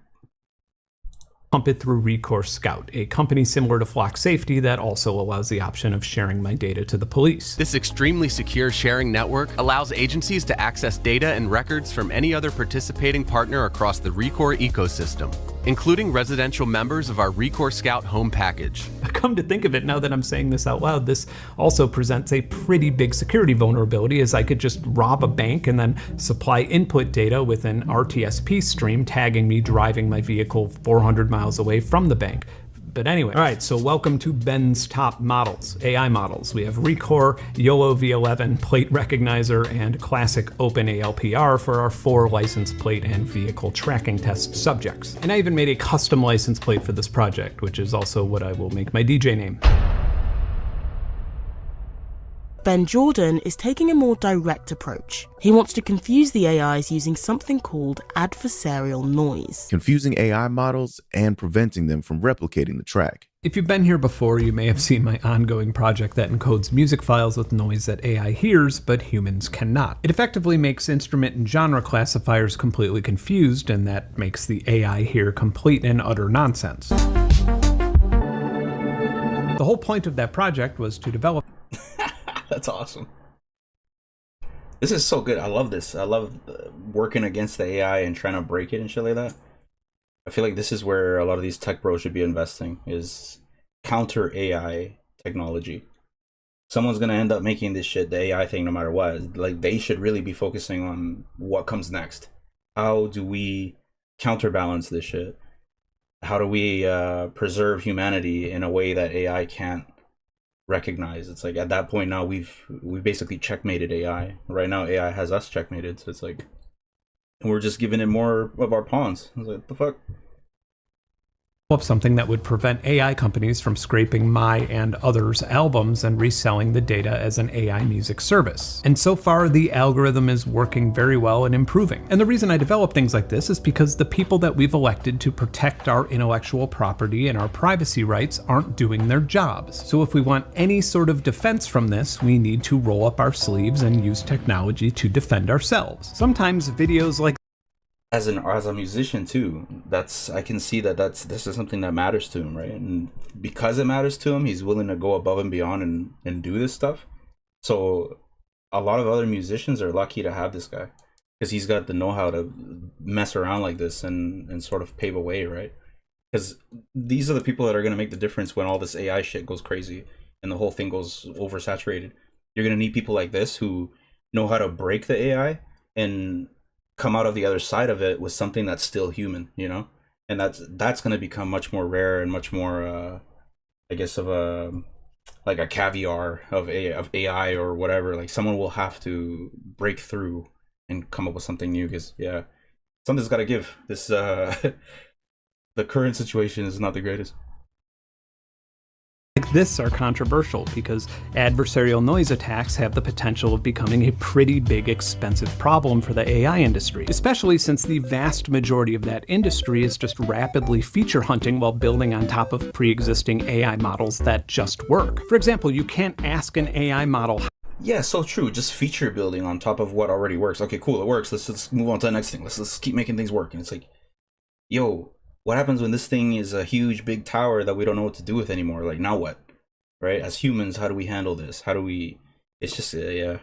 Pump it through Recourse Scout, a company similar to Flock Safety that also allows the option of sharing my data to the police. This extremely secure sharing network allows agencies to access data and records from any other participating partner across the Recourse ecosystem, including residential members of our Recourse Scout home package. Come to think of it, now that I'm saying this out loud, this also presents a pretty big security vulnerability, as I could just rob a bank and then supply input data with an RTSP stream tagging me driving my vehicle 400 miles away from the bank. But anyway, all right, so welcome to Ben's top models, AI models. We have Recourse, YOLO V11, plate recognizer, and classic Open ALPR for our 4 license plate and vehicle tracking test subjects. And I even made a custom license plate for this project, which is also what I will make my DJ name. Ben Jordan is taking a more direct approach. He wants to confuse the AIs using something called adversarial noise. Confusing AI models and preventing them from replicating the track. If you've been here before, you may have seen my ongoing project that encodes music files with noise that AI hears, but humans cannot. It effectively makes instrument and genre classifiers completely confused, and that makes the AI hear complete and utter nonsense. The whole point of that project was to develop That's awesome. This is so good. I love this. I love working against the AI and trying to break it and shit like that. I feel like this is where a lot of these tech bros should be investing, is counter AI technology. Someone's gonna end up making this shit the AI thing no matter what. Like, they should really be focusing on what comes next. How do we counterbalance this shit? How do we preserve humanity in a way that AI can't recognize? It's like, at that point now we've basically checkmated AI. Right now AI has us checkmated, so it's like we're just giving it more of our pawns. I was like, what the fuck? Up something that would prevent AI companies from scraping my and others' albums and reselling the data as an AI music service. And so far, the algorithm is working very well and improving. And the reason I develop things like this is because the people that we've elected to protect our intellectual property and our privacy rights aren't doing their jobs. So if we want any sort of defense from this, we need to roll up our sleeves and use technology to defend ourselves. Sometimes videos like as a musician too, I can see that this is something that matters to him, right? And because it matters to him, he's willing to go above and beyond and do this stuff. So a lot of other musicians are lucky to have this guy, because he's got the know-how to mess around like this and sort of pave a way, right? Because these are the people that are going to make the difference when all this AI shit goes crazy and the whole thing goes oversaturated. You're going to need people like this who know how to break the AI and come out of the other side of it with something that's still human, you know? And that's going to become much more rare and much more, I guess, of a like a caviar of AI or whatever. Like someone will have to break through and come up with something new, because yeah, something's got to give. This the current situation is not the greatest. Like this are controversial because adversarial noise attacks have the potential of becoming a pretty big, expensive problem for the AI industry, especially since the vast majority of that industry is just rapidly feature hunting while building on top of pre-existing AI models that just work. For example, you can't ask an AI model. Yeah, so true. Just feature building on top of what already works. Okay, cool, it works. Let's move on to the next thing. Let's keep making things work. And it's like, yo, what happens when this thing is a huge, big tower that we don't know what to do with anymore? Like, now what? Right? As humans, how do we handle this? How do we... It's just, yeah...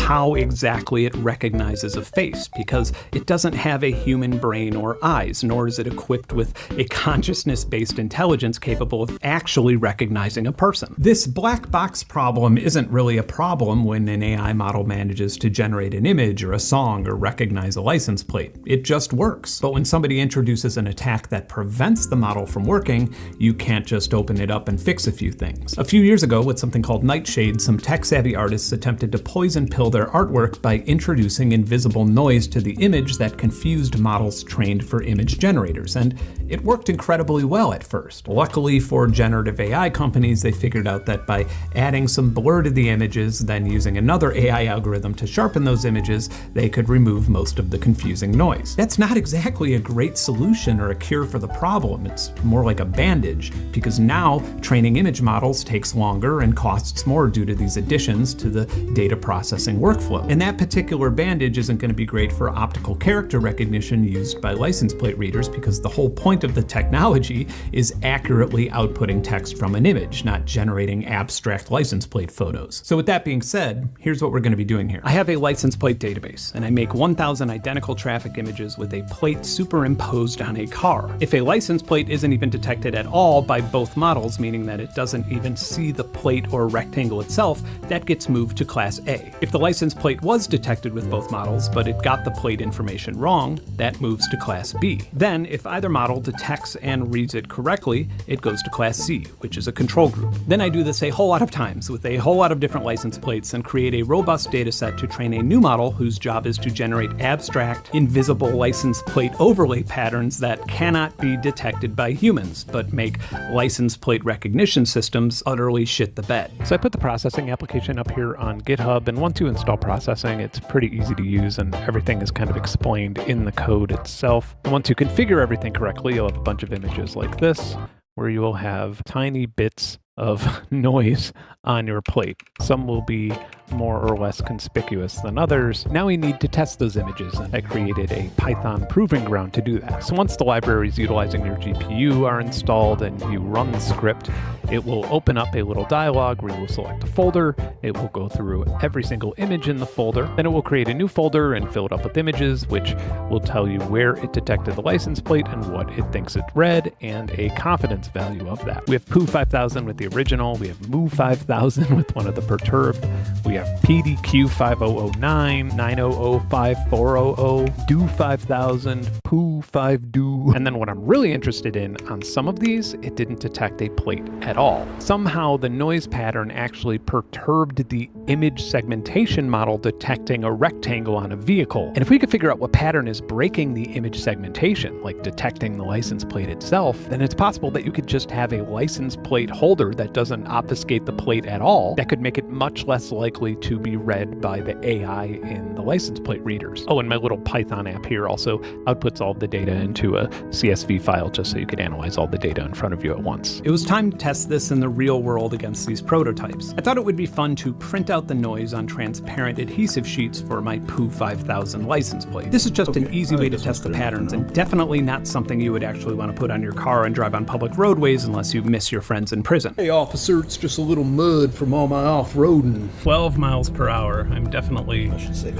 How exactly it recognizes a face, because it doesn't have a human brain or eyes, nor is it equipped with a consciousness-based intelligence capable of actually recognizing a person. This black box problem isn't really a problem when an AI model manages to generate an image or a song or recognize a license plate. It just works. But when somebody introduces an attack that prevents the model from working, you can't just open it up and fix a few things. A few years ago, with something called Nightshade, some tech-savvy artists attempted to poison pill their artwork by introducing invisible noise to the image that confused models trained for image generators, and it worked incredibly well at first. Luckily for generative AI companies, they figured out that by adding some blur to the images, then using another AI algorithm to sharpen those images, they could remove most of the confusing noise. That's not exactly a great solution or a cure for the problem. It's more like a bandage, because now training image models takes longer and costs more due to these additions to the data processing workflow. And that particular bandage isn't going to be great for optical character recognition used by license plate readers, because the whole point of the technology is accurately outputting text from an image, not generating abstract license plate photos. So with that being said, here's what we're going to be doing here. I have a license plate database, and I make 1,000 identical traffic images with a plate superimposed on a car. If a license plate isn't even detected at all by both models, meaning that it doesn't even see the plate or rectangle itself, that gets moved to Class A. If the license plate was detected with both models, but it got the plate information wrong, that moves to Class B. Then, if either model detects and reads it correctly, it goes to Class C, which is a control group. Then I do this a whole lot of times with a whole lot of different license plates and create a robust data set to train a new model whose job is to generate abstract, invisible license plate overlay patterns that cannot be detected by humans, but make license plate recognition systems utterly shit the bed. So I put the processing application up here on GitHub, and once you install processing, it's pretty easy to use and everything is kind of explained in the code itself. And once you configure everything correctly, you'll have a bunch of images like this, where you will have tiny bits of noise on your plate. Some will be more or less conspicuous than others. Now we need to test those images, and I created a Python proving ground to do that. So once the libraries utilizing your GPU are installed and you run the script, it will open up a little dialog where you will select a folder. It will go through every single image in the folder. Then it will create a new folder and fill it up with images, which will tell you where it detected the license plate and what it thinks it read, and a confidence value of that. We have Pooh 5000 with the original, we have Moo 5000 with one of the perturbed, we have PDQ 5009, 9005400, Do 5000, Pooh 5Do. And then what I'm really interested in, on some of these, it didn't detect a plate at all. Somehow the noise pattern actually perturbed the image segmentation model detecting a rectangle on a vehicle. And if we could figure out what pattern is breaking the image segmentation, like detecting the license plate itself, then it's possible that you could just have a license plate holder that doesn't obfuscate the plate at all. That could make it much less likely to be read by the AI in the license plate readers. Oh, and my little Python app here also outputs all of the data into a CSV file just so you could analyze all the data in front of you at once. It was time to test this in the real world against these prototypes. I thought it would be fun to print out the noise on transparent adhesive sheets for my Pooh 5000 license plate. This is just an easy way to test the patterns, and definitely not something you would actually want to put on your car and drive on public roadways unless you miss your friends in prison. Hey officer, it's just a little mud from all my off-roading. 12 miles per hour. I'm definitely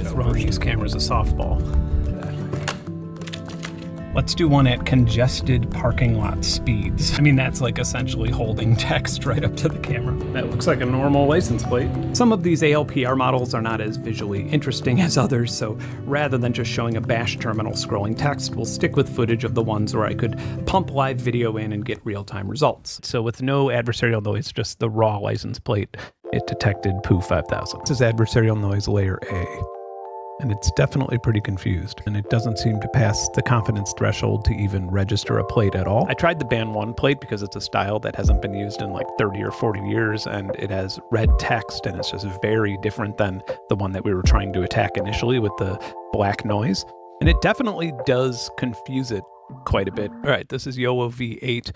throwing these cameras a softball. Let's do one at congested parking lot speeds. I mean, that's like essentially holding text right up to the camera. That looks like a normal license plate. Some of these ALPR models are not as visually interesting as others, so rather than just showing a bash terminal scrolling text, we'll stick with footage of the ones where I could pump live video in and get real-time results. So with no adversarial noise, just the raw license plate, it detected POO 5000. This is adversarial noise layer A. And it's definitely pretty confused, and it doesn't seem to pass the confidence threshold to even register a plate at all. I tried the Band 1 plate because it's a style that hasn't been used in like 30 or 40 years, and it has red text, and it's just very different than the one that we were trying to attack initially with the black noise. And it definitely does confuse it quite a bit. All right, this is Yowo V8.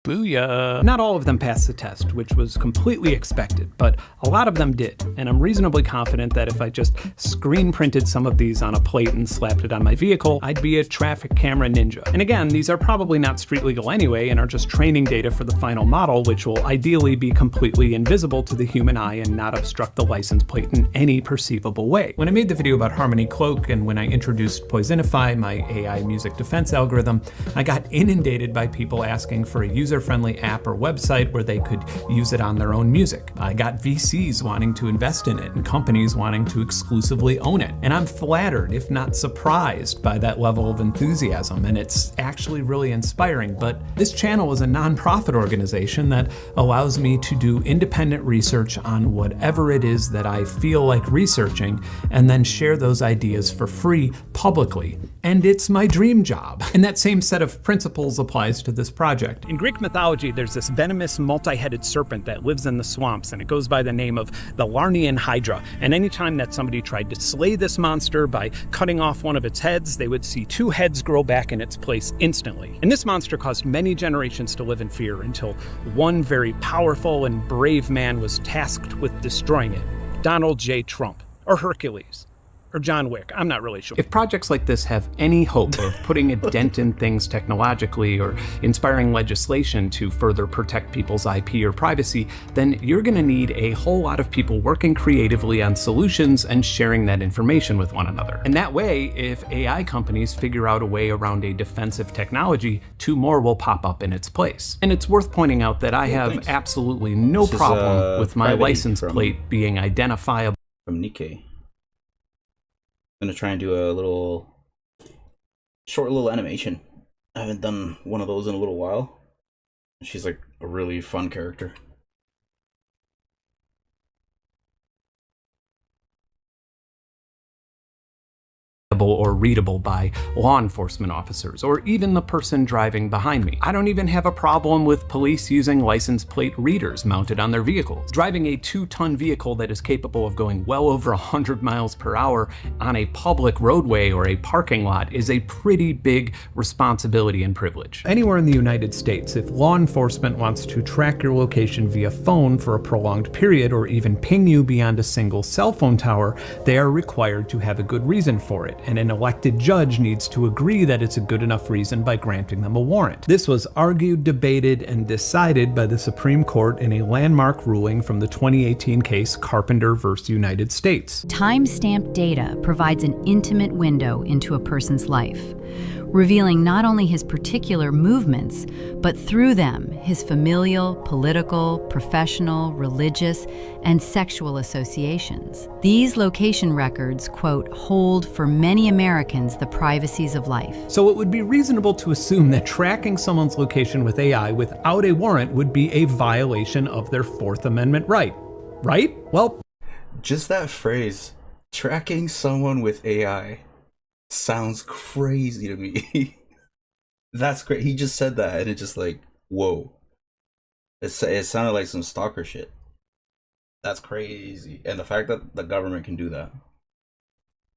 Booyah! Not all of them passed the test, which was completely expected, but a lot of them did, and I'm reasonably confident that if I just screen printed some of these on a plate and slapped it on my vehicle, I'd be a traffic camera ninja. And again, these are probably not street legal anyway and are just training data for the final model, which will ideally be completely invisible to the human eye and not obstruct the license plate in any perceivable way. When I made the video about Harmony Cloak and when I introduced Poisonify, my AI music defense algorithm, I got inundated by people asking for a user-friendly app or website where they could use it on their own music. I got VCs wanting to invest in it and companies wanting to exclusively own it. And I'm flattered, if not surprised, by that level of enthusiasm, and it's actually really inspiring. But this channel is a nonprofit organization that allows me to do independent research on whatever it is that I feel like researching, and then share those ideas for free publicly. And it's my dream job. And that same set of principles applies to this project. In Greek mythology, there's this venomous multi-headed serpent that lives in the swamps, and it goes by the name of the Lernaean Hydra. And anytime that somebody tried to slay this monster by cutting off one of its heads, they would see two heads grow back in its place instantly. And this monster caused many generations to live in fear until one very powerful and brave man was tasked with destroying it. Donald J. Trump, or Hercules, or John Wick, I'm not really sure. If projects like this have any hope of putting a dent in things technologically or inspiring legislation to further protect people's IP or privacy, then you're gonna need a whole lot of people working creatively on solutions and sharing that information with one another. And that way, if AI companies figure out a way around a defensive technology, two more will pop up in its place. And it's worth pointing out that I have absolutely no problem with my license plate being identifiable. From Nikkei. I'm gonna try and do a short little animation. I haven't done one of those in a little while. She's like a really fun character. Or readable by law enforcement officers, or even the person driving behind me. I don't even have a problem with police using license plate readers mounted on their vehicles. Driving a 2-ton vehicle that is capable of going well over 100 miles per hour on a public roadway or a parking lot is a pretty big responsibility and privilege. Anywhere in the United States, if law enforcement wants to track your location via phone for a prolonged period or even ping you beyond a single cell phone tower, they are required to have a good reason for it. And an elected judge needs to agree that it's a good enough reason by granting them a warrant. This was argued, debated, and decided by the Supreme Court in a landmark ruling from the 2018 case Carpenter v. United States. Time-stamped data provides an intimate window into a person's life, revealing not only his particular movements, but through them, his familial, political, professional, religious, and sexual associations. These location records, quote, hold for many Americans the privacies of life. So it would be reasonable to assume that tracking someone's location with AI without a warrant would be a violation of their Fourth Amendment right. Right? Well, just that phrase, tracking someone with AI, sounds crazy to me. That's great. He just said that and it just like, whoa. It sounded like some stalker shit. That's crazy. And the fact that the government can do that.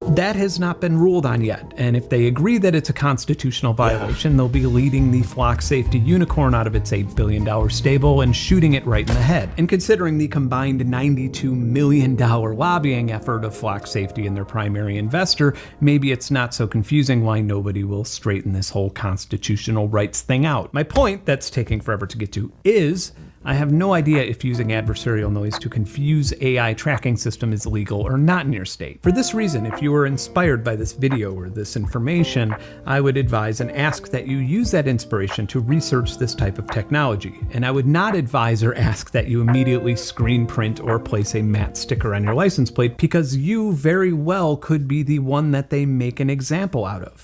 That has not been ruled on yet, and if they agree that it's a constitutional violation, they'll be leading the flock safety unicorn out of its $8 billion stable and shooting it right in the head. And considering the combined $92 million lobbying effort of flock safety and their primary investor, maybe it's not so confusing why nobody will straighten this whole constitutional rights thing out. My point, that's taking forever to get to, is I have no idea if using adversarial noise to confuse AI tracking system is legal or not in your state. For this reason, if you were inspired by this video or this information, I would advise and ask that you use that inspiration to research this type of technology. And I would not advise or ask that you immediately screen print or place a matte sticker on your license plate, because you very well could be the one that they make an example out of.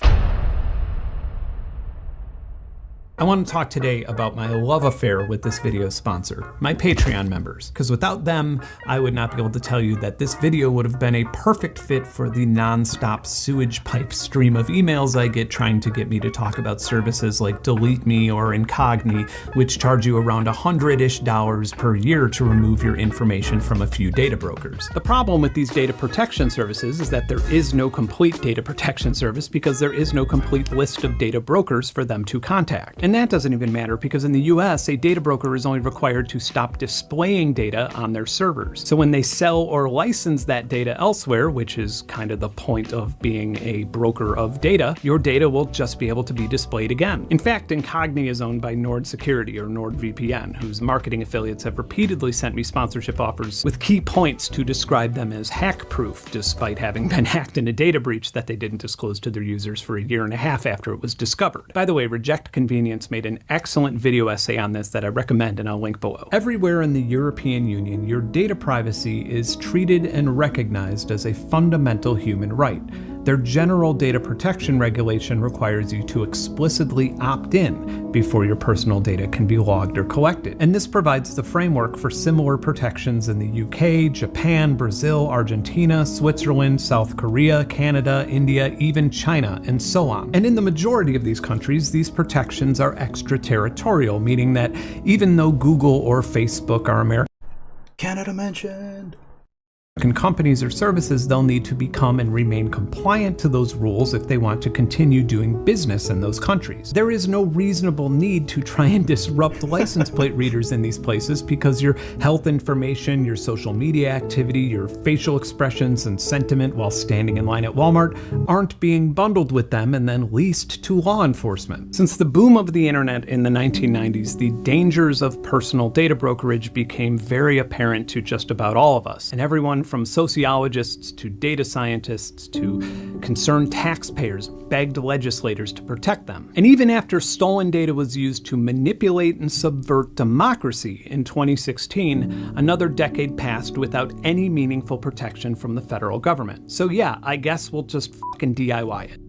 I want to talk today about my love affair with this video's sponsor, my Patreon members, because without them, I would not be able to tell you that this video would have been a perfect fit for the non-stop sewage pipe stream of emails I get trying to get me to talk about services like Delete Me or Incogni, which charge you around $100-ish per year to remove your information from a few data brokers. The problem with these data protection services is that there is no complete data protection service because there is no complete list of data brokers for them to contact. And that doesn't even matter because in the US, a data broker is only required to stop displaying data on their servers. So when they sell or license that data elsewhere, which is kind of the point of being a broker of data, your data will just be able to be displayed again. In fact, Incogni is owned by Nord Security or NordVPN, whose marketing affiliates have repeatedly sent me sponsorship offers with key points to describe them as hack-proof, despite having been hacked in a data breach that they didn't disclose to their users for a year and a half after it was discovered. By the way, Reject Convenience made an excellent video essay on this that I recommend and I'll link below. Everywhere in the European Union, your data privacy is treated and recognized as a fundamental human right. Their general data protection regulation requires you to explicitly opt in before your personal data can be logged or collected. And this provides the framework for similar protections in the UK, Japan, Brazil, Argentina, Switzerland, South Korea, Canada, India, even China, and so on. And in the majority of these countries, these protections are extraterritorial, meaning that even though Google or Facebook are American, Canada mentioned. Companies or services, they'll need to become and remain compliant to those rules if they want to continue doing business in those countries. There is no reasonable need to try and disrupt license plate readers in these places because your health information, your social media activity, your facial expressions and sentiment while standing in line at Walmart aren't being bundled with them and then leased to law enforcement. Since the boom of the internet in the 1990s, the dangers of personal data brokerage became very apparent to just about all of us, and everyone from sociologists to data scientists to concerned taxpayers begged legislators to protect them. And even after stolen data was used to manipulate and subvert democracy in 2016, another decade passed without any meaningful protection from the federal government. So yeah, I guess we'll just fucking DIY it.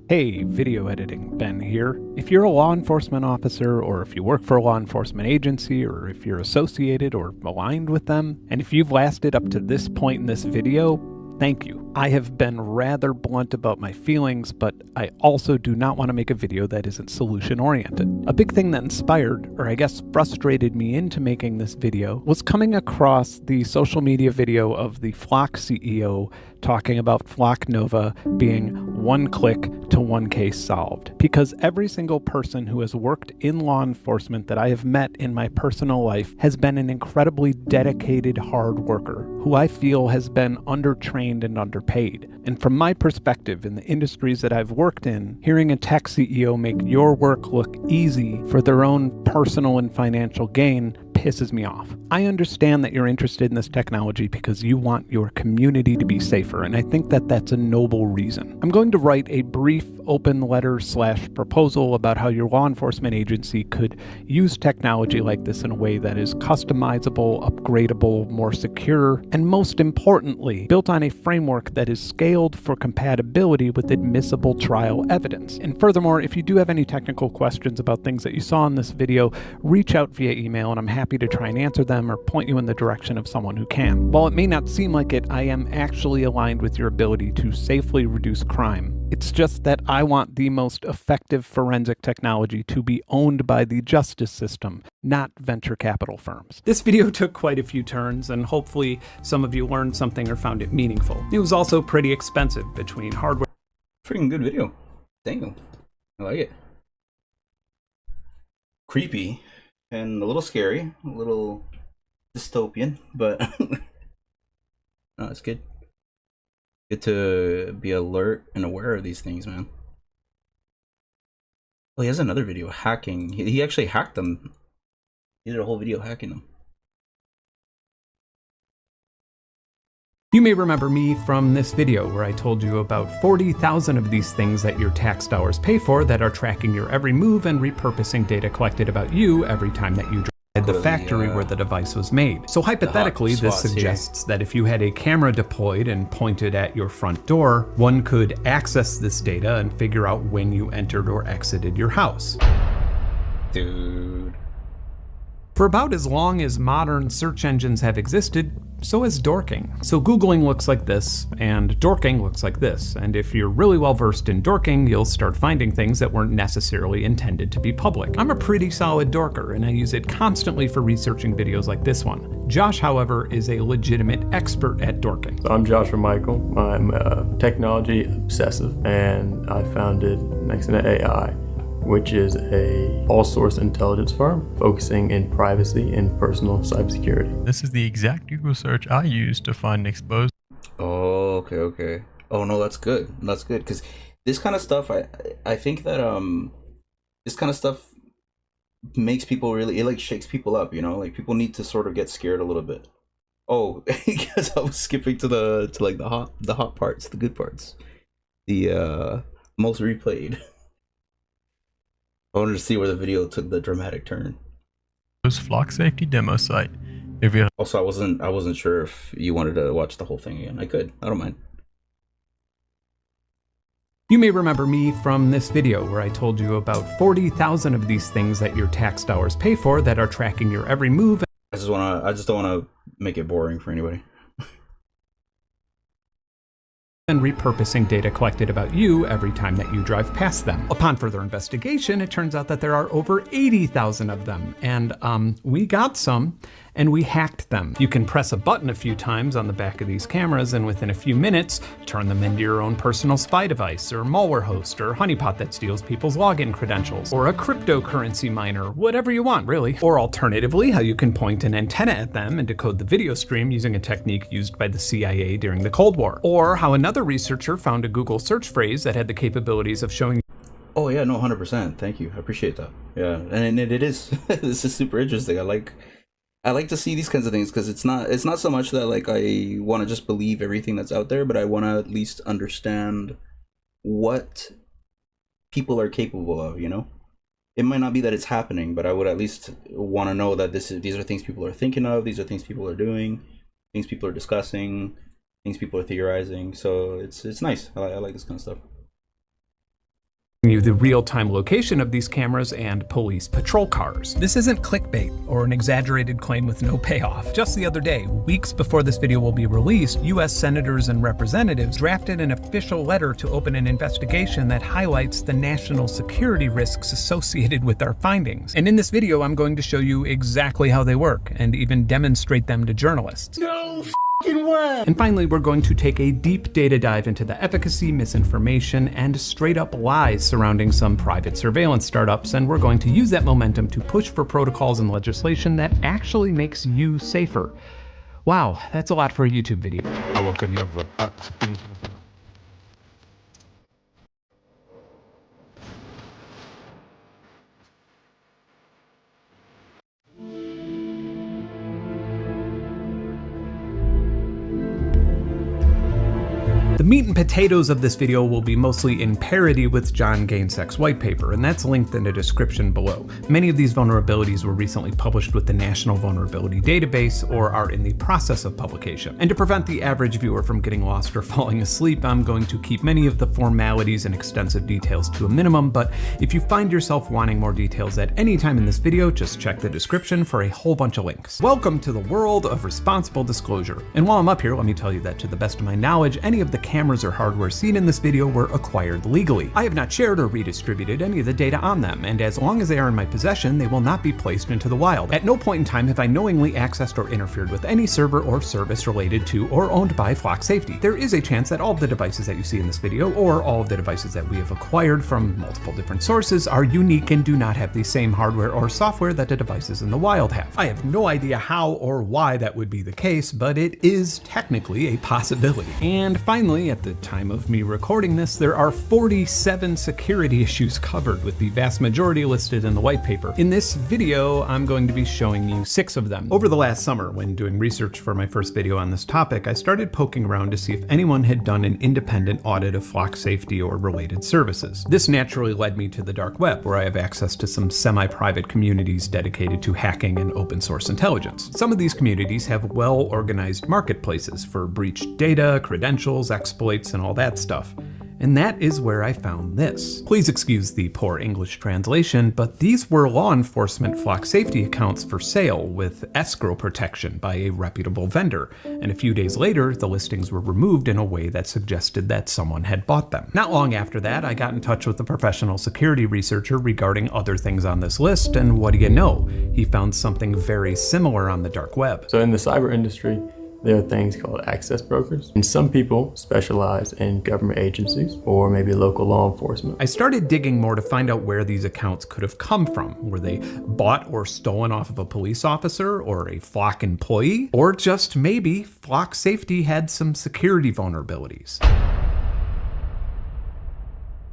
Hey, video editing, Ben here. If you're a law enforcement officer, or if you work for a law enforcement agency, or if you're associated or aligned with them, and if you've lasted up to this point in this video, thank you. I have been rather blunt about my feelings, but I also do not want to make a video that isn't solution-oriented. A big thing that inspired, or I guess frustrated me into making this video, was coming across the social media video of the Flock CEO talking about Flock Nova being one click to one case solved. Because every single person who has worked in law enforcement that I have met in my personal life has been an incredibly dedicated hard worker who I feel has been undertrained and underpaid. And from my perspective in the industries that I've worked in, hearing a tech CEO make your work look easy for their own personal and financial gain pisses me off. I understand that you're interested in this technology because you want your community to be safer, and I think that that's a noble reason. I'm going to write a brief open letter / proposal about how your law enforcement agency could use technology like this in a way that is customizable, upgradable, more secure, and most importantly, built on a framework that is scaled for compatibility with admissible trial evidence. And furthermore, if you do have any technical questions about things that you saw in this video, reach out via email and I'm happy to try and answer them or point you in the direction of someone who can. While it may not seem like it, I am actually aligned with your ability to safely reduce crime. It's just that I want the most effective forensic technology to be owned by the justice system, not venture capital firms. This video took quite a few turns, and hopefully some of you learned something or found it meaningful. It was also pretty expensive between hardware. Freaking good video. Damn. I like it. Creepy and a little scary, a little dystopian, but no, it's good. Good to be alert and aware of these things, man. Well, he has another video hacking. He actually hacked them He did a whole video hacking them. You may remember me from this video where I told you about 40,000 of these things that your tax dollars pay for that are tracking your every move and repurposing data collected about you every time that you drive the factory where the device was made. So hypothetically, this suggests that if you had a camera deployed and pointed at your front door, one could access this data and figure out when you entered or exited your house. Dude. For about as long as modern search engines have existed, so has dorking. So Googling looks like this, and dorking looks like this. And if you're really well versed in dorking, you'll start finding things that weren't necessarily intended to be public. I'm a pretty solid dorker, and I use it constantly for researching videos like this one. Josh, however, is a legitimate expert at dorking. So I'm Joshua Michael. I'm technology obsessive, and I founded Nexina AI, which is a all-source intelligence firm focusing in privacy and personal cybersecurity. This is the exact Google search I used to find exposed. Oh, okay. Oh no, that's good. That's good, because this kind of stuff, I think that this kind of stuff makes people really, it like shakes people up, you know, like people need to sort of get scared a little bit. Oh, because I was skipping to the hot parts, the good parts, the most replayed. I wanted to see where the video took the dramatic turn. Flock safety demo site. If you also, I wasn't sure if you wanted to watch the whole thing again. I could. I don't mind. You may remember me from this video where I told you about 40,000 of these things that your tax dollars pay for that are tracking your every move. I just don't want to make it boring for anybody. And repurposing data collected about you every time that you drive past them. Upon further investigation, it turns out that there are over 80,000 of them, and we got some, and we hacked them. You can press a button a few times on the back of these cameras, and within a few minutes, turn them into your own personal spy device, or malware host, or honeypot that steals people's login credentials, or a cryptocurrency miner, whatever you want, really. Or alternatively, how you can point an antenna at them and decode the video stream using a technique used by the CIA during the Cold War. Or how another researcher found a Google search phrase that had the capabilities of showing. Oh yeah, no, 100%. Thank you. I appreciate that. Yeah, and it is. This is super interesting. I like to see these kinds of things because it's not so much that like I want to just believe everything that's out there, but I want to at least understand what people are capable of, you know? It might not be that it's happening, but I would at least want to know that these are things people are thinking of, these are things people are doing, things people are discussing, things people are theorizing. So it's nice. I like this kind of stuff. You the real-time location of these cameras and police patrol cars. This isn't clickbait or an exaggerated claim with no payoff. Just the other day, weeks before this video will be released, US senators and representatives drafted an official letter to open an investigation that highlights the national security risks associated with our findings. And in this video, I'm going to show you exactly how they work and even demonstrate them to journalists. No f***ing way! And finally, we're going to take a deep data dive into the efficacy, misinformation, and straight up lies surrounding some private surveillance startups, and we're going to use that momentum to push for protocols and legislation that actually makes you safer. Wow, that's a lot for a YouTube video. The meat and potatoes of this video will be mostly in parody with John Gainsek's white paper, and that's linked in the description below. Many of these vulnerabilities were recently published with the National Vulnerability Database or are in the process of publication. And to prevent the average viewer from getting lost or falling asleep, I'm going to keep many of the formalities and extensive details to a minimum, but if you find yourself wanting more details at any time in this video, just check the description for a whole bunch of links. Welcome to the world of responsible disclosure. And while I'm up here, let me tell you that to the best of my knowledge, any of the cameras or hardware seen in this video were acquired legally. I have not shared or redistributed any of the data on them, and as long as they are in my possession, they will not be placed into the wild. At no point in time have I knowingly accessed or interfered with any server or service related to or owned by Flock Safety. There is a chance that all of the devices that you see in this video, or all of the devices that we have acquired from multiple different sources, are unique and do not have the same hardware or software that the devices in the wild have. I have no idea how or why that would be the case, but it is technically a possibility. And finally, Currently, at the time of me recording this, there are 47 security issues covered, with the vast majority listed in the white paper. In this video, I'm going to be showing you 6 of them. Over the last summer, when doing research for my first video on this topic, I started poking around to see if anyone had done an independent audit of flock safety or related services. This naturally led me to the dark web, where I have access to some semi-private communities dedicated to hacking and open source intelligence. Some of these communities have well-organized marketplaces for breached data, credentials, exploits, and all that stuff. And that is where I found this. Please excuse the poor English translation, but these were law enforcement flock safety accounts for sale with escrow protection by a reputable vendor. And a few days later, the listings were removed in a way that suggested that someone had bought them. Not long after that, I got in touch with a professional security researcher regarding other things on this list, and what do you know? He found something very similar on the dark web. So in the cyber industry, there are things called access brokers, and some people specialize in government agencies or maybe local law enforcement. I started digging more to find out where these accounts could have come from. Were they bought or stolen off of a police officer or a Flock employee? Or just maybe Flock safety had some security vulnerabilities.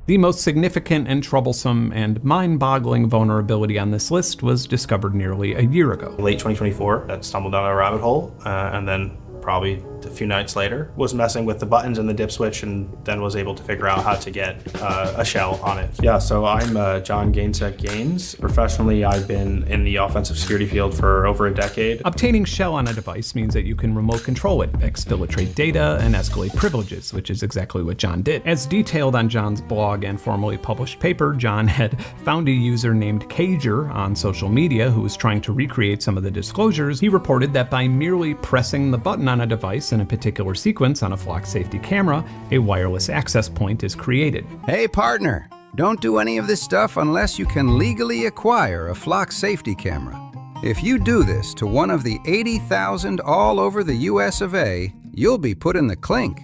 The most significant and troublesome and mind-boggling vulnerability on this list was discovered nearly a year ago. Late 2024, that stumbled down a rabbit hole, and then probably a few nights later was messing with the buttons and the dip switch, and then was able to figure out how to get a shell on it. Yeah, so I'm John Gainsek Gaines. Professionally, I've been in the offensive security field for over a decade. Obtaining shell on a device means that you can remote control it, exfiltrate data, and escalate privileges, which is exactly what John did. As detailed on John's blog and formerly published paper, John had found a user named Cager on social media who was trying to recreate some of the disclosures. He reported that by merely pressing the button on a device in a particular sequence on a Flock safety camera, a wireless access point is created. Hey partner, don't do any of this stuff unless you can legally acquire a Flock safety camera. If you do this to one of the 80,000 all over the US of A, you'll be put in the clink.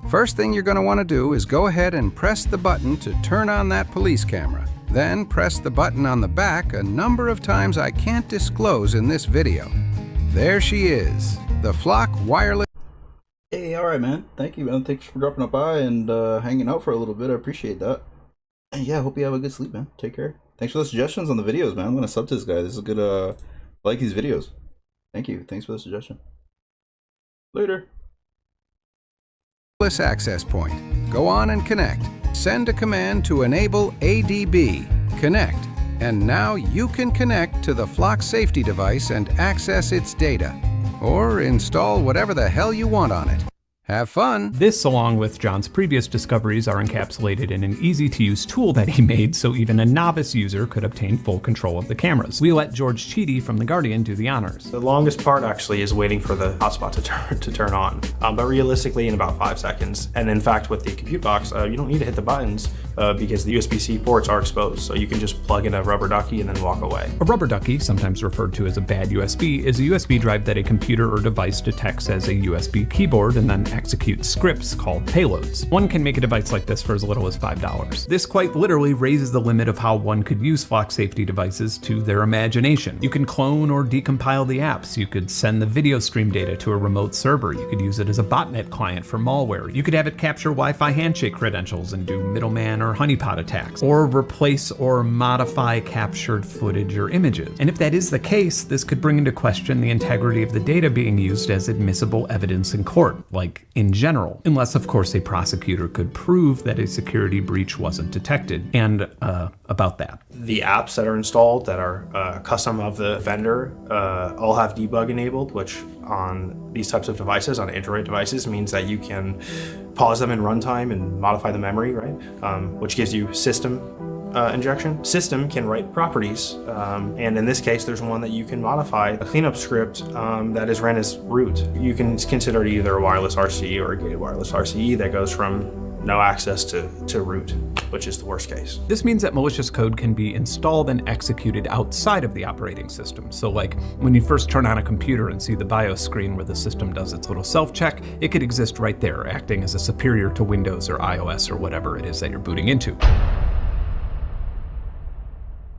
First thing you're going to want to do is go ahead and press the button to turn on that police camera. Then press the button on the back a number of times I can't disclose in this video. There she is, the Flock wireless. Hey, alright man. Thank you, man. Thanks for dropping by and hanging out for a little bit. I appreciate that. And yeah, I hope you have a good sleep, man. Take care. Thanks for the suggestions on the videos, man. I'm gonna sub to this guy. This is a good, I like these videos. Thank you. Thanks for the suggestion. Later. Access point. Go on and connect. Send a command to enable ADB. Connect. And now you can connect to the Flock safety device and access its data. Or install whatever the hell you want on it. Have fun! This, along with John's previous discoveries, are encapsulated in an easy-to-use tool that he made so even a novice user could obtain full control of the cameras. We let George Cheedy from The Guardian do the honors. The longest part actually is waiting for the hotspot to turn on, but realistically in about 5 seconds. And in fact, with the compute box, you don't need to hit the buttons because the USB-C ports are exposed, so you can just plug in a rubber ducky and then walk away. A rubber ducky, sometimes referred to as a bad USB, is a USB drive that a computer or device detects as a USB keyboard and then execute scripts called payloads. One can make a device like this for as little as $5. This quite literally raises the limit of how one could use Flock safety devices to their imagination. You can clone or decompile the apps. You could send the video stream data to a remote server. You could use it as a botnet client for malware. You could have it capture Wi-Fi handshake credentials and do middleman or honeypot attacks, or replace or modify captured footage or images. And if that is the case, this could bring into question the integrity of the data being used as admissible evidence in court, like in general, unless of course a prosecutor could prove that a security breach wasn't detected. And about that. The apps that are installed that are custom of the vendor all have debug enabled, which on these types of devices, on Android devices, means that you can pause them in runtime and modify the memory, right? Which gives you system injection. System can write properties, and in this case, there's one that you can modify, a cleanup script that is ran as root. You can consider it either a wireless RCE or a gated wireless RCE that goes from no access to root, which is the worst case. This means that malicious code can be installed and executed outside of the operating system. So like when you first turn on a computer and see the BIOS screen where the system does its little self-check, it could exist right there, acting as a superior to Windows or iOS or whatever it is that you're booting into.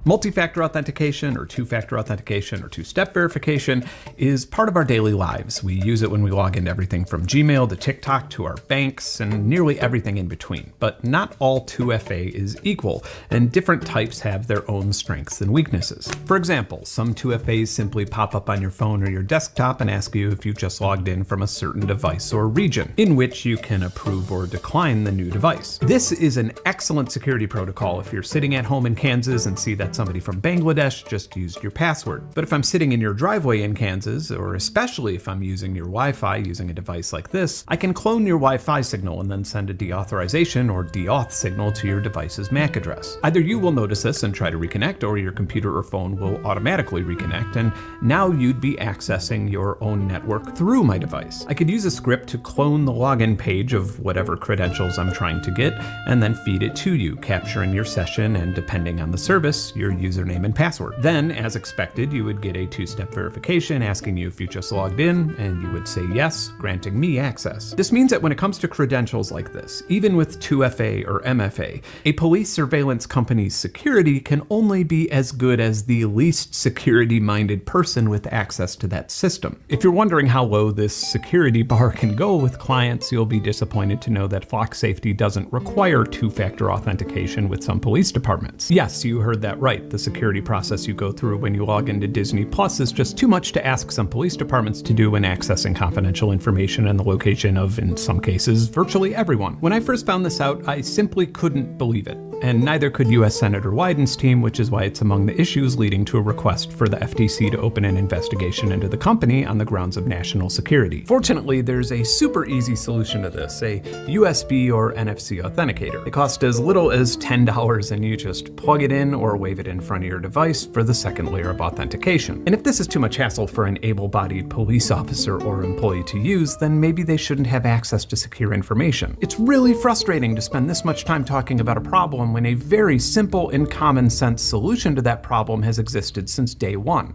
Multi-factor authentication or two-factor authentication or two-step verification is part of our daily lives. We use it when we log into everything from Gmail to TikTok to our banks and nearly everything in between. But not all 2FA is equal, and different types have their own strengths and weaknesses. For example, some 2FAs simply pop up on your phone or your desktop and ask you if you've just logged in from a certain device or region, in which you can approve or decline the new device. This is an excellent security protocol if you're sitting at home in Kansas and see that somebody from Bangladesh just used your password. But if I'm sitting in your driveway in Kansas, or especially if I'm using your Wi-Fi using a device like this, I can clone your Wi-Fi signal and then send a deauthorization or deauth signal to your device's MAC address. Either you will notice this and try to reconnect, or your computer or phone will automatically reconnect, and now you'd be accessing your own network through my device. I could use a script to clone the login page of whatever credentials I'm trying to get, and then feed it to you, capturing your session and, depending on the service, your username and password. Then, as expected, you would get a two-step verification asking you if you just logged in, and you would say yes, granting me access. This means that when it comes to credentials like this, even with 2FA or MFA, a police surveillance company's security can only be as good as the least security-minded person with access to that system. If you're wondering how low this security bar can go with clients, you'll be disappointed to know that Flock Safety doesn't require two-factor authentication with some police departments. Yes, you heard that right. The security process you go through when you log into Disney Plus is just too much to ask some police departments to do when accessing confidential information and the location of, in some cases, virtually everyone. When I first found this out, I simply couldn't believe it. And neither could U.S. Senator Wyden's team, which is why it's among the issues leading to a request for the FTC to open an investigation into the company on the grounds of national security. Fortunately, there's a super easy solution to this, a USB or NFC authenticator. It costs as little as $10, and you just plug it in or wave it in front of your device for the second layer of authentication. And if this is too much hassle for an able-bodied police officer or employee to use, then maybe they shouldn't have access to secure information. It's really frustrating to spend this much time talking about a problem when a very simple and common sense solution to that problem has existed since day one.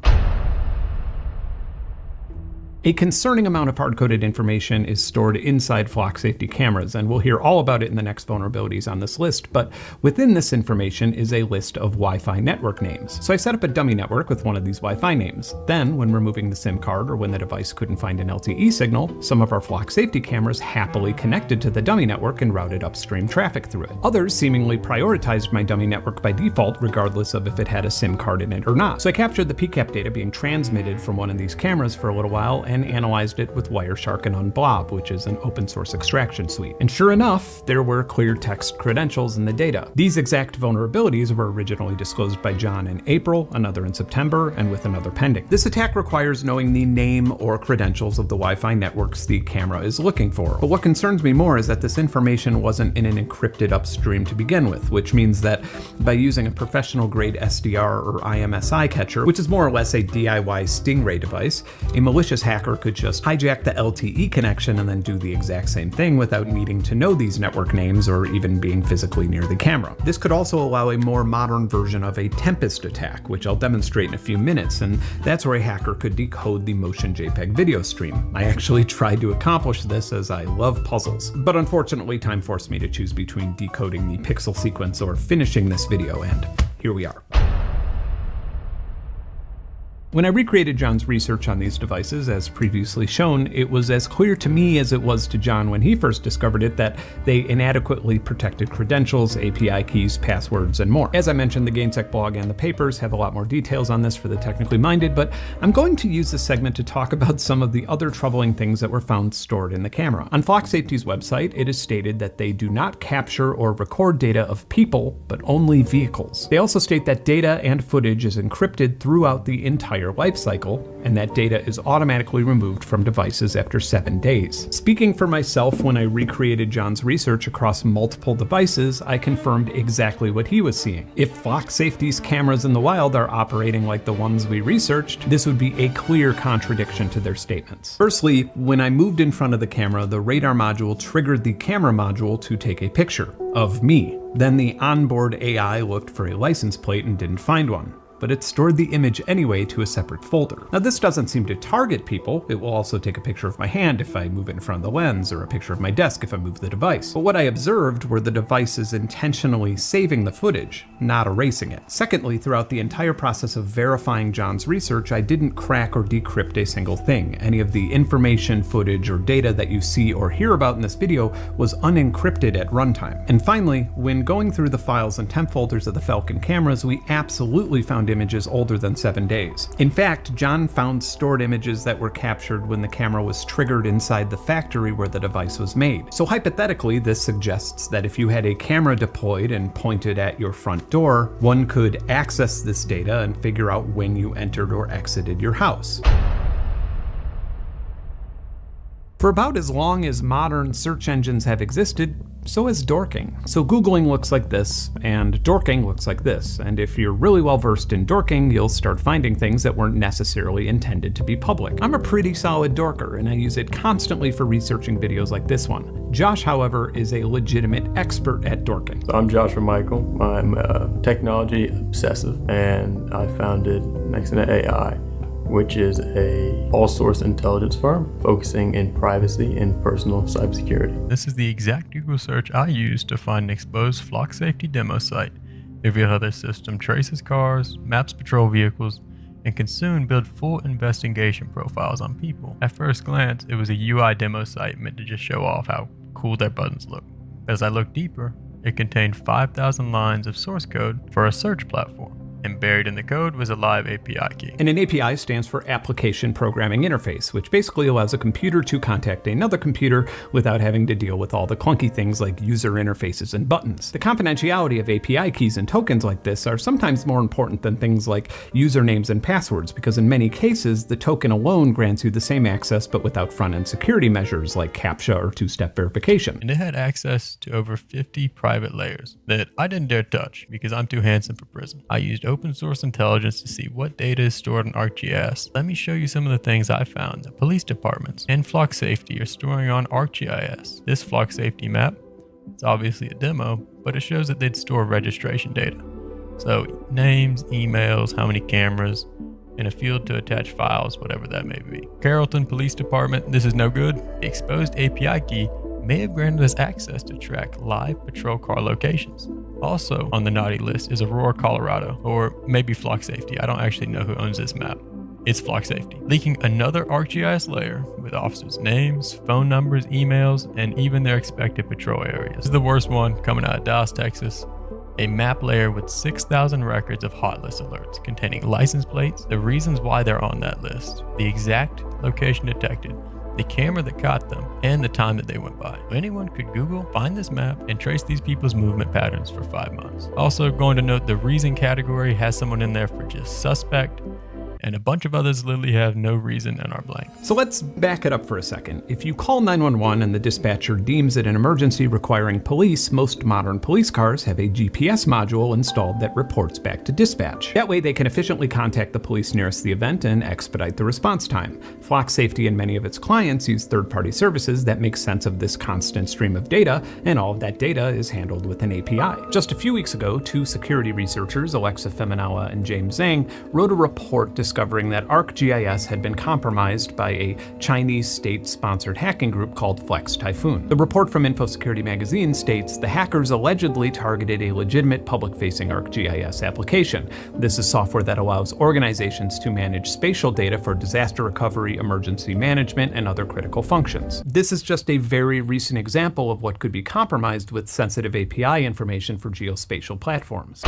A concerning amount of hard-coded information is stored inside Flock Safety cameras, and we'll hear all about it in the next vulnerabilities on this list, but within this information is a list of Wi-Fi network names. So I set up a dummy network with one of these Wi-Fi names. Then, when removing the SIM card or when the device couldn't find an LTE signal, some of our Flock Safety cameras happily connected to the dummy network and routed upstream traffic through it. Others seemingly prioritized my dummy network by default, regardless of if it had a SIM card in it or not. So I captured the PCAP data being transmitted from one of these cameras for a little while and analyzed it with Wireshark and Unblob, which is an open source extraction suite. And sure enough, there were clear text credentials in the data. These exact vulnerabilities were originally disclosed by John in April, another in September, and with another pending. This attack requires knowing the name or credentials of the Wi-Fi networks the camera is looking for. But what concerns me more is that this information wasn't in an encrypted upstream to begin with, which means that by using a professional grade SDR or IMSI catcher, which is more or less a DIY Stingray device, a malicious hacker could just hijack the LTE connection and then do the exact same thing without needing to know these network names or even being physically near the camera. This could also allow a more modern version of a Tempest attack, which I'll demonstrate in a few minutes, and that's where a hacker could decode the motion JPEG video stream. I actually tried to accomplish this as I love puzzles, but unfortunately time forced me to choose between decoding the pixel sequence or finishing this video, and here we are. When I recreated John's research on these devices, as previously shown, it was as clear to me as it was to John when he first discovered it that they inadequately protected credentials, API keys, passwords, and more. As I mentioned, the GainSec blog and the papers have a lot more details on this for the technically minded, but I'm going to use this segment to talk about some of the other troubling things that were found stored in the camera. On Flock Safety's website, it is stated that they do not capture or record data of people, but only vehicles. They also state that data and footage is encrypted throughout the entire life cycle, and that data is automatically removed from devices after 7 days. Speaking for myself, when I recreated John's research across multiple devices, I confirmed exactly what he was seeing. If Flock Safety's cameras in the wild are operating like the ones we researched, this would be a clear contradiction to their statements. Firstly, when I moved in front of the camera, the radar module triggered the camera module to take a picture of me. Then the onboard AI looked for a license plate and didn't find one. but it stored the image anyway to a separate folder. Now this doesn't seem to target people. It will also take a picture of my hand if I move it in front of the lens, or a picture of my desk if I move the device. But what I observed were the devices intentionally saving the footage, not erasing it. Secondly, throughout the entire process of verifying John's research, I didn't crack or decrypt a single thing. Any of the information, footage, or data that you see or hear about in this video was unencrypted at runtime. And finally, when going through the files and temp folders of the Falcon cameras, we absolutely found images older than 7 days. In fact, John found stored images that were captured when the camera was triggered inside the factory where the device was made. So hypothetically, this suggests that if you had a camera deployed and pointed at your front door, one could access this data and figure out when you entered or exited your house. For about as long as modern search engines have existed, so has dorking. So Googling looks like this, and dorking looks like this. And if you're really well versed in dorking, you'll start finding things that weren't necessarily intended to be public. I'm a pretty solid dorker, and I use it constantly for researching videos like this one. Josh, however, is a legitimate expert at dorking. So I'm Joshua Michael. I'm technology obsessive, and I founded Nexina AI, which is a all-source intelligence firm focusing in privacy and personal cybersecurity. This is the exact Google search I used to find an exposed flock safety demo site. Reveal how their system traces cars, maps patrol vehicles, and can soon build full investigation profiles on people. At first glance, it was a UI demo site meant to just show off how cool their buttons look. As I looked deeper, it contained 5,000 lines of source code for a search platform. And buried in the code was a live API key. And an API stands for Application Programming Interface, which basically allows a computer to contact another computer without having to deal with all the clunky things like user interfaces and buttons. The confidentiality of API keys and tokens like this are sometimes more important than things like usernames and passwords, because in many cases, the token alone grants you the same access but without front-end security measures like CAPTCHA or two-step verification. And it had access to over 50 private layers that I didn't dare touch because I'm too handsome for prison. I used open source intelligence to see what data is stored in ArcGIS. Let me show you some of the things I found that police departments and flock safety are storing on ArcGIS. This flock safety map, it's obviously a demo, but it shows that they'd store registration data. So names, emails, how many cameras, and a field to attach files, whatever that may be. Carrollton Police Department, this is no good. The exposed API key may have granted us access to track live patrol car locations. Also on the naughty list is Aurora, Colorado, or maybe Flock Safety. I don't actually know who owns this map. It's Flock Safety, leaking another ArcGIS layer with officers' names, phone numbers, emails, and even their expected patrol areas. This is the worst one, coming out of Dallas, Texas. A map layer with 6,000 records of hot list alerts containing license plates, the reasons why they're on that list, the exact location detected, the camera that caught them, and the time that they went by. Anyone could Google, find this map, and trace these people's movement patterns for 5 months. Also going to note the reason category has someone in there for just suspect, and a bunch of others literally have no reason and are blank. So let's back it up for a second. If you call 911 and the dispatcher deems it an emergency requiring police, most modern police cars have a GPS module installed that reports back to dispatch. That way they can efficiently contact the police nearest the event and expedite the response time. Flock Safety and many of its clients use third-party services that make sense of this constant stream of data, and all of that data is handled with an API. Just a few weeks ago, 2 security researchers, Alexa Feminella and James Zhang, wrote a report discovering that ArcGIS had been compromised by a Chinese state-sponsored hacking group called Flex Typhoon. The report from InfoSecurity magazine states the hackers allegedly targeted a legitimate public-facing ArcGIS application. This is software that allows organizations to manage spatial data for disaster recovery, emergency management, and other critical functions. This is just a very recent example of what could be compromised with sensitive API information for geospatial platforms.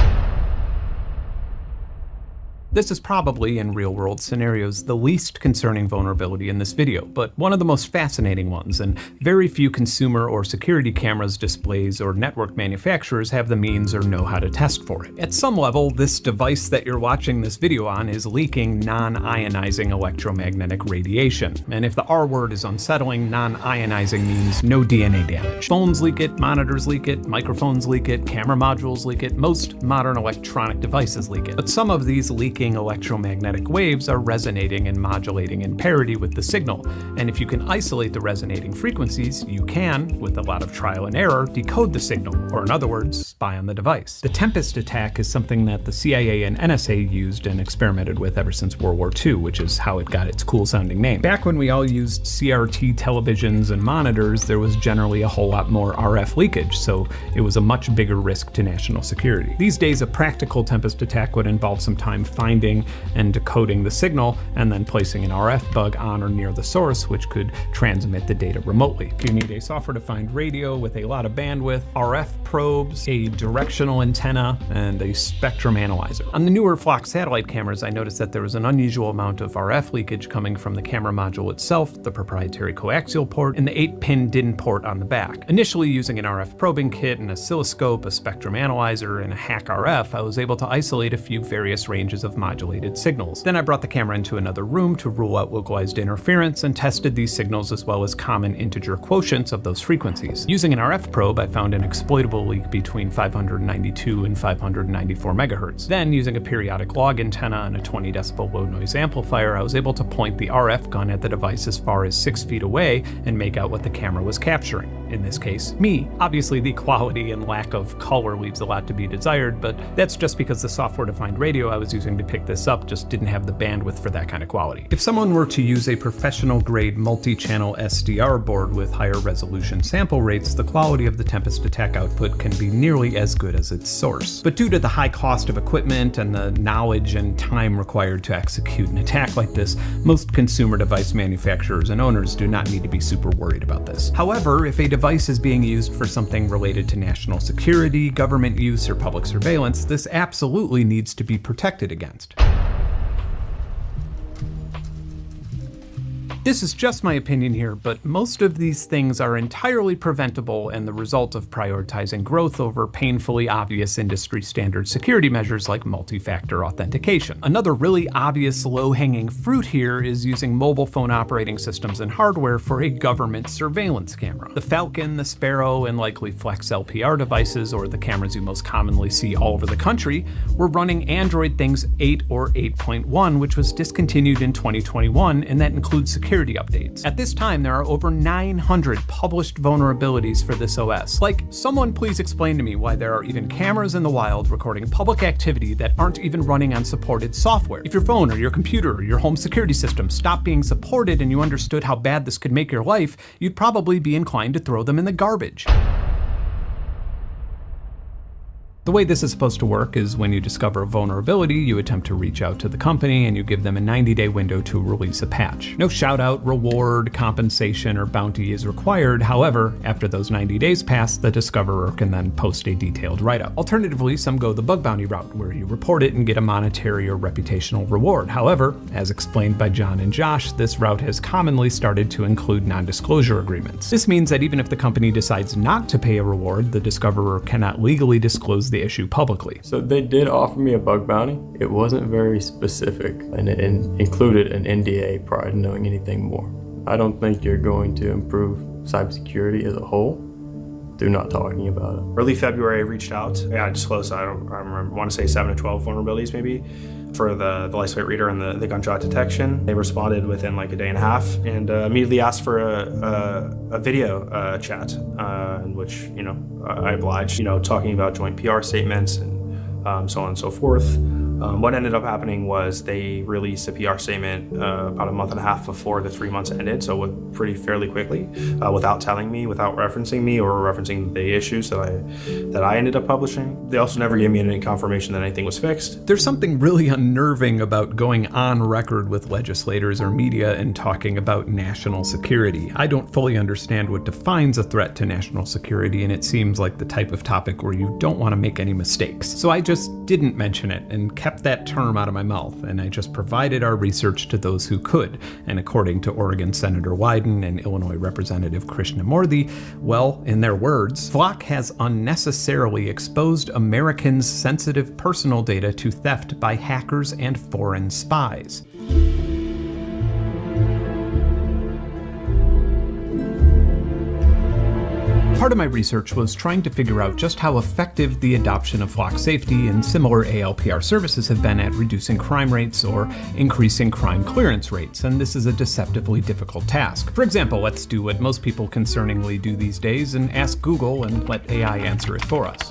This is probably, in real-world scenarios, the least concerning vulnerability in this video, but one of the most fascinating ones, and very few consumer or security cameras, displays, or network manufacturers have the means or know how to test for it. At some level, this device that you're watching this video on is leaking non-ionizing electromagnetic radiation. And if the R word is unsettling, non-ionizing means no DNA damage. Phones leak it, monitors leak it, microphones leak it, camera modules leak it, most modern electronic devices leak it. But some of these leaking speaking, electromagnetic waves are resonating and modulating in parity with the signal. And if you can isolate the resonating frequencies, you can, with a lot of trial and error, decode the signal, or in other words, spy on the device. The Tempest attack is something that the CIA and NSA used and experimented with ever since World War II, which is how it got its cool-sounding name. Back when we all used CRT televisions and monitors, there was generally a whole lot more RF leakage, so it was a much bigger risk to national security. These days, a practical Tempest attack would involve some time finding and decoding the signal, and then placing an RF bug on or near the source, which could transmit the data remotely. You need a software-defined radio with a lot of bandwidth, RF probes, a directional antenna, and a spectrum analyzer. On the newer Flock satellite cameras, I noticed that there was an unusual amount of RF leakage coming from the camera module itself, the proprietary coaxial port, and the 8-pin DIN port on the back. Initially, using an RF probing kit, an oscilloscope, a spectrum analyzer, and a hack RF, I was able to isolate a few various ranges of modulated signals. Then I brought the camera into another room to rule out localized interference and tested these signals as well as common integer quotients of those frequencies. Using an RF probe, I found an exploitable leak between 592 and 594 megahertz. Then, using a periodic log antenna and a 20 decibel low noise amplifier, I was able to point the RF gun at the device as far as 6 feet away and make out what the camera was capturing. In this case, me. Obviously, the quality and lack of color leaves a lot to be desired, but that's just because the software-defined radio I was using to pick this up just didn't have the bandwidth for that kind of quality. If someone were to use a professional-grade multi-channel SDR board with higher resolution sample rates, the quality of the Tempest attack output can be nearly as good as its source. But due to the high cost of equipment and the knowledge and time required to execute an attack like this, most consumer device manufacturers and owners do not need to be super worried about this. However, if a device is being used for something related to national security, government use, or public surveillance, this absolutely needs to be protected against. This is just my opinion here, but most of these things are entirely preventable and the result of prioritizing growth over painfully obvious industry standard security measures like multi-factor authentication. Another really obvious low-hanging fruit here is using mobile phone operating systems and hardware for a government surveillance camera. The Falcon, the Sparrow, and likely Flex LPR devices, or the cameras you most commonly see all over the country, were running Android Things 8 or 8.1, which was discontinued in 2021, and that includes security updates. At this time, there are over 900 published vulnerabilities for this OS. Like, someone please explain to me why there are even cameras in the wild recording public activity that aren't even running on supported software. If your phone or your computer or your home security system stopped being supported and you understood how bad this could make your life, you'd probably be inclined to throw them in the garbage. The way this is supposed to work is when you discover a vulnerability, you attempt to reach out to the company and you give them a 90-day window to release a patch. No shout-out, reward, compensation, or bounty is required. However, after those 90 days pass, the discoverer can then post a detailed write-up. Alternatively, some go the bug bounty route, where you report it and get a monetary or reputational reward. However, as explained by John and Josh, this route has commonly started to include non-disclosure agreements. This means that even if the company decides not to pay a reward, the discoverer cannot legally disclose the issue publicly. So they did offer me a bug bounty. It wasn't very specific, and it included an NDA prior to knowing anything more. I don't think you're going to improve cybersecurity as a whole through not talking about it. Early February, I reached out. I disclosed, I want to say 7 to 12 vulnerabilities maybe for the license plate reader and the gunshot detection. They responded within like a day and a half and immediately asked for a video chat in which, I obliged, talking about joint PR statements and so on and so forth. What ended up happening was they released a PR statement about a month and a half before the 3 months ended, so fairly quickly, without telling me, without referencing me or referencing the issues that I ended up publishing. They also never gave me any confirmation that anything was fixed. There's something really unnerving about going on record with legislators or media and talking about national security. I don't fully understand what defines a threat to national security, and it seems like the type of topic where you don't want to make any mistakes. So I just didn't mention it and kept that term out of my mouth, and I just provided our research to those who could. And according to Oregon Senator Wyden and Illinois Representative Krishnamurthy, well, in their words, Flock has unnecessarily exposed Americans' sensitive personal data to theft by hackers and foreign spies. Part of my research was trying to figure out just how effective the adoption of flock safety and similar ALPR services have been at reducing crime rates or increasing crime clearance rates, and this is a deceptively difficult task. For example, let's do what most people concerningly do these days and ask Google and let AI answer it for us.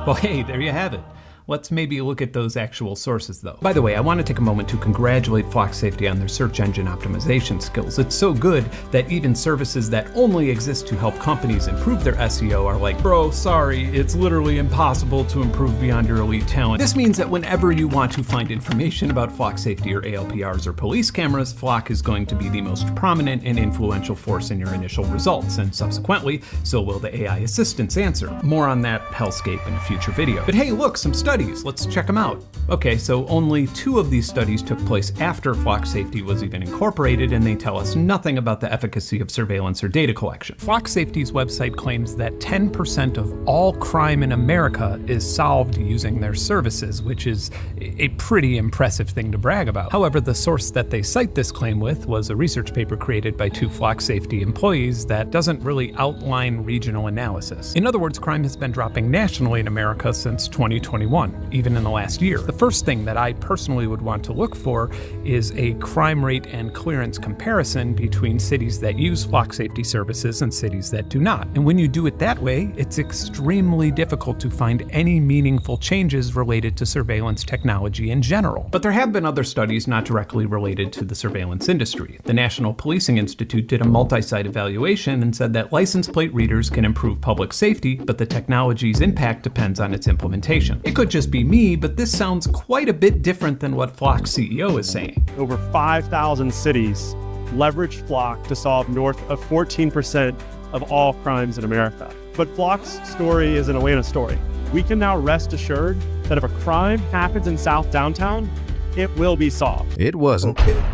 Well, hey, there you have it. Let's maybe look at those actual sources though. By the way, I want to take a moment to congratulate Flock Safety on their search engine optimization skills. It's so good that even services that only exist to help companies improve their SEO are like, bro, sorry, it's literally impossible to improve beyond your elite talent. This means that whenever you want to find information about Flock Safety or ALPRs or police cameras, Flock is going to be the most prominent and influential force in your initial results, and subsequently, so will the AI assistant's answer. More on that hellscape in a future video. But hey, look, some studies. Let's check them out. Okay, so only 2 of these studies took place after Flock Safety was even incorporated, and they tell us nothing about the efficacy of surveillance or data collection. Flock Safety's website claims that 10% of all crime in America is solved using their services, which is a pretty impressive thing to brag about. However, the source that they cite this claim with was a research paper created by 2 Flock Safety employees that doesn't really outline regional analysis. In other words, crime has been dropping nationally in America since 2021. Even in the last year. The first thing that I personally would want to look for is a crime rate and clearance comparison between cities that use flock safety services and cities that do not. And when you do it that way, it's extremely difficult to find any meaningful changes related to surveillance technology in general. But there have been other studies not directly related to the surveillance industry. The National Policing Institute did a multi-site evaluation and said that license plate readers can improve public safety, but the technology's impact depends on its implementation. It could just be me, but this sounds quite a bit different than what Flock's CEO is saying. Over 5,000 cities leverage Flock to solve north of 14% of all crimes in America. But Flock's story is an Atlanta story. We can now rest assured that if a crime happens in South Downtown, it will be solved. It wasn't. Okay,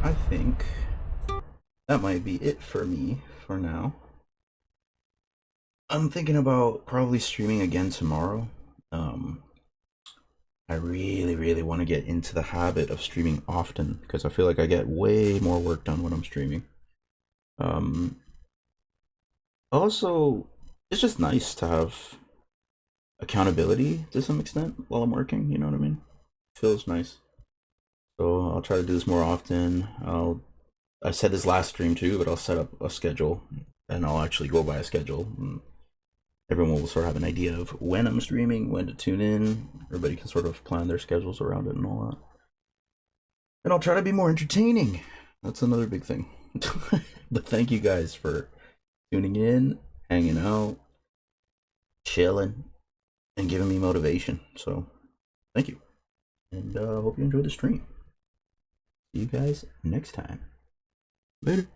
I think that might be it for me for now. I'm thinking about probably streaming again tomorrow. I really want to get into the habit of streaming often because I feel like I get way more work done when I'm streaming. Also, it's just nice to have accountability to some extent while I'm working, you know what I mean? Feels nice. So I'll try to do this more often. I said this last stream too, but I'll set up a schedule and I'll actually go by a schedule. Everyone will sort of have an idea of when I'm streaming, when to tune in. Everybody can sort of plan their schedules around it and all that. And I'll try to be more entertaining. That's another big thing. But thank you guys for tuning in, hanging out, chilling, and giving me motivation. So thank you. And hope you enjoyed the stream. See you guys next time. Later.